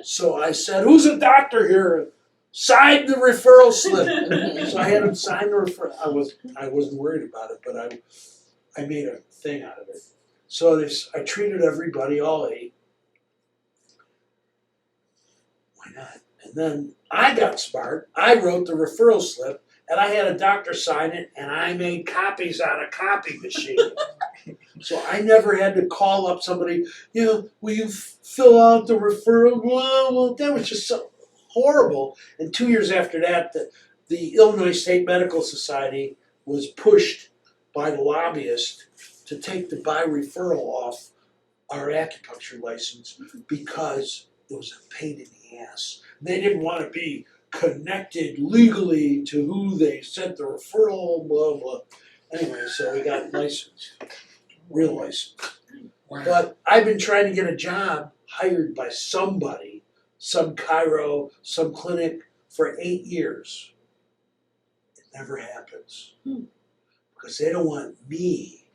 So I said, who's a doctor here? Sign the referral slip. So I had him sign the referral. I wasn't worried about it, but I made a thing out of it. So I treated everybody, all 8. Why not? And then I got smart. I wrote the referral slip, and I had a doctor sign it, and I made copies on a copy machine. So I never had to call up somebody, will you fill out the referral? Well, that was just so horrible. And 2 years after that, the Illinois State Medical Society was pushed by the lobbyist to take the by referral off our acupuncture license because it was a pain in the ass. They didn't want to be connected legally to who they sent the referral, blah, blah. Anyway, so we got licensed, real license. Wow. But I've been trying to get a job hired by somebody, some chiro, some clinic for 8 years. It never happens. Because they don't want me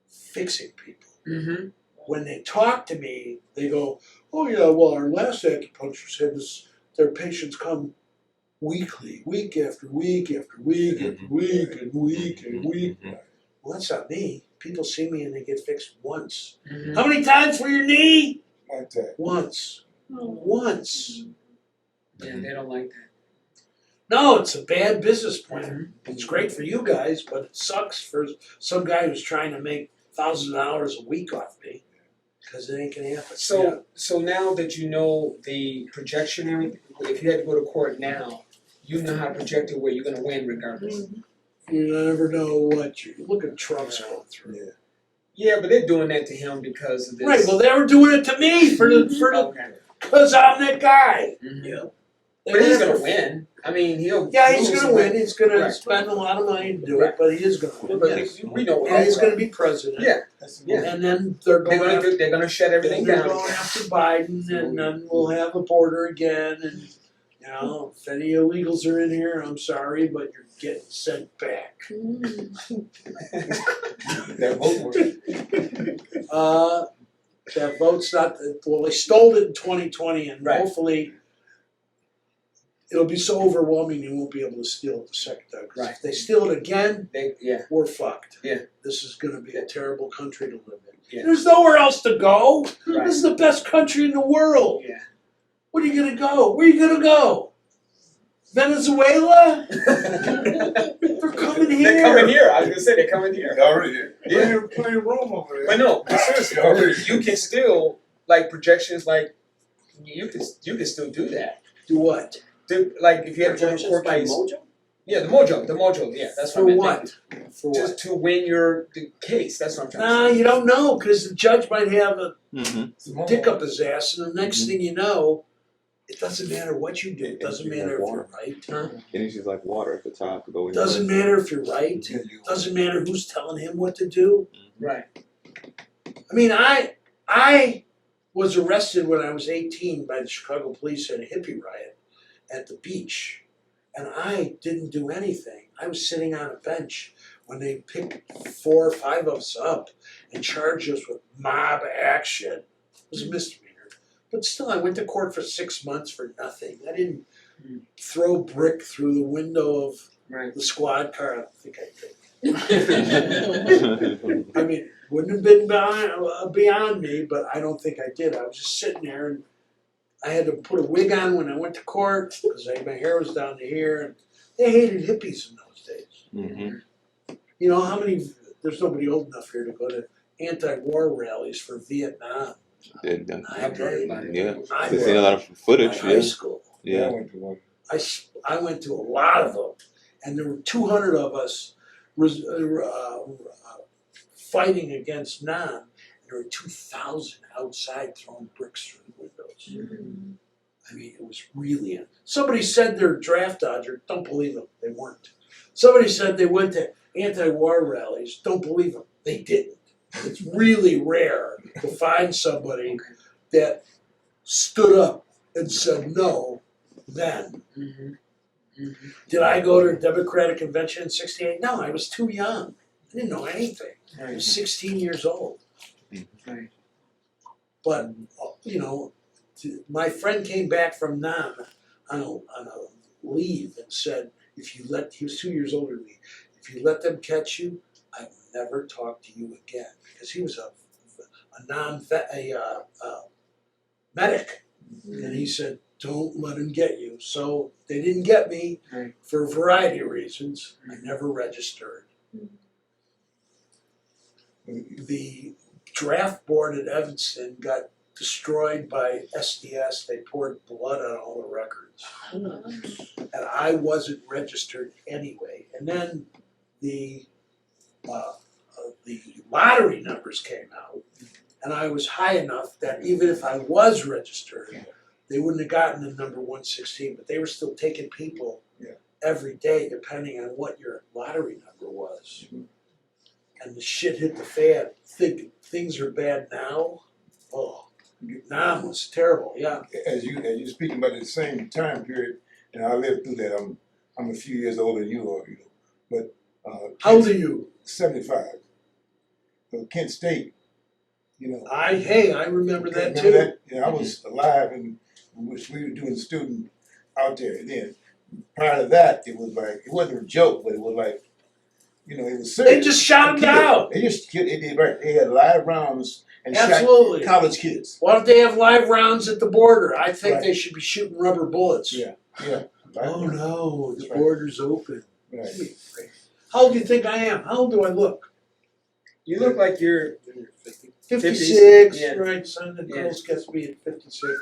fixing people. Mm-hmm. When they talk to me, they go, oh yeah, well our last acupuncturist had this, their patients come weekly, week after week after week after week and week and week. Well, that's not me. People see me and they get fixed once. Mm-hmm. How many times for your knee? One time. Once. Once. Yeah, they don't like that. No, it's a bad business plan. It's great for you guys, but it sucks for some guy who's trying to make $1,000 a week off me. Because it ain't gonna happen. So now that you know the projection and everything, if you had to go to court now, you know how to project it where you're gonna win regardless. You never know what you look at Trump's going through. Yeah, but they're doing that to him because of this. Right, well they were doing it to me for the Okay. because I'm that guy. Mm-hmm. But he's gonna win. I mean, he'll. Yeah, he's lose, gonna win, he's gonna Right. spend a lot of money to do Right. it, but he is gonna win, But yes. we know And he's that. gonna be president. Yeah. Yeah. And then they're going after, They're gonna shut everything they're down. going after Biden, and then we'll have a border again, and, you know, if any illegals are in here, I'm sorry, but you're getting sent back. That vote was. That vote's not, well, they stole it in 2020, and Right. hopefully it'll be so overwhelming you won't be able to steal it the second time. 'Cause Right. if they steal it again, Yeah. we're fucked. Yeah. This is gonna be a terrible country to live in. Yeah. There's nowhere else to go. Right. This is the best country in the world. Yeah. Where are you gonna go? Where are you gonna go? Venezuela? They're coming here. They're coming here. I was gonna say they're coming here. They already did. Yeah. Playing Rome over there. But no, but seriously, you can still like projections. Like you can still do that. Do what? Like if you have a Projections court by case. Mojo? Yeah, the mojo. Yeah, that's For what I meant. what? For Just what? to win the case. That's what I'm trying Nah, to say. you don't know, because the judge might have a Mm-hmm. dick up his ass, and the next thing you know, it doesn't matter what you do. It doesn't matter if you're right, huh? Energy's like water at the top. Go in. It doesn't matter if you're right. Yeah, It doesn't matter who's telling him what to do. Right. I mean, I was arrested when I was 18 by the Chicago police at a hippie riot at the beach, and I didn't do anything. I was sitting on a bench when they picked 4 or 5 of us up and charged us with mob action. It was a misdemeanor. But still, I went to court for 6 months for nothing. I didn't throw brick through the window of Right. the squad car. I don't think I did. I mean, wouldn't have been beyond me, but I don't think I did. I was just sitting there, and I had to put a wig on when I went to court because my hair was down to here, and they hated hippies in those days. Mm-hmm. You know how many? There's nobody old enough here to go to anti-war rallies for Vietnam. Did done. I did. Yeah. I I've seen a lot of footage. in high Yeah. school. Yeah. I went to one. I went to a lot of them, and there were 200 of us fighting against Nam, and there were 2,000 outside throwing bricks through the windows. I mean, it was really. Somebody said they're a draft dodger. Don't believe them. They weren't. Somebody said they went to anti-war rallies. Don't believe them. They didn't. It's really rare to find somebody that stood up and said no then. Did I go to a Democratic convention in '68? No, I was too young. I didn't know anything. I was 16 years old. Right. But, you know, my friend came back from Nam on a leave and said, he was 2 years older than me, if you let them catch you, I will never talk to you again. Because he was a medic. And he said, don't let him get you. So they didn't get me Right. for a variety of reasons. I never registered. The draft board at Evanston got destroyed by SDS. They poured blood on all the records. And I wasn't registered anyway. And then the lottery numbers came out, and I was high enough that even if I was registered, they wouldn't have gotten the number 116, but they were still taking people every day depending on what your lottery number was. And the shit hit the fan. Things are bad now. Oh, Nam was terrible. Yeah. As you speaking about the same time period, and I lived through that. I'm a few years older than you are, but How old are you? 75. So Kent State, I remember that remember too. that? Yeah, I was alive and we were doing student out there then. Prior to that, it wasn't a joke, but it was like, it was serious. They just shot him down. They just they had live rounds and Absolutely. shot college kids. Why don't they have live rounds at the border? I think Right. they should be shooting rubber bullets. Yeah. Oh no, the That's right. border's open. Right. How old do you think I am? How old do I look? You look like you're 56, yeah. right? Son, the Yeah. girls gets me at 56.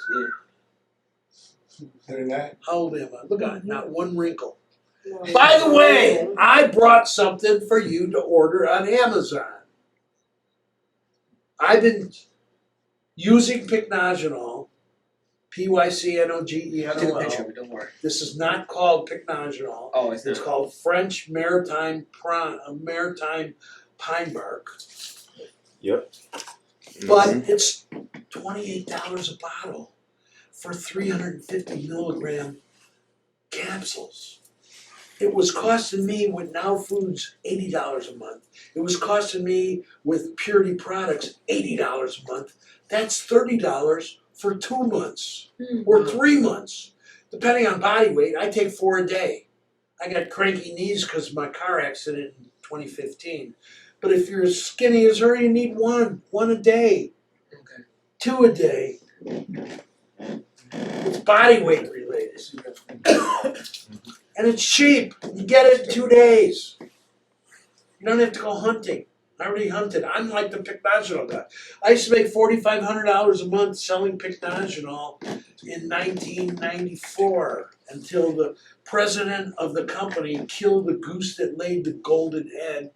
39. How old am I? Look at not one wrinkle. No. By the way, I brought something for you to order on Amazon. I've been using pycnogenol, PYCNOGENOL. Take a picture of it, don't worry. This is not called pycnogenol. Oh, it's It's not. called French maritime pine bark. But it's $28 a bottle for 350 milligram capsules. It was costing me with Now Foods $80 a month. It was costing me with Purity Products $80 a month. That's $30 for 2 months or 3 months, depending on body weight. I take 4 a day. I got cranky knees because of my car accident in 2015. But if you're as skinny as her, you need one a day, Okay. 2 a day. It's body weight related. And it's cheap. You get it in 2 days. You don't have to go hunting. I already hunted. I'm like the pycnogenol guy. I used to make $4,500 a month selling pycnogenol in 1994 until the president of the company killed the goose that laid the golden egg.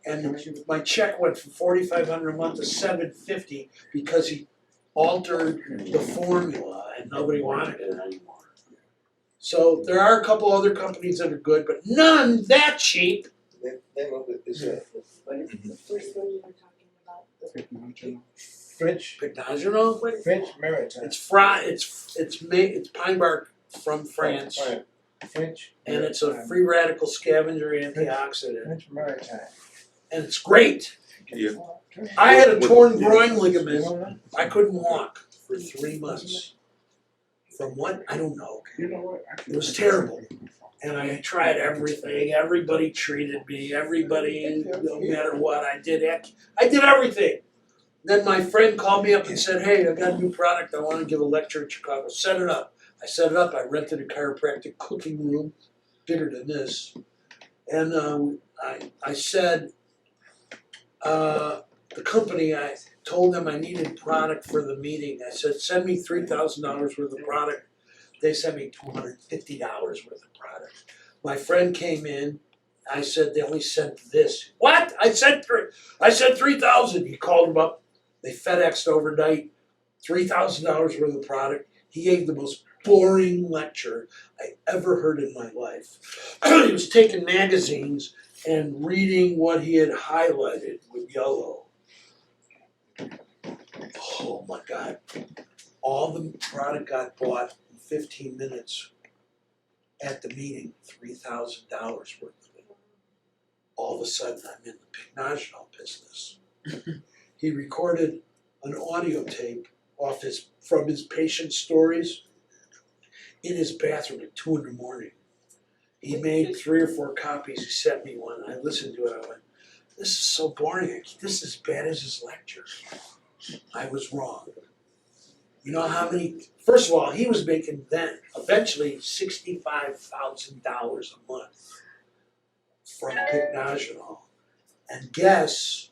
And my check went from $4,500 a month to $750 because he altered the formula and nobody wanted it anymore. So there are a couple other companies that are good, but none that cheap. Name of it is What is the first one you were talking about? French Pycnogenol? French maritime. It's pine bark from France, French. and it's a free radical scavenger antioxidant, French maritime. and it's great. Yeah. I had a torn groin ligament. I couldn't walk for 3 months. From what? I don't know. You know what? It was terrible. And I tried everything. Everybody treated me. Everybody, no matter what, I did everything. Then my friend called me up and said, "Hey, I got a new product. I want to give a lecture in Chicago. Set it up." I set it up. I rented a chiropractic cooking room, bigger than this. And I said, the company, I told them I needed product for the meeting. I said, "Send me $3,000 worth of product." They sent me $250 worth of product. My friend came in. I said, "They only sent this." "What?" I said 3,000. He called them up. They FedExed overnight $3,000 worth of product. He gave the most boring lecture I ever heard in my life. He was taking magazines and reading what he had highlighted with yellow. Oh my God. All the product got bought in 15 minutes at the meeting, $3,000 worth of it. All of a sudden, I'm in the pycnogenol business. He recorded an audio tape from his patient stories in his bathroom at 2 in the morning. He made 3 or 4 copies. He sent me one. I listened to it. I went, "This is so boring. This is as bad as his lecture." I was wrong. You know how many? First of all, he was making then eventually $65,000 a month from pycnogenol. And guess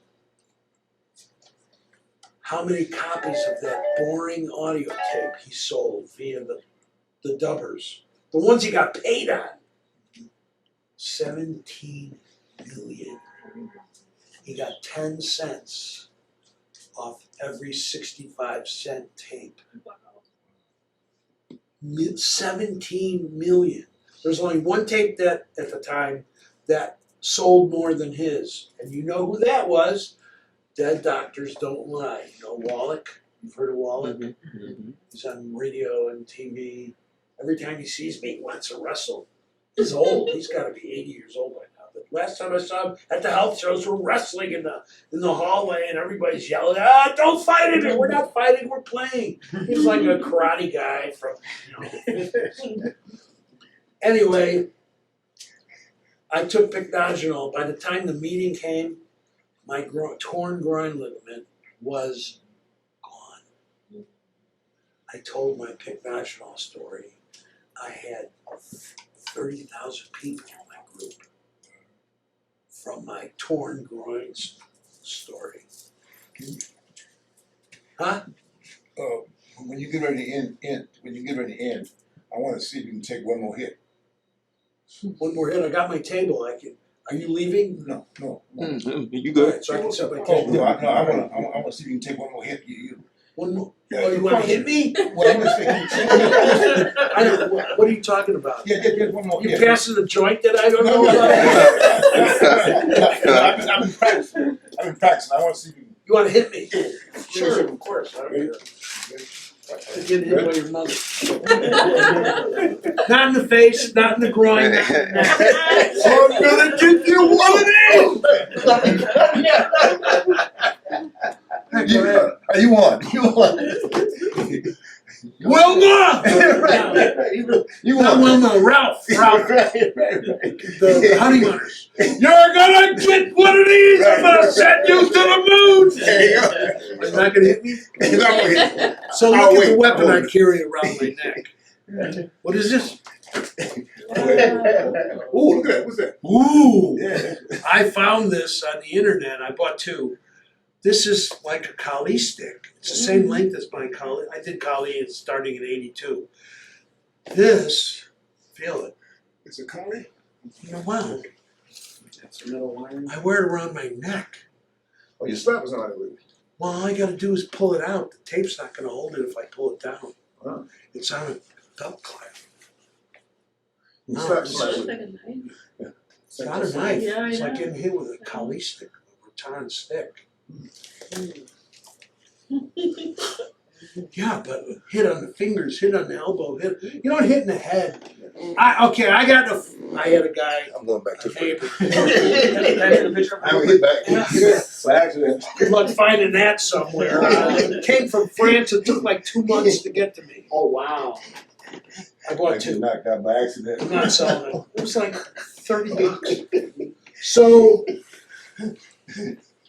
how many copies of that boring audio tape he sold via the dubbers? The ones he got paid on. 17 million. He got 10 cents off every 65-cent tape. 17 million. There's only one tape that at the time that sold more than his. And you know who that was? Dead Doctors Don't Lie. You know Wallach? You've heard of Wallach? He's on radio and TV. Every time he sees me, he wants to wrestle. He's old. He's got to be 80 years old by now. But last time I saw him at the health shows, we're wrestling in the hallway, and everybody's yelling, "Don't fight it! We're not fighting. We're playing." He's like a karate guy from, the 50s. Anyway, I took pycnogenol. By the time the meeting came, my torn groin ligament was gone. I told my pycnogenol story. I had 30,000 people in my group from my torn groins story. Huh? When you get ready to end, I want to see if you can take one more hit. One more hit. I got my table. Are you leaving? No. You All good? right, so I can set my Oh, table. no, I want to see if you can take one more hit. One more. Yeah, Oh, you wanna hit me? Well, I'm gonna say, I don't, what are you talking about? yeah, just one more. You yeah. passing the joint that I don't No, know no, about? no. I've been practicing. I wanna see you. You wanna hit me? Sure. Of course, I don't care. Get hit by your mother. Not in the face, not in the groin, not in the neck. I'm gonna give you one of these! You won. Wilma! You Not won. Wilma, Ralph, Right. the honeymooners. You're gonna get one of these, I'm gonna send you to the moon! There you go. Are you not gonna hit me? He's not gonna hit you. So I'll look at the wait. weapon I'll I wait. carry around my neck. What is this? Ooh, look at that. What's that? Ooh! Yeah. I found this on the internet, I bought two. This is like a Kali stick. It's the same length as my Kali. I did Kali starting in '82. This, feel it. It's a collie? Wow. That's a metal wire. I wear it around my neck. Oh, your strap is on it with it. Well, all I gotta do is pull it out. The tape's not gonna hold it if I pull it down. Huh. It's on a belt clamp. Your Oh, strap's It on it looks with like it. a knife. It's not a knife. Yeah, I It's like know. getting hit with a Kali stick, a rattan stick. Yeah, but hit on the fingers, hit on the elbow, hit. You don't hit in the head. I had a guy, I'm going back a to the neighbor. I haven't hit back. By accident. Good luck finding that somewhere. It came from France. It took like 2 months to get to me. Oh, wow. I I bought get two. knocked out by accident. I'm not selling it. It was like $30. So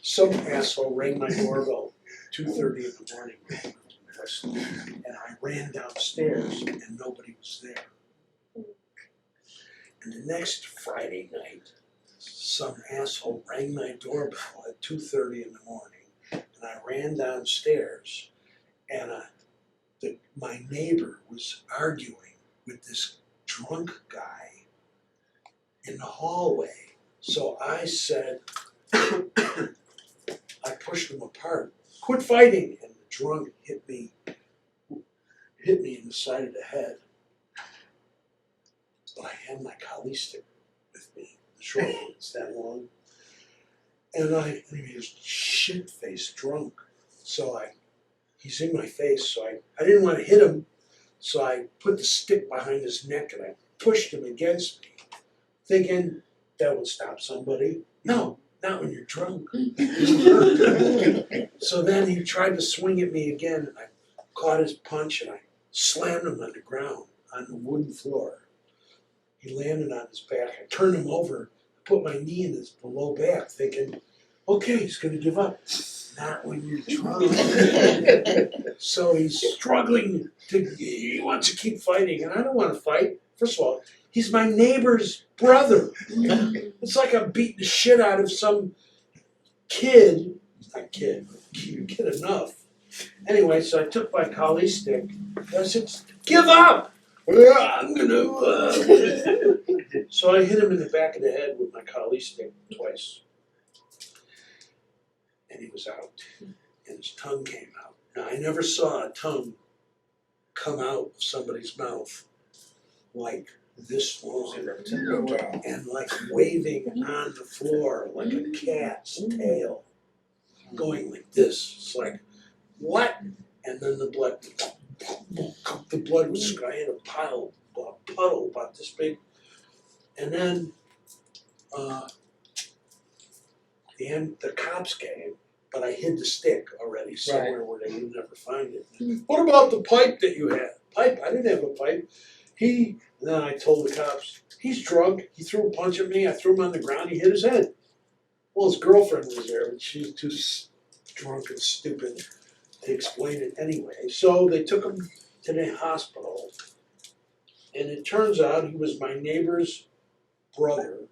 some asshole rang my doorbell 2:30 in the morning. And I ran downstairs and nobody was there. And the next Friday night, some asshole rang my doorbell at 2:30 in the morning, and I ran downstairs, and my neighbor was arguing with this drunk guy in the hallway. So I said, I pushed them apart. Quit fighting! And the drunk hit me in the side of the head. But I had my Kali stick with me, the short one, it's that long. And he was shit-faced drunk. So he's in my face, so I didn't want to hit him, so I put the stick behind his neck and I pushed him against me, thinking that would stop somebody. No, not when you're drunk. So then he tried to swing at me again, and I caught his punch and I slammed him on the ground, on the wooden floor. He landed on his back. I turned him over, put my knee in his low back, thinking, okay, he's gonna give up. Not when you're drunk. So he's struggling he wants to keep fighting, and I don't want to fight. First of all, he's my neighbor's brother. It's like I'm beating the shit out of some kid. Not kid, kid enough. Anyway, so I took my Kali stick. And I said, give up! I'm gonna. So I hit him in the back of the head with my Kali stick twice. And he was out. And his tongue came out. Now, I never saw a tongue come out of somebody's mouth like this long. And like waving on the floor like a cat's tail. Going like this. It's like, what? And then the blood was, I had a puddle about this big. And then the cops came, but I hid the stick already somewhere where they would never find it. What about the pipe that you had? Pipe? I didn't have a pipe. And then I told the cops, he's drunk. He threw a punch at me. I threw him on the ground. He hit his head. Well, his girlfriend was there, but she was too drunk and stupid to explain it anyway. So they took him to the hospital, and it turns out he was my neighbor's brother.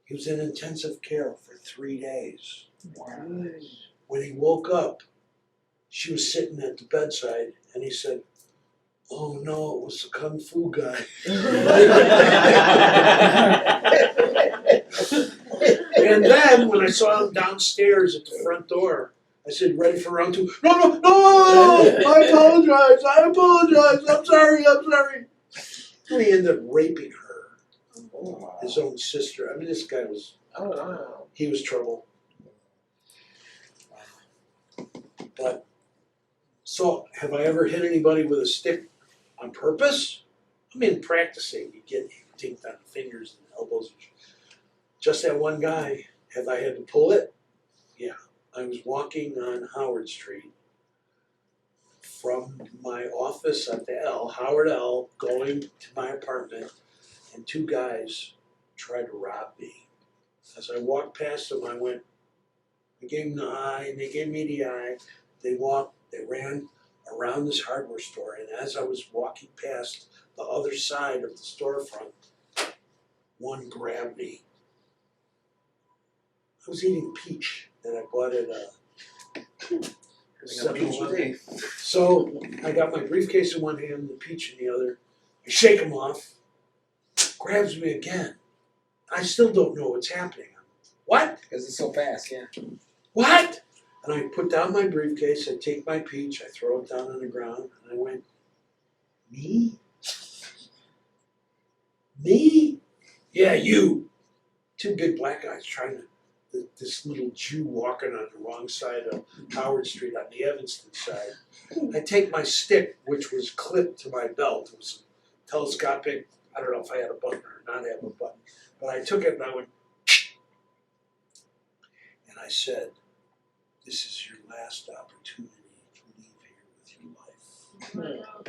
He was in intensive care for 3 days. Wow. When he woke up, she was sitting at the bedside, and he said, oh no, it was the Kung Fu guy. And then when I saw him downstairs at the front door, I said, ready for round two? No, I apologize, I'm sorry. And he ended up raping her, his own sister. I mean, this guy was, Oh, wow. he was trouble. But, so, have I ever hit anybody with a stick on purpose? I mean, practicing, you take down the fingers and elbows. Just that one guy, have I had to pull it? Yeah. I was walking on Howard Street from my office at the Howard L, going to my apartment, and two guys tried to rob me. As I walked past them, I gave them the eye, and they gave me the eye. They ran around this hardware store, and as I was walking past the other side of the storefront, one grabbed me. I was eating peach that I bought at Having a peachy day. So I got my briefcase in one hand, the peach in the other. I shake him off, grabs me again. I still don't know what's happening. What? Because it's so fast, yeah. What? And I put down my briefcase, I take my peach, I throw it down on the ground, and I went, me? Me? Yeah, you. Two big black guys trying to, this little Jew walking on the wrong side of Howard Street on the Evanston side. I take my stick, which was clipped to my belt. It was telescopic. I don't know if I had a button or not have a button. But I took it and I went, and I said, this is your last opportunity to leave here with your life.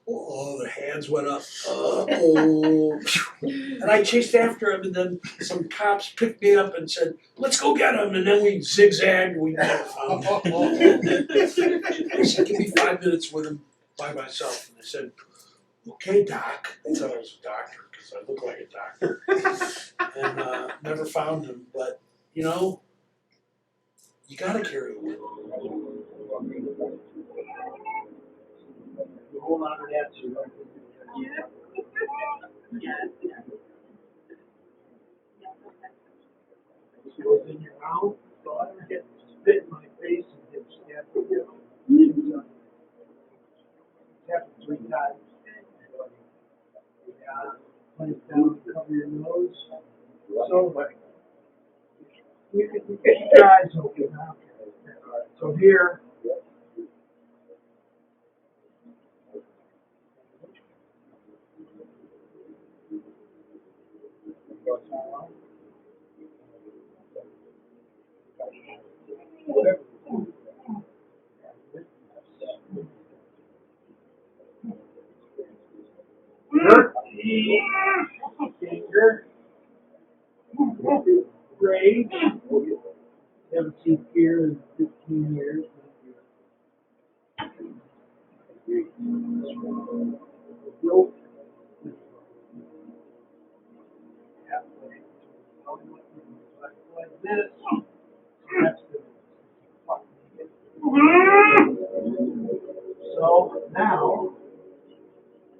Oh, their hands went up. Oh. And I chased after him, and then some cops picked me up and said, let's go get him. And then we zigzagged, we never found him. I said, give me 5 minutes with him by myself. And I said, okay, doc. They thought I was a doctor because I look like a doctor. And never found him. But, you know, you gotta carry a weapon. Hold on to that, so it goes in your mouth, so I don't get spit in my face and get stabbed with it. Tap it 3 times. Put it down, cover your nose. So, you can get your eyes open now. So here. Finger. Grade. Haven't seen fear in 15 years. Rope. Like this. That's so now,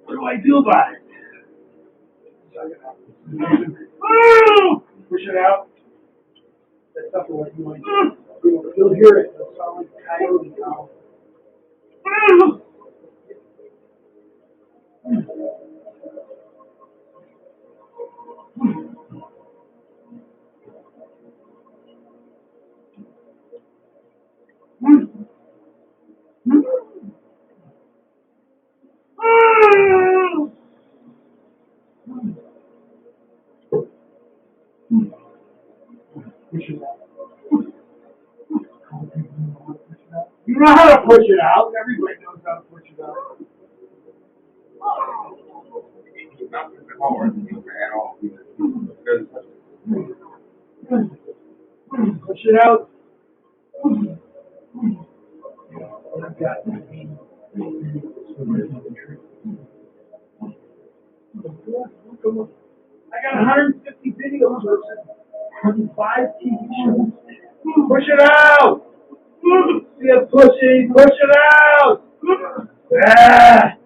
what do I do about it? Push it out. That's not what you want to do. You'll hear it. It'll sound like a coyote now. Push it out. You know how to push it out. Everybody knows how to push it out. Push it out. I've got I got 150 videos versus 5 TV shows. Push it out! See it pushing, push it out! Ah.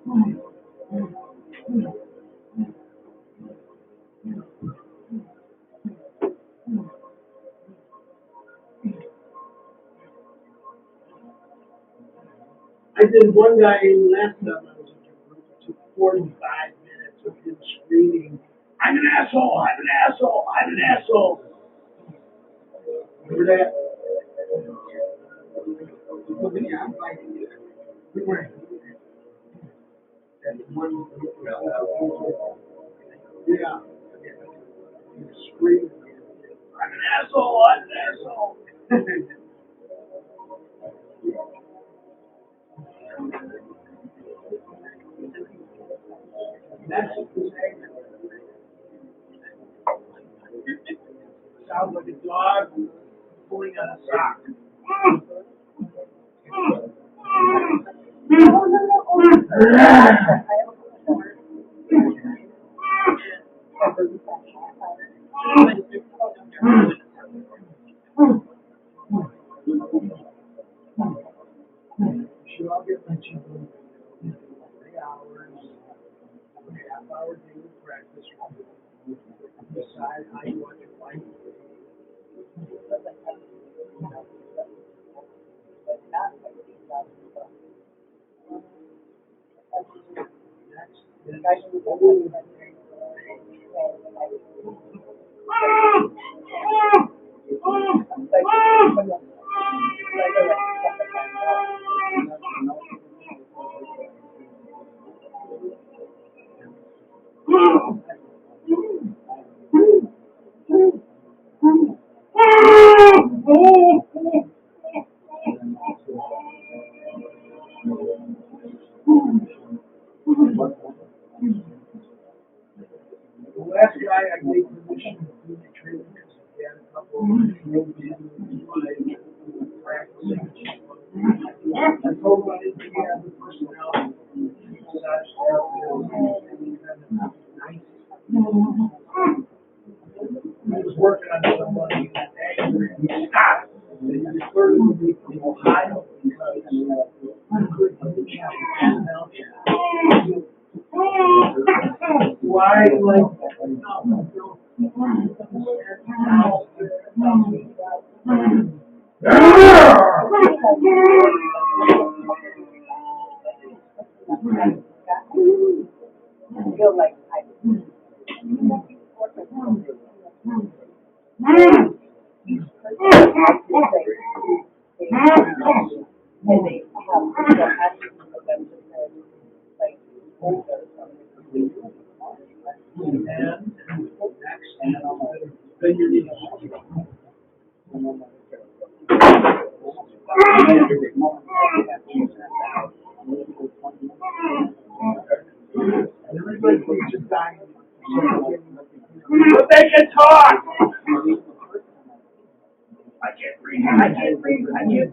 I did one guy last time I was in your group, it took 45 minutes of him screaming, I'm an asshole, I'm an asshole, I'm an asshole. Remember that? We were. And one, yeah. He was screaming, I'm an asshole, I'm an asshole. That's sounds like a dog pulling on a sock. Should all get my children 3 hours, half-hour daily practice. Decide how you want your life. The last guy I gave permission to do the training because he had a couple of real practicing. I told him I didn't have the personality. He was working on somebody that angry. He stopped. He referred to me from Ohio because I couldn't understand. Why, like, feel like I and they have the attributes of them just like older and next, then you need everybody thinks you're dying. But they can talk! I can't breathe, I can't breathe, I can't.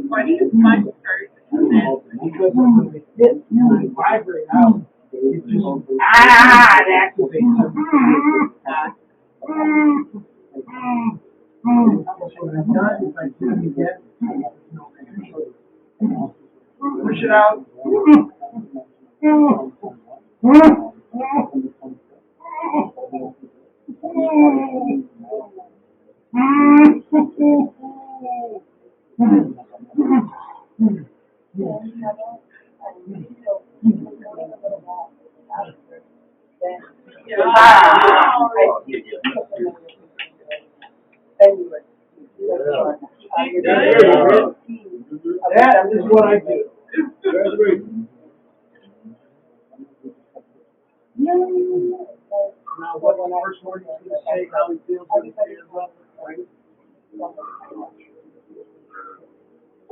Funny is my skirt. Vibrate out. It just, it activates what I've done is I do it again. Push it out. That is what I do. Now, what the first word is going to say, how he feels when he stands up, right?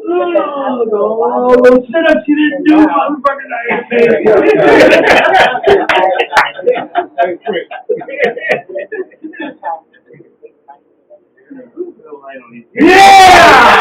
Oh, those sit-ups you didn't do, motherfucker, now you're saying. Yeah!